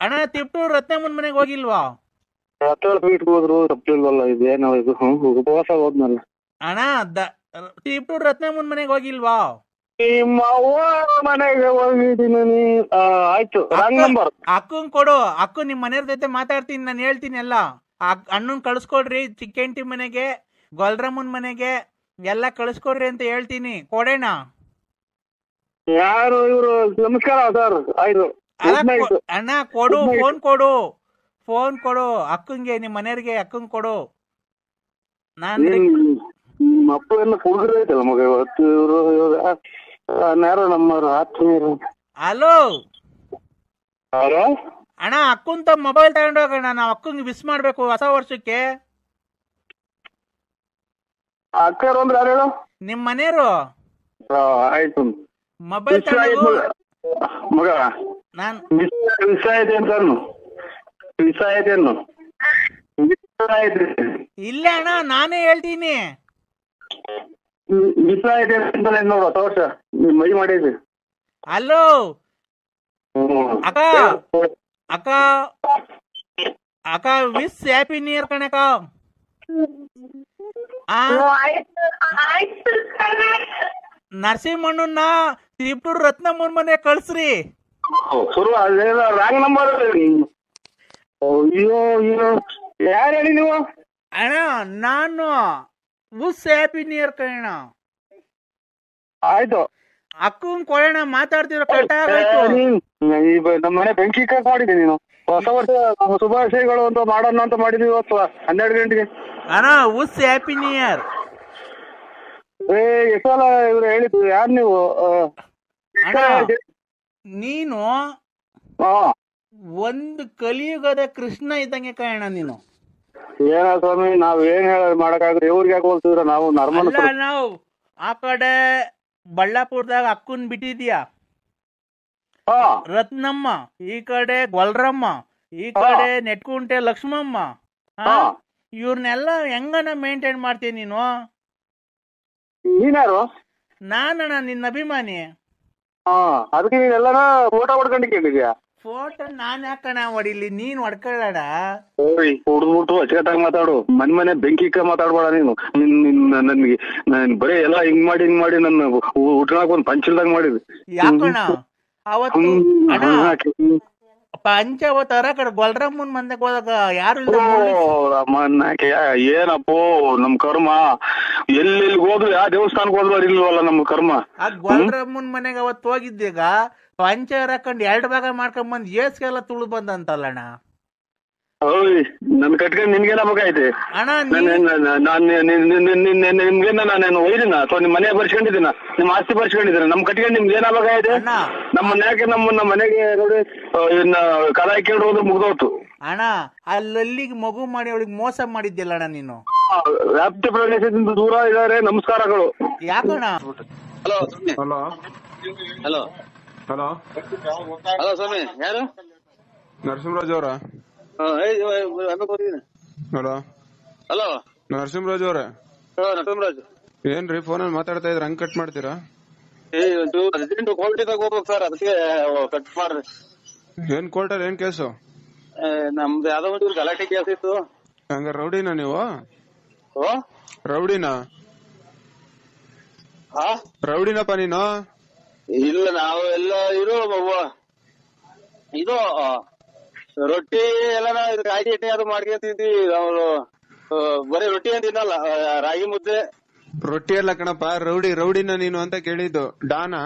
ಅಣ್ಣ, ತಿಪ್ಟೂರ್ ರತ್ನಮ್ಮನ್ ಮನೆಗೆ ಹೋಗಿಲ್ವಾ? ಹೋದ್ರು ತಪ್ಪಿಲ್ವಲ್ಲ, ಇದೇನೋ ಇದು ಉಪವಾಸ ಹೋದ್ನಲ್ಲ. ಅಣ್ಣ, ತಿಪ್ಟೂರ್ ರತ್ನಮ್ಮನ್ ಮನೆಗೆ ಹೋಗಿಲ್ವಾ? ನಿಮ್ಮ ಅವ್ವ ಮನೆಗೆ ಹೋಗಿದ್ದೀನಿ. ಆಯ್ತು, ರಾಂಗ್ ನಂಬರ್. ಅಕ್ಕಂಗ್ ಕೊಡು, ಅಕ್ಕ ನಿಮ್ ಮನೆಯವ್ರ ಜೊತೆ ಮಾತಾಡ್ತೀನಿ, ನಾನು ಹೇಳ್ತೀನಿ ಎಲ್ಲ. ಅಣ್ಣನ್ ಕಳ್ಸ್ಕೊಡ್ರಿ, ಚಿಕ್ಕ ಹೆಂಡತಿ ಮನೆಗೆ, ಗೊಲ್ರಮ್ಮನ್ ಮನೆಗೆ ಎಲ್ಲ ಕಳ್ಸ್ಕೊಡ್ರಿ ಅಂತ ಹೇಳ್ತೀನಿ. ಕೊಡೋಣ. ಯಾರು ಇವರು? ನಮಸ್ಕಾರ ಸರ್. ಆಯ್ತು ಅಣ್ಣ, ಕೊಡು, ಫೋನ್ ಕೊಡು ಅಕ್ಕಂಗೆ, ನಿಮ್ ಮನೆಯವ್ರಿಗೆ ಅಕ್ಕಂಗ್ ಕೊಡು. ನಿಮ್ಮ ಅಪ್ಪ ಎಲ್ಲ ಕುಡಿದ್ರೆ ಐತಲ್ಲ ಮಗ ಇವತ್ತು. ಇವರು ಯಾರು ನಮ್ಮವ್ರು ಆತ್ಮೀಯರು. ಹಲೋ ಹಲೋ ಅಣ್ಣ, ಅಕ್ಕಂತ ಮೊಬೈಲ್ ತಗೊಂಡೋಗೋಣ, ನಾವು ಅಕ್ಕಂಗೆ ವಿಶ್ ಮಾಡ್ಬೇಕು ಹೊಸ ವರ್ಷಕ್ಕೆ. ಅಕ್ಕರು ಅಂದ್ರೆ ಯಾರು ಹೇಳು? ನಿಮ್ ಮನೆಯವರು. ಆಯ್ತು. ಮೊಬೈಲ್ ವಿಷ ಆಯ್ತು ಮಗ, ನಾನು ವಿಷ ಐತೆ ಅಂತ ವಿಷ ಐತೆ ಅನ್ನು ಇಲ್ಲ ಅಣ್ಣ, ನಾನೇ ಹೇಳ್ತೀನಿ. ವಿಷ ಐತೆ ಅಂತ ನೋಡು ತೋರ್ಸ, ಮೈ ಮಾಡಿದ್ವಿ. ಹಲೋ ಅಕ್ಕ, ಅಕ್ಕ ಅಕ್ಕ ವಿಶ್ ಹ್ಯಾಪಿ ನ್ಯೂ ಇಯರ್ ಕಣಕ್ಕ. ನರಸಿಂಹಣ್ಣನ ತಿಪ್ಟೂರ್ ರತ್ನಮ್ಮನ ಮನೆ ಕಳ್ಸ್ರಿ. ಶುರು ಅದೇನ ರಾಂಗ್ ನಂಬರ್. ಅಯ್ಯೋ ಅಯ್ಯೋ, ಯಾರು ಹೇಳಿ ನೀವು? ಅಣ್ಣ ನಾನು ವಿಶ್ ಹ್ಯಾಪಿ ನ್ಯೂ ಇಯರ್ ಕಣ. ಆಯ್ತು, ಅಕ್ಕನ್ ಕೊಡೋಣ, ಮಾತಾಡ್ತಿರೋ ಕಟ್ಟಾಗಾಯ್ತು. ನಮ್ಮ ಮನೆ ಬೆಂಕಿ ಕಾಸ್ ಮಾಡಿದೆ ನೀನು. ಹೊಸ ವರ್ಷ ಶುಭಾಶಯಗಳು ಅಂತ ಮಾಡೋಣ ಅಂತ ಮಾಡಿದ್ವಿ ಇವತ್ತು 12 ಗಂಟೆಗೆ. ಅಣ್ಣ ವಿಶ್ ಹ್ಯಾಪಿ ನ್ಯೂ ಇಯರ್. ಎಷ್ಟು ಸಲ ಇವ್ರು ಹೇಳಿದ್ರು, ಯಾರು ನೀವು? ನೀನು ಒಂದು ಕಲಿಯುಗದ ಕೃಷ್ಣ ಇದ್ದಂಗೆ ಕಾರಣ ನೀನು. ಏನ ಸ್ವಾಮಿ, ನಾವ್ ಏನ್ ಮಾಡಕ್ಕಾಗ್ರೆ ಇವ್ರಿಗೆ ಯಾಕೆ ಹೋಲ್ತಿದ್ರ? ನಾವು ನರ್ಮಲ್. ನಾವು ಆ ಕಡೆ ಬಳ್ಳಾಪುರದಾಗ ಅಕ್ಕನ್ ಬಿಟ್ಟಿದ್ಯಾ ರತ್ನಮ್ಮ, ಈ ಕಡೆ ಗೊಲ್ರಮ್ಮ, ಈ ಕಡೆ ನೆಟ್ಕುಂಟೆ ಲಕ್ಷ್ಮಮ್ಮ. ಇವ್ರನ್ನೆಲ್ಲ ಹೆಂಗನ ಮೇಂಟೈನ್ ಮಾಡ್ತೀನಿ ನೀನು? ನೀನ್ಯಾರು? ನಾನಣ್ಣ ನಿನ್ನ ಅಭಿಮಾನಿ. ಅದಕ್ಕೆ ನೀನೆಲ್ಲನ ಫೋಟೋ ಹೊಡ್ಕೊಂಡಿದ್ಯಾ? ಫೋಟೋ ನಾನ್ ಯಾಕಣ ಹೊಡಿಲಿ, ನೀನ್ ಹೊಡ್ಕೊಳ್ಳೋಣ. ಹುಡ್ದ್ಬಿಟ್ಟು ಅಚ್ಚುಕಟ್ಟಾಗಿ ಮಾತಾಡು, ಮನೆ ಬೆಂಕಿ ಮಾತಾಡ್ಬೇಡ ನೀನು. ನನ್ಗೆ ಬರೀ ಎಲ್ಲ ಹಿಂಗ್ ಮಾಡಿ ನನ್ನ ಉಟ್ಕೊಳಕ್ ಒಂದ್ ಪಂಚಲ್ದಾಗ ಮಾಡಿದ್ವಿ. ಯಾಕಣ ಅವತ್ತು ಪಂಚವತಾರ ಕಡೆ ಗೊಲ್ರಮ್ಮನ್ ಮಂದಕ್ಕೆ ಹೋದಾಗ ಯಾರು ಏನಪ್ಪೋ ನಮ್ ಕರ್ಮ. ಎಲ್ಲೆಲ್ಲಿ ಹೋದ್ರು, ಯಾವ ದೇವಸ್ಥಾನಕ್ಕೆ ಹೋದ್ರು ಇಲ್ವಲ್ಲ ನಮ್ ಕರ್ಮ. ಆ ಗೊಲ್ರಮ್ಮನ್ ಮನೆಗೆ ಅವತ್ತು ಹೋಗಿದ್ದೀಗ ಪಂಚರ್ ಹಾಕೊಂಡ್ 2 ಭಾಗ ಮಾಡ್ಕೊಂಡ್ ಬಂದ್ ಏಸ್ಗೆಲ್ಲ ತುಳು ಬಂದಂತಲ್ಲಣ್ಣ. ನನ್ ಕಟ್ಕೊಂಡ್ ನಿನ್ಗೇನ ಬೇಕಾಯ್ತು ಅಣ್ಣ? ನಿಮ್ಗೇನ ನಾನು ಒಯ್ದಿನ ಅಥವಾ ನಿಮ್ ಮನೆ ಬರ್ಸ್ಕೊಂಡಿದ್ದೀನ, ನಿಮ್ ಆಸ್ತಿ ಬರ್ಸ್ಕೊಂಡಿದ್ದೀನ? ನಮ್ ಕಟ್ಕೊಂಡ್ ನಿಮ್ಗೆ ಏನ ಬೇಕಾಯ್ತು? ನಮ್ಮ ಮನ್ಯಾಕೆ ನಮ್ಮ ಮನೆಗೆ ನೋಡಿ ಇನ್ನ ಕಲ ಹಾಕೊಂಡು ಹೋದ್ರೆ ಮುಗ್ದೋತು. ಅಣ್ಣ ಅಲ್ಲಿಗೆ ಮಗು ಮಾಡಿ ಅವಳಿಗೆ ಮೋಸ ಮಾಡಿದ್ದಿಲ್ಲ ಅಣ್ಣ ನೀನು. ವ್ಯಾಪ್ತಿ ಪ್ರದೇಶದಿಂದ ದೂರ ಇದಾರೆ. ನಮಸ್ಕಾರಗಳು. ಯಾಕಣ್ಣ? Hello hello hello hello hello ಸ್ವಾಮಿ, ಯಾರು? ನರಸಿಂಹರಾಜ್ ಅವರ? ಹಲೋ ಹಲೋ ನರಸಿಂಹರಾಜ್ ಅವ್ರೆ? ನರಸಿಂಹರಾಜ್. ಏನ್ರಿ ಫೋನಲ್ಲಿ ಮಾತಾಡ್ತಾ ಇದ್ರ, ಹಂಗ್ ಕಟ್ ಮಾಡ್ತೀರಾ? ಕ್ವಾಲಿಟಿದಾಗ ಹೋಗ್ಬೇಕು ಸರ್, ಅದಕ್ಕೆ ಕಟ್ ಮಾಡ್ರಿ. ಏನ್ ಕೋರ್ಟಲ್ಲಿ ಏನ್ ಕೇಸು? ನಮ್ದು ಯಾವ್ದೋ ಒಂದು ಗಲಾಟೆ ಕೇಸ್ ಇತ್ತು. ಹಂಗ ರೌಡಿನ ನೀವು? ರೌಡಿನ? ರೌಡಿನಪ್ಪ ನೀನು? ಇಲ್ಲ, ನಾವು ಎಲ್ಲ ಇದು ರೊಟ್ಟಿ ಎಲ್ಲ ರಾಗಿ ಹಿಟ್ಟೆ ಅದು ಮಾಡ್ಕೊಂತಿದ್ವಿ. ನಾವು ಬರೀ ರೊಟ್ಟಿ ಅಂತ ತಿನ್ನಲ್ಲ, ರಾಗಿ ಮುದ್ದೆ. ರೊಟ್ಟಿ ಎಲ್ಲ ಕಣಪ್ಪ, ರೌಡಿನ ನೀನು ಅಂತ ಕೇಳಿದ್ದು. ಡಾನಾ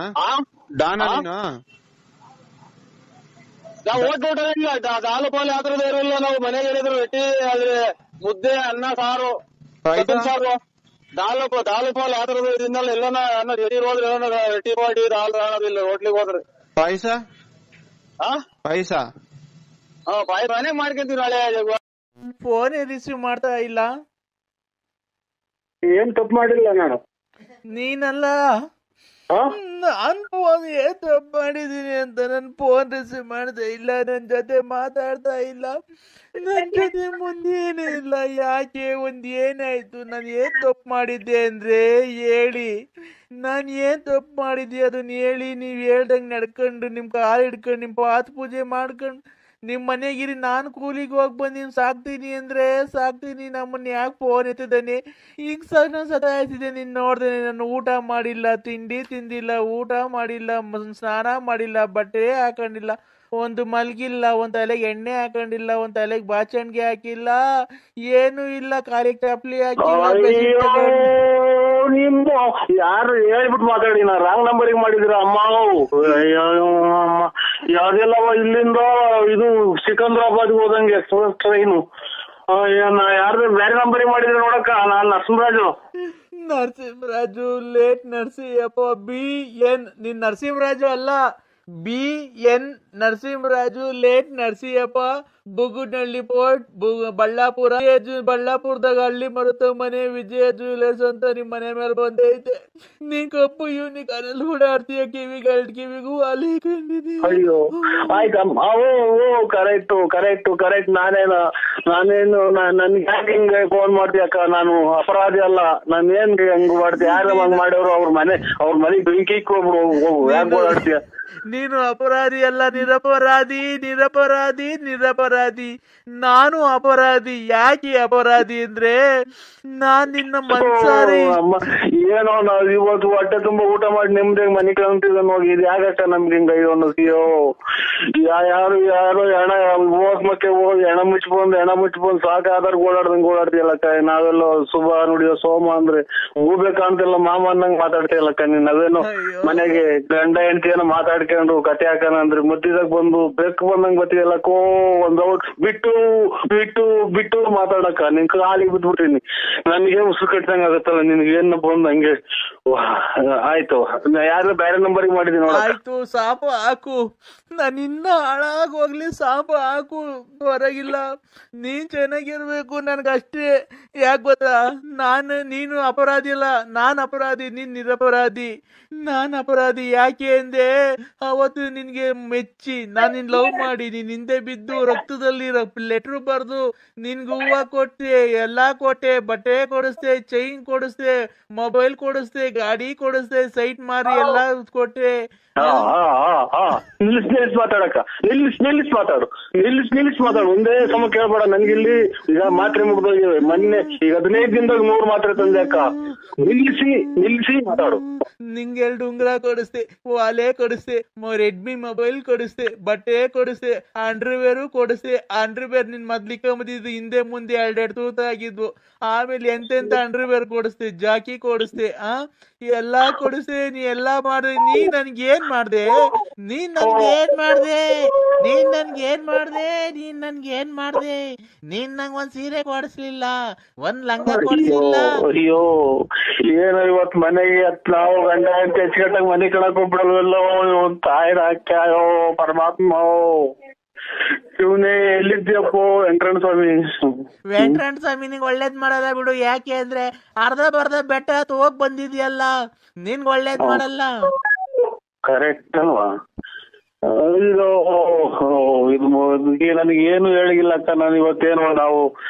ನೀನು? ನಾವು ಓಟ್ ಇಲ್ಲ, ಹಾಲು ಪಾಲು ಯಾವ್ದ್ರದ್ದು ಇರಲ್ಲ. ನಾವು ಮನೆಗೆ ಹೇಳಿದ್ರು ರೊಟ್ಟಿ ಆದ್ರೆ ಮುದ್ದೆ, ಅನ್ನ, ಸಾರು, ಸಾರು, ದಾಲು ಪಾಲು ಯಾವ್ದ್ರದ್ದು ತಿನ್ನಲ್ಲ. ಎಲ್ಲನ ಅನ್ನ ರೊಟ್ಟಿ ಹೋದ್ರೆ ರೊಟ್ಟಿ ಮಾಡಿ ದಾಲ್ ಅನ್ನೋದಿಲ್ಲ. ಹೋಟ್ಲಿಗೆ ಹೋದ್ರೆ ಪಾಯಸ ಪಾಯಸ ಮನೆಗೆ ಮಾಡ್ಕೊಂತೀವಿ. ನಾಳೆ ಫೋನ್ ರಿಸೀವ್ ಮಾಡ್ತಾ ಇಲ್ಲ. ಏನ್ ತಪ್ಪು ಮಾಡಿಲ್ಲ ನಾನು. ನೀನಲ್ಲ, ನಾನು ಏನ್ ತಪ್ಪು ಮಾಡಿದೀನಿ ಅಂತ ನನ್ ಫೋನ್ ರಿಸೀವ್ ಮಾಡ್ತಾ ಇಲ್ಲ, ನನ್ ಜೊತೆ ಮಾತಾಡ್ತಾ ಇಲ್ಲ, ನನ್ ಜೊತೆ ಮುಂದೇನೇ ಇಲ್ಲ. ಯಾಕೆ? ಏನಾಯ್ತು? ನಾನು ಏನ್ ತಪ್ಪು ಮಾಡಿದ್ದೆ ಅಂದ್ರೆ ಹೇಳಿ. ನಾನ್ ಏನ್ ತಪ್ಪು ಮಾಡಿದ್ದೆ ಅದನ್ನ ಹೇಳಿ. ನೀವ್ ಹೇಳ್ದಂಗ್ ನಡ್ಕೊಂಡು ನಿಮ್ ಕಾಲ್ ಹಿಡ್ಕೊಂಡು ನಿಮ್ ಪಾತ್ ಪೂಜೆ ಮಾಡ್ಕೊಂಡು ನಿಮ್ ಮನೆಗಿರಿ. ನಾನು ಕೂಲಿಗೆ ಹೋಗಿ ಬಂದಿನಿ, ಸಾಕ್ತೀನಿ ಅಂದ್ರೆ ಸಾಕ್ತೀನಿ. ನಮ್ಮನ್ನ ಯಾಕೆ ಫೋನ್ ಎತ್ತಿದ್ದಾನೆ? ಈಗ ಸತಾಯಿಸಿದೆ. ನೀನ್ ನೋಡ್ದೇನೆ, ನಾನು ಊಟ ಮಾಡಿಲ್ಲ, ತಿಂಡಿ ತಿಂದಿಲ್ಲ, ಊಟ ಮಾಡಿಲ್ಲ, ಸ್ನಾನ ಮಾಡಿಲ್ಲ, ಬಟ್ಟೆ ಹಾಕೊಂಡಿಲ್ಲ, ಒಂದು ಮಲ್ಗಿಲ್ಲ, ಒಂದ್ ತಲೆಗೆ ಎಣ್ಣೆ ಹಾಕೊಂಡಿಲ್ಲ, ಒಂದ್ ತಲೆಗೆ ಬಾಚಣಿಗೆ ಹಾಕಿಲ್ಲ, ಏನು ಇಲ್ಲ. ಖಾಲಿ ಚಪ್ಲಿ ಹಾಕಿಲ್ಲ. ನಿಮ್ದು ಯಾರು ಹೇಳ್ಬಿಟ್ಟು ಮಾತಾಡಿ, ನಾ ರಾಂಗ್ ನಂಬರಿಗೆ ಮಾಡಿದಿರ ಅಮ್ಮ. ಯಾವ್ದೆಲ್ಲ ಇಲ್ಲಿಂದ ಇದು ಸಿಕಂದ್ರಾಬಾದ್ ಹೋದಂಗೆ ಎಕ್ಸ್ಪ್ರೆಸ್ ಟ್ರೈನು. ಯಾರ್ದು ಬೇರೆ ನಂಬರಿಗೆ ಮಾಡಿದ್ರೆ ನೋಡಕ್ಕ. ನಾನ್ ನರಸಿಂಹರಾಜು ಲೇಟ್ ನರಸಿಂಹಪ್ಪ ಬಿ. ಏನ್ ನೀನ್ ನರಸಿಂಹರಾಜು ಅಲ್ಲ, BN ನರಸಿಂಹರಾಜು ಲೇಟ್ ನರಸಿಯಪ್ಪ ಬುಗುನಹಳ್ಳಿ ಪೋರ್ಟ್ ಬಳ್ಳಾಪುರ ಬಳ್ಳಾಪುರದಾಗ ಹಳ್ಳಿ ಮರುತ ಮನೆ ವಿಜಯ ಜ್ಯುವೆಲರ್ಸ್ ಅಂತ ನಿಮ್ ಮನೆ ಮೇಲೆ ಬಂದೈತೆ. ನೀನ್ ಕಪ್ಪು ಇವ್ನಿ ಕನಲ್ ಕೂಡ ಆಡ್ತೀಯ ಕಿವಿಗೂ ಅಲ್ಲಿ ಕಂಡಿದೀಯ. ಅಯ್ಯೋ ಆಯ್ತಮ್ಮ. ಓ ಕರೆಕ್ಟ್ ನಾನೇನು ನನ್ಗೆ ಯಾಕೆ ಹಿಂಗೆ ಫೋನ್ ಮಾಡ್ತೀಯಕ್ಕ? ನಾನು ಅಪರಾಧಿ ಅಲ್ಲ. ನಾನು ಏನ್ ಹಂಗ್ ಮಾಡ್ತೀಯ? ಯಾರು ಹಂಗ್ ಮಾಡೋರು ಅವ್ರ ಮನೆಗ್ ಬೆಂಕಿ ಇಕ್ಕೋಬಿಡು. ಹೋಗು, ಯಾಕೆ ಓಡಾಡ್ತೀಯ? ನೀನು ಅಪರಾಧಿ ಅಲ್ಲ, ನಿರಪರಾಧಿ. ನಾನು ಅಪರಾಧಿ. ಯಾಕೆ ಅಪರಾಧಿ ಅಂದ್ರೆ ನಾನ್ ನಿನ್ನ ಮನ್ಸಾರಿ ಏನೋ ನಾವ್ ಇವತ್ತು ಹೊಟ್ಟೆ ತುಂಬಾ ಊಟ ಮಾಡಿ ನಿಮ್ದಾಗ ಮನೆ ಕಾಣ್ತಿದ್ದ ಹೋಗಿ ಇದು ಯಾಕಕ್ಕ ನಮ್ಗೆ ಹಿಂಗ ಅನ್ನಿಸ್ತೀಯೋ? ಯಾರು ಹೆಣ ಹೋಗ್ಮಕ್ಕೆ ಹೋಗಿ ಹೆಣ ಮುಚ್ಕೊಂಡ್ ಸಾಕಾದ್ರ ಓಡಾಡ್ತೀಯಲ್ಲಕ್ಕ. ನಾವೆಲ್ಲ ಶುಭ ನುಡಿಯೋ ಸೋಮ ಅಂದ್ರೆ ಹೂಬೆ ಕಾಣ್ತಿಲ್ಲ ಮಾಮ ಅನ್ನಂಗ್ ಮಾತಾಡ್ತೀಯಲ್ಲಕ್ಕ. ನೀನ್ ನಾವೇನೋ ಮನೆಗೆ ಗಂಡ ಹೆಂಡತಿ ಏನೋ ಮಾತಾಡ್ಕೊಂಡು ಕತೆ ಹಾಕನ ಅಂದ್ರೆ ಮುದ್ದಿದಾಗ ಬಂದು ಬೆಕ್ಕು ಬಂದಂಗ್ ಬತ್ತೀಯಲ್ಲ. ಒಂದ್ ಬಿಟ್ಟು ಮಾತಾಡಕ್ಕ. ನಿನ್ ಕಾಲಿಗೆ ಬಿದ್ಬಿಟ್ಟಿನಿ. ನನಗೆ ಉಸಿರು ಕಟ್ಟಂಗ ಆಗತ್ತಲ್ಲ ನಿನ್ಗೆ ಏನ್ ಬಂದ್ ಹಂಗೆ. ಆಯ್ತು, ಯಾರು ಬೇರೆ ನಂಬರ್ಗೆ ಮಾಡಿದೀನಿ. ಆಯ್ತು, ಸಾಪ ಹಾಕು. ನಾನಿನ್ನ ಹಾಳಾಗೋಗ್ಲಿ, ಸಾಪ ಹಾಕು. ಹೊರಗಿಲ್ಲ, ನೀನ್ ಚೆನ್ನಾಗಿರ್ಬೇಕು ನನ್ಗಷ್ಟೇ. ಯಾಕೆ ಗೊತ್ತಾ, ನೀನು ಅಪರಾಧಿ ಅಲ್ಲ, ನಾನ್ ಅಪರಾಧಿ, ನೀನ್ ನಿರಪರಾಧಿ. ನಾನ್ ಅಪರಾಧಿ ಯಾಕೆ ಅಂದೆ, ಅವತ್ತು ನಿನ್ಗೆ ಮೆಚ್ಚಿ ನಾನು ನಿನ್ ಲವ್ ಮಾಡಿ ನೀನ್ ಹಿಂದೆ ಬಿದ್ದು ರಕ್ತದಲ್ಲಿ ಲೆಟರ್ ಬರ್ದು ನಿನ್ಗೆ ಹೂವ ಕೊಟ್ಟೆ, ಎಲ್ಲಾ ಕೊಟ್ಟೆ, ಬಟ್ಟೆ ಕೊಡಿಸ್ದೆ, ಚೈನ್ ಕೊಡಿಸ್ದೆ, ಮೊಬೈಲ್ ಕೊಡಿಸ್ದೆ, ಗಾಡಿ ಕೊಡಿಸ್ದೆ, ಸೈಟ್ ಮಾರಿ ಎಲ್ಲಾ ಕೊಟ್ಟೆ. ನಿಲ್ಲಿಸ್ ಮಾತಾಡಕ್ಕ. ನಿಲ್ಲಿಸ್ ಮಾತಾಡು. ಒಂದೇ ಸಮ ಕೇಳ್ಬೇಡ ನನ್ಗಿಲ್ಲಿ. ಈಗ ಮಾತ್ರೆ ಮುಗ್ದೋಗಿವೆ ಮೊನ್ನೆ. ಈಗ 15 ದಿನದಾಗ 100 ಮಾತ್ರೆ ತಂದೆ ಅಕ್ಕ. ನಿಲ್ಲಿಸಿ ಮಾತಾಡು. ನಿಂಗೆ 2 ಉಂಗ್ರ ಕೊಡಿಸ್ದೆ, ವಾಲೆ ಕೊಡಿಸ್ದೆ, ರೆಡ್ಮಿ ಮೊಬೈಲ್ ಕೊಡಿಸ್ದೆ, ಬಟ್ಟೆ ಕೊಡಿಸ್ದೆ, ಅಂಡರ್ವೇರು ಕೊಡಿಸ್ದೆ. ಅಂಡರ್ವೇರ್ ನಿನ್ ಮೊದ್ಲಿಕ್ಕಂಬದಿದ್ದು ಹಿಂದೆ ಮುಂದೆ 2 ತೂತ ಆಗಿದ್ವು. ಆಮೇಲೆ ಎಂತೆಂತ ಅಂಡರ್ವೇರ್ ಕೊಡಿಸ್ದೆ, ಜಾಕಿ ಕೊಡಿಸ್ದೆ, ಎಲ್ಲಾ ಕೊಡಿಸ್ದೆ. ನೀ ಎಲ್ಲಾ ಮಾಡ್ದೆ. ನೀನ್ ನನ್ಗೆ ಏನ್ ಮಾಡ್ದೆ? ನೀನ್ ನಂಗ್ ಒಂದ್ ಸೀರೆ ಕೊಡಿಸ್ಲಿಲ್ಲ, ಒಂದ್ ಲಂಗ ಕೊಡಿಸ್ಲಿಲ್ಲ. ಅಯ್ಯೋ ಏನೋ ಇವತ್ ಮನೆಗೆ ನಾವು ಗಂಡ ಅಂತ ಹೆಚ್ಚುಕಟ್ಟಾಗ ಮನೆ ಕಣಕ್ ಹೋಗ್ಬಿಡಲ್ವಲ್ಲೋ. ತಾಯಿನ ಹಾಕ್ಯಾಯೋ ಪರಮಾತ್ಮ. ಇವನೇ ಎಲ್ಲಿದ್ಯಪ್ಪೋ ವೆಂಕಟರಮಣ ಸ್ವಾಮಿ ನಿಂಗೆ ಒಳ್ಳೇದ್ ಮಾಡಲ್ಲ ಬಿಡು. ಯಾಕೆ ಅಂದ್ರೆ ಅರ್ಧ ಬರ್ಧ ಬೆಟ್ಟ ಹೋಗ್ ಬಂದಿದ್ಯಲ್ಲ, ನಿನ್ಗೆ ಒಳ್ಳೇದ್ ಮಾಡಲ್ಲ. ಕರೆಕ್ಟ್ ಅಲ್ವಾ? ಇದು ನನಗೆ ಏನು ಹೇಳಿಲ್ಲ ಅಕ್ಕ. ನಾನು ಇವತ್ತೇನು ನಾವು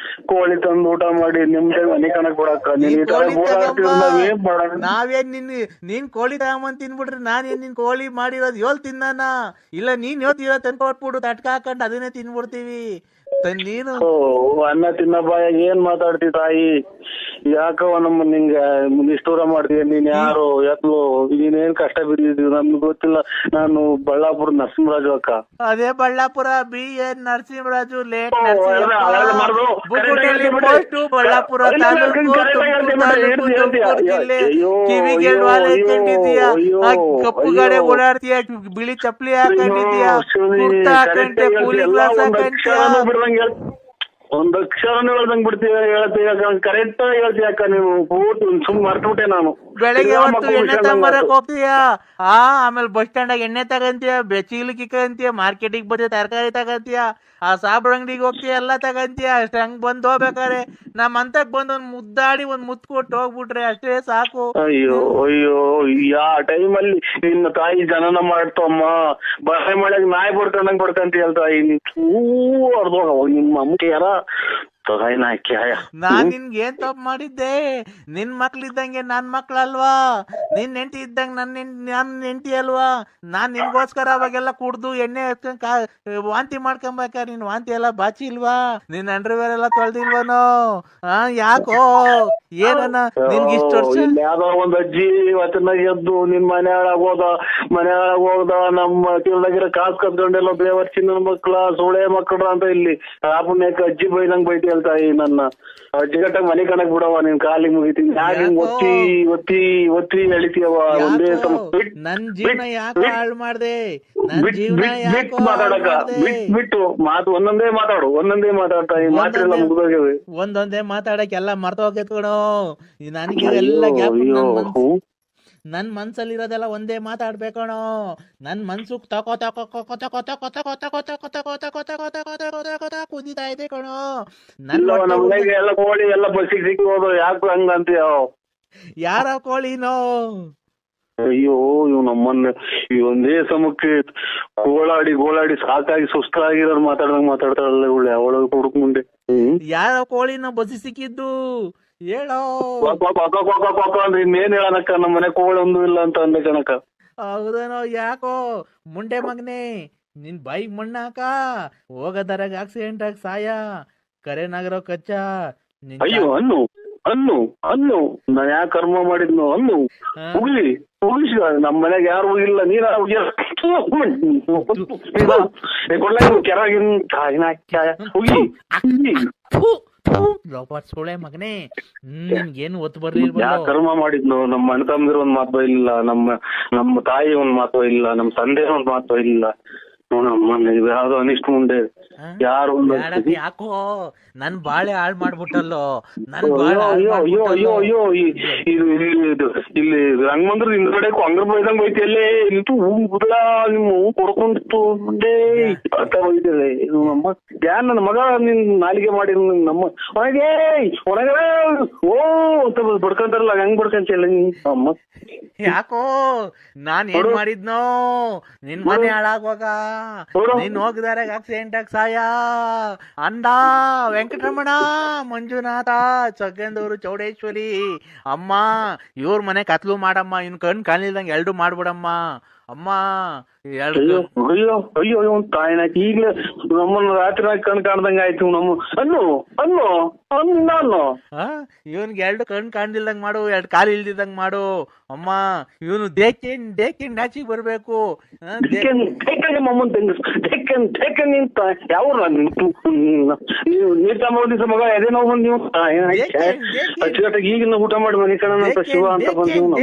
ಕೋಳಿ ತಂದು ಊಟ ಮಾಡಿ ನಿಮ್ದೇ ಮನೆ ಕಣಕ್ ಕೊಡಕ್ಕ. ನಾವೇನ್ ನೀನ್ ಕೋಳಿ ತಗೊಂಬಂದ್ ತಿನ್ಬಿಟ್ರಿ, ನಾನೇನ್ ನಿನ್ ಕೋಳಿ ಮಾಡಿರೋದು 7 ತಿನ್ನಾನ? ಇಲ್ಲ, ನೀನ್ 7 ತಂದು ಕೊಟ್ಬಿಡು, ತಟ್ಕ ಹಾಕೊಂಡು ಅದನ್ನೇ ತಿನ್ಬಿಡ್ತೀವಿ. ನೀನು ಅನ್ನ ತಿನ್ನ ಬಾಯಾಗ ಏನ್ ಮಾತಾಡ್ತಿ ತಾಯಿ? ಯಾಕವ ನಮ್ಮ ನಿಂಗೆ ನಿಷ್ಠೂರ ಮಾಡ್ತೀಯ? ನೀನ್ ಯಾರು ಎತ್ಲು? ನೀನೇನ್ ಕಷ್ಟ ಬಿದ್ದಿದ್ದೀವಿ ನಮ್ಗೆ ಗೊತ್ತಿಲ್ಲ. ನಾನು ಬಳ್ಳಾಪುರ ನರಸಿಂಹರಾಜು ಅಕ್ಕ. ಅದೇ ಬಳ್ಳಾಪುರ BN ನರಸಿಂಹರಾಜು ಲೇಟ್ ಬಳ್ಳಾಪುರ ಕಿವಿಗೆ ಕಪ್ಪು ಗಾಡಿ ಓಡಾಡ್ತೀಯ, ಬಿಳಿ ಚಪ್ಪಲಿ ಹಾಕೊಂಡಿದ್ಯಾ, ಹಾಕೊಂಡೆ, ಕೂಲಿಂಗ್ ಗ್ಲಾಸ್ ಹಾಕೊಂಡ್ಯಾ. ಒಂದ್ ಅಕ್ಷರನು ಹೇಳ್ದಂಗ್ ಬಿಡ್ತೀಯ, ಹೇಳ್ತೀಯ ಕರೆಕ್ಟ್ ಆಗಿ ಹೇಳ್ತೀಯ ಅಕ್ಕ. ನೀವು ಸುಮ್ ಮರ್ತ್ಬಿಟ್ಟೆ ನಾನು. ಬೆಳಗ್ಗೆ ಹೊತ್ತು ಎಣ್ಣೆ ತಗೊಂಬರಕ್ ಹೋಗ್ತೀಯ, ಆಮೇಲೆ ಬಸ್ ಸ್ಟ್ಯಾಂಡಾಗ ಎಣ್ಣೆ ತಗಂತೀಯ, ಚೀಲಕ್ಕೆ ಇಕ್ಕಂತೀಯ, ಮಾರ್ಕೆಟಿಗೆ ಬಂದ ತರಕಾರಿ ತಗಂತೀಯ, ಆ ಸಾಬ್ರ ಅಂಗಡಿಗೆ ಹೋಗ್ತೀಯ, ಎಲ್ಲ ತಗಂತೀಯ. ಅಷ್ಟೇ ಹಂಗ್ ಬಂದ್ ಹೋಗ್ಬೇಕಾರೆ ನಮ್ ಅಂತಕ್ ಬಂದ್ ಒಂದ್ ಮುದ್ದಾಡಿ ಒಂದ್ ಮುತ್ತು ಕೊಟ್ಟು ಹೋಗ್ಬಿಟ್ರೆ ಅಷ್ಟೇ ಸಾಕು. ಅಯ್ಯೋ ಯಾ ಟೈಮಲ್ಲಿ ನಿನ್ನ ತಾಯಿ ಜನನ ಮಾಡ್ತಮ್ಮ. ಬರೆ ಮಳೆಗ್ ನಾಯಿ ಬಡ್ಕೊಂಡಂಗ್ ತಾಯಿ. ಅರ್ಧೋಗ ನಿಮ್ಮ ಅಮ್ಮಗೆ ಯಾರ ನಾನ್ ನಿನ್ಗೆ ಏನ್ ತಪ್ಪು ಮಾಡಿದ್ದೆ? ನಿನ್ ಮಕ್ಳಿದ್ದಂಗೆ ನನ್ ಮಕ್ಳಲ್ವಾ? ನಿನ್ ಹೆಂಡತಿ ಇದ್ದಂಗ ನನ್ ಹೆಂಡತಿ ಅಲ್ವಾ? ನಾನ್ ನಿನ್ಗೋಸ್ಕರ ಅವಾಗೆಲ್ಲ ಕುಡ್ದು ಎಣ್ಣೆ ಹಚ್ಕೊಂಡ್ ವಾಂತಿ ಮಾಡ್ಕೊಂಬೇಕ. ನಿನ್ ವಾಂತಿ ಎಲ್ಲ ಬಾಚಿ ಇಲ್ವಾ? ನಿನ್ ಅಂಡರ್ವೇರ್ ಎಲ್ಲ ತೊಳ್ದಿಲ್ವನೋ? ಯಾಕೋ ಏನನ್ನ ನಿನ್ಗೆ ಇಷ್ಟ ವರ್ಷ? ಯಾವ್ದೋ ಒಂದ್ ಅಜ್ಜಿ ವಚನ ಎದ್ದು ನಿನ್ ಮನೆ ಒಳಗೋದ ನಮ್ಮ ಕಿಲ್ದಾಗಿರೋ ಕಾಸು ಕದ್ಕೊಂಡೆಲ್ಲ ಬೇವರ್ಚಿನ ಮಕ್ಳ ಸುಳೆ ಮಕ್ಳ ಅಂತ ಇಲ್ಲಿ ಪುಣ್ಯಕ್ಕ ಅಜ್ಜಿ ಬೈದಂಗ್ ಬೈತಿ ಹೇಳ್ತಾಯಿ. ನನ್ನ ಅಜ್ಜಿಗಟ್ಟಾಗ ಮನೆ ಕಣಕ್ ಬಿಡವ, ನಿನ್ ಕಾಲಿಗೆ ಮುಗಿತೀನಿ. ಯಾಕೆ ಒತ್ತಿ ಎಳಿತೀಯವ? ಒಂದೇ ನನ್ ಜೀವನ ಯಾಕೆ ಹಾಳು ಮಾಡ್ದೆ? ಮಾತಾಡಕ ಬಿಟ್ಟು ಮಾತು ಒಂದೊಂದೇ ಮಾತಾಡ್ತಾ ಈ ಮಾತೆಲ್ಲ ಮುಗ್ದೋಗ್ಯವೆ. ಒಂದೊಂದೇ ಮಾತಾಡಕ್ ಎಲ್ಲ ಮರ್ತೋಗೈತ್ ಕಣೋ. ನನಗೆ ಎಲ್ಲ ಗ್ಯಾಪ್ ನನ್ ಮನ್ಸಲ್ಲಿರೋದೆಲ್ಲ ಒಂದೇ ಮಾತಾಡ್ಬೇಕಣೋ. ನನ್ ಮನ್ಸು ತಕೋ ತಕೋ ತಕೋ ತಕೋ ತಕೋ ತಕೋ ತಕೋ ತಕೋ ತಕೋ ತಕೋ ತಕೋ ತಕೋ ತಕೋ ತಕೋ ತಕೋ ಕುದಿತಾ ಇದೆ ಕಣೋ. ನನ್ ನಮ್ಗೆ ಎಲ್ಲ ಕೋಳಿ ಎಲ್ಲ ಬಸ್ಸಿಗೆ ಸಿಕ್ಕೋದು ಯಾಕೆ ಹಂಗಂತೀಯ? ಯಾರ ಕೋಳಿನೋ? ಅಯ್ಯೋ ಇವ್ ನಮ್ಮನ್ನ ಈ ಒಂದೇ ಸಮಕ್ಕೆ ಗೋಳಾಡಿ ಸಾಕಾಗಿ ಸುಸ್ತಾಗಿರೋರು ಮಾತಾಡ್ದಂಗ್ ಮಾತಾಡ್ತಾಳಲ್ಲ ಇವಳು ಅವಳ ಹುಡುಕ್ ಮುಂದೆ. ಯಾರ ಕೋಳಿನೋ ಬಸ್ಸಿ ಸಿಕ್ಕಿದ್ದು ಹೇಳೋ. ಅಂದ್ರೆ ಇನ್ನೇನ್ ಹೇಳನಕ್ಕ, ನಮ್ಮ ಮನೆ ಕೋಳಿ ಒಂದು ಇಲ್ಲ ಅಂತ ಅಂದ ಕಣಕ್ಕ. ಹೌದನೋ? ಯಾಕೋ ಮುಂಡೆ ಮಗನೇ, ನಿನ್ ಬೈಕ್ ಮಣ್ಣಾಕ ಹೋಗದರಾಗ ಆಕ್ಸಿಡೆಂಟ್ ಆಗಿ ಸಾಯ ಕರೆನಾಗಿರೋ ಕಚ್ಚ. ಅಯ್ಯೋ ಅನ್ನು ನಾನ್ ಯಾಕೆ ಕರ್ಮ ಮಾಡಿದ್ನು ಅನ್ನು ಮುಗಿಸಿ ನಮ್ಮ ಮನೆಗೆ ಯಾರು ಇಲ್ಲ, ನೀರ ಸುಳೆ ಮಗನೇ, ನಿನ್ಗೇನು ಒತ್ತು ಬರ್ಲಿಲ್ಲ. ಯಾಕೆ ಕರ್ಮ ಮಾಡಿದ್ನು? ನಮ್ಮ ಅಣ್ಣ ತಮ್ಮಂದಿರ ಒಂದ್ ಮಾತು ಇಲ್ಲ, ನಮ್ಮ ತಾಯಿ ಒಂದ್ ಮಾತು ಇಲ್ಲ, ನಮ್ಮ ತಂದೆ ಒಂದ್ ಮಾತು ಇಲ್ಲ. ಯಾವ್ದೋ ಅನಿಷ್ಟ ಮುಂದೆ ಯಾರು ಯಾಕೋ ನನ್ ಬಾಳೆ ಹಾಳ್ ಮಾಡ್ಬಿಟ್ಟಲ್ಲೋ. ಅಯ್ಯೋ ಇಲ್ಲಿ ರಂಗಮಂದ್ರ ಹಿಂದ್ಗಡೆ ಅಂಗ್ರ ಬೈದಂಗ್ ಬೈತಿಯಲ್ಲೇ ಇಂತೂ ಬುದಲ ನಿಮ್ಮ ಕೊಡ್ಕೊಂಡಿತ್ತು ಮುಂದೆ ಬೈತಿದೆ ನಮ್ಮ ಯಾನ್ ನನ್ನ ಮಗ ನಿನ್ ನಾಲಿಗೆ ಮಾಡಿ ನಮ್ಮ ಒಳಗೆ ಓ ಅಂತ ಬಡ್ಕೊಂತಾರಲ್ಲ ಹಂಗ್ ಬಡ್ಕೊಂತಿಲ್ಲ ಅಮ್ಮ. ಯಾಕೋ ನಾನ್ ಏನ್ ಮಾಡಿದ್ನೋ? ನಿನ್ ಮನೆ ಹಾಳಾಗುವಾಗ ನೀನ್ ಹೋಗಿದಾರೆ ಆಕ್ಸಿಡೆಂಟ್ ಆಗಿ ಸಾಯ ಅಂದ ವೆಂಕಟರಮಣ, ಮಂಜುನಾಥ, ಚಗಂದೂರು, ಚೌಡೇಶ್ವರಿ ಅಮ್ಮ ಇವ್ರ ಮನೆ ಕತ್ಲು ಮಾಡಮ್ಮ, ಇನ್ ಕಣ್ ಕಾಣಿಲ್ದಂಗೆ ಎಲ್ಡು ಮಾಡ್ಬಿಡಮ್ಮ ಅಮ್ಮ. ಅಯ್ಯೋ ತಾಯಿನಾಕಿ ಈಗ್ಲೇ ನಮ್ಮನ್ನ ರಾತ್ರಿ ಕಣ್ ಕಾಣ್ದಂಗ ಆಯ್ತು. ನಾನು ಇವನ್ಗೆ ಎರಡು ಕಣ್ ಕಾಣ್ದಿಲ್ದಂಗ್ ಮಾಡು, ಎರಡು ಕಾಲು ಇಲ್ದಿದ್ದಂಗ್ ಮಾಡು ಅಮ್ಮ. ಇವನು ದೇಕೆ ನಾಚಿಗೆ ಬರ್ಬೇಕು. ಯಾವ ನೀರ್ ತಗೊಂಡಿಸ ಮಗ ಎದೆ ನೋವು ಬಂದ್ ನೀವು ಈಗಿನ ಊಟ ಮಾಡಿ ಮನೆ ಕಣ ಶಿವ ಅಂತ ಬಂದು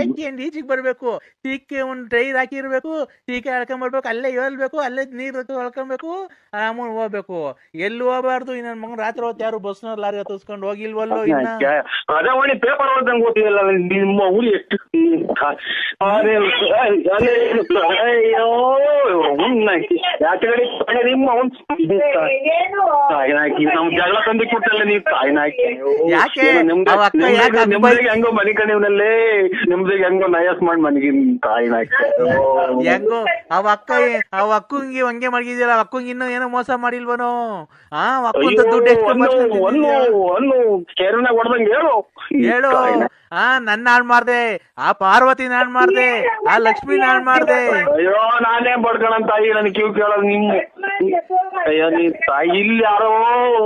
ಈಚಿಗೆ ಬರ್ಬೇಕು. ಟೀಕೆ ಒಂದ್ ಟ್ರೈರ್ ಹಾಕಿರ್ಬೇಕು, ಟೀಕೆ ಹೇಳ್ಕೊಂಬರ್ಬೇಕು, ಅಲ್ಲೇ ಹೇಳ್ಬೇಕು, ಅಲ್ಲೇ ನೀರ್ ಹೊಳ್ಕೊಬೇಕು, ಆರಾಮಾಗಿ ಹೋಗ್ಬೇಕು. ಎಲ್ಲಿ ಹೋಗ್ಬಾರ್ದು. ಇನ್ನ ಮಗನ್ ರಾತ್ರಿ ಹೊತ್ತು ಯಾರು ಬಸ್ನವ್ರು ಲಾರಿ ಹತ್ತಿಸ್ಕೊಂಡು ಹೋಗಿಲ್ವಲ್ಲೋ. ಅದೇ ಒಳ್ಳೆ ಪೇಪರ್ ಓದಂಗ್ ಗೊತ್ತಿಲ್ಲ ನಿಮ್ಮ ಊರಿ ಎಷ್ಟು ನಿಮ್ಮ ನಮ್ ಜಗಳ ತಂದಿ ಕೊಟ್ಟಲ್ಲ ನೀವು ತಾಯಿನಾಕಿ. ನಿಮ್ದಿಗೆ ಹೆಂಗೋ ಮನೆ ಕಣಿವನಲ್ಲೇ ನಿಮ್ದಿಗೆ ಹೆಂಗೋ ನಯಸ್ ಮಾಡಿ ಮನೆಗೆ ತಾಯಿನಾಕಿ ಹೆಂಗೋ ಅವ ಅಕ್ಕಂಗೆ ಹಂಗೆ ಮಡಗಿದ್ಯಲ್ಲ. ಅಕ್ಕಂಗೆ ಇನ್ನೂ ಏನೋ ಮೋಸ ಮಾಡಿಲ್ವನೋ? ಹೇಳು. ನನ್ನ ಹಾಳ್ ಮಾಡ್ದೆ, ಆ ಪಾರ್ವತಿನ ಹಾಳ್ ಮಾಡ್ದೆ, ಆ ಲಕ್ಷ್ಮಿನ ಹಾಳ್ ಮಾಡ್ದೆ. ಅಯ್ಯೋ ನಾನೇ ಬಡ್ಕಣ ತಾಯಿ, ನನ್ ಕಿವ್ ಕೇಳೋದು ನಿಮ್ಮ. ಅಯ್ಯೋ ನೀ ತಾಯಿ ಇಲ್ಲಿ ಯಾರೋ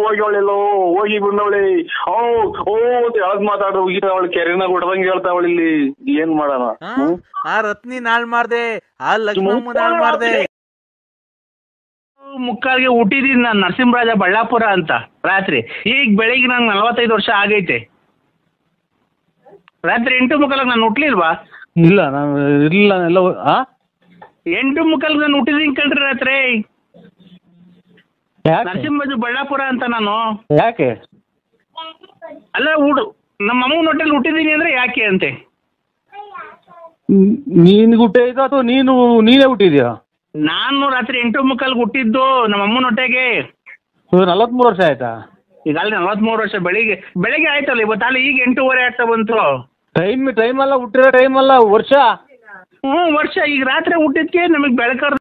ಹೋಗಿವಳಿಲ್ಲೋ, ಹೋಗಿ ಬಿಡವಳಿ ಓ ಯಾವ್ದ್ ಮಾತಾಡೋ ಅವಳು ಕೆರೆನಾಗ ಹೊಡ್ದಂಗ್ ಹೇಳ್ತಾವಳ. ಇಲ್ಲಿ ಏನ್ ಮಾಡೋಣ? ಆ ರತ್ನಿ ನಾಳ್ ಮಾಡ್ದೆ, ಆ ಲಕ್ಷ್ಮಮ್ಮ ನಾಳ್ ಮಾಡ್ದೆ. ಮುಕ್ಕಾಲ್ಗೆ ಹುಟ್ಟಿದೀನಿ ನಾನು ನರಸಿಂಹರಾಜ ಬಳ್ಳಾಪುರ ಅಂತ ರಾತ್ರಿ. ಈಗ ಬೆಳಿಗ್ಗೆ ನಂಗೆ 45 ವರ್ಷ ಆಗೈತೆ. ರಾತ್ರಿ 8:45 ನಾನು ಹುಟ್ಲಿಲ್ವಾ? ಇಲ್ಲ ನಾನು ಇಲ್ಲ ಎಲ್ಲ 8:45 ನಾನು ಹುಟ್ಟಿದೀನಿ ಕಣ್ರಿ ರಾತ್ರಿ. ನರಸಿಂಹರಾಜ ಬಳ್ಳಾಪುರ ಅಂತ ನಾನು. ಯಾಕೆ? ಅಲ್ಲ ನಮ್ಮ ಅಮ್ಮನ ಹೊಟ್ಟೆಲಿ ಹುಟ್ಟಿದೀನಿ ಅಂದ್ರೆ ಯಾಕೆ ಅಂತೆ. ನೀನ್ ಹುಟ್ಟಿದ ಅಥವಾ ನೀನೇ ಹುಟ್ಟಿದ್ಯಾ? ನಾನು ರಾತ್ರಿ 8:45 ಹುಟ್ಟಿದ್ದು ನಮ್ಮ ಅಮ್ಮನ ಹೊಟ್ಟೆಗೆ. 43 ವರ್ಷ ಆಯ್ತಾ? ಈಗ ಅಲ್ಲಿ 43 ವರ್ಷ. ಬೆಳಿಗ್ಗೆ ಆಯ್ತಲ್ಲ ಇವತ್ತು. ಅಲ್ಲಿ ಈಗ 8:15 ಆಗ್ತಾ ಬಂತು. ಟೈಮ್ ಅಲ್ಲ, ಹುಟ್ಟಿರೋ ಟೈಮ್ ಅಲ್ಲ, ವರ್ಷ. ವರ್ಷ. ಈಗ ರಾತ್ರಿ ಹುಟ್ಟಿದ್ಕೆ ನಮಗ್ ಬೆಳಕರ್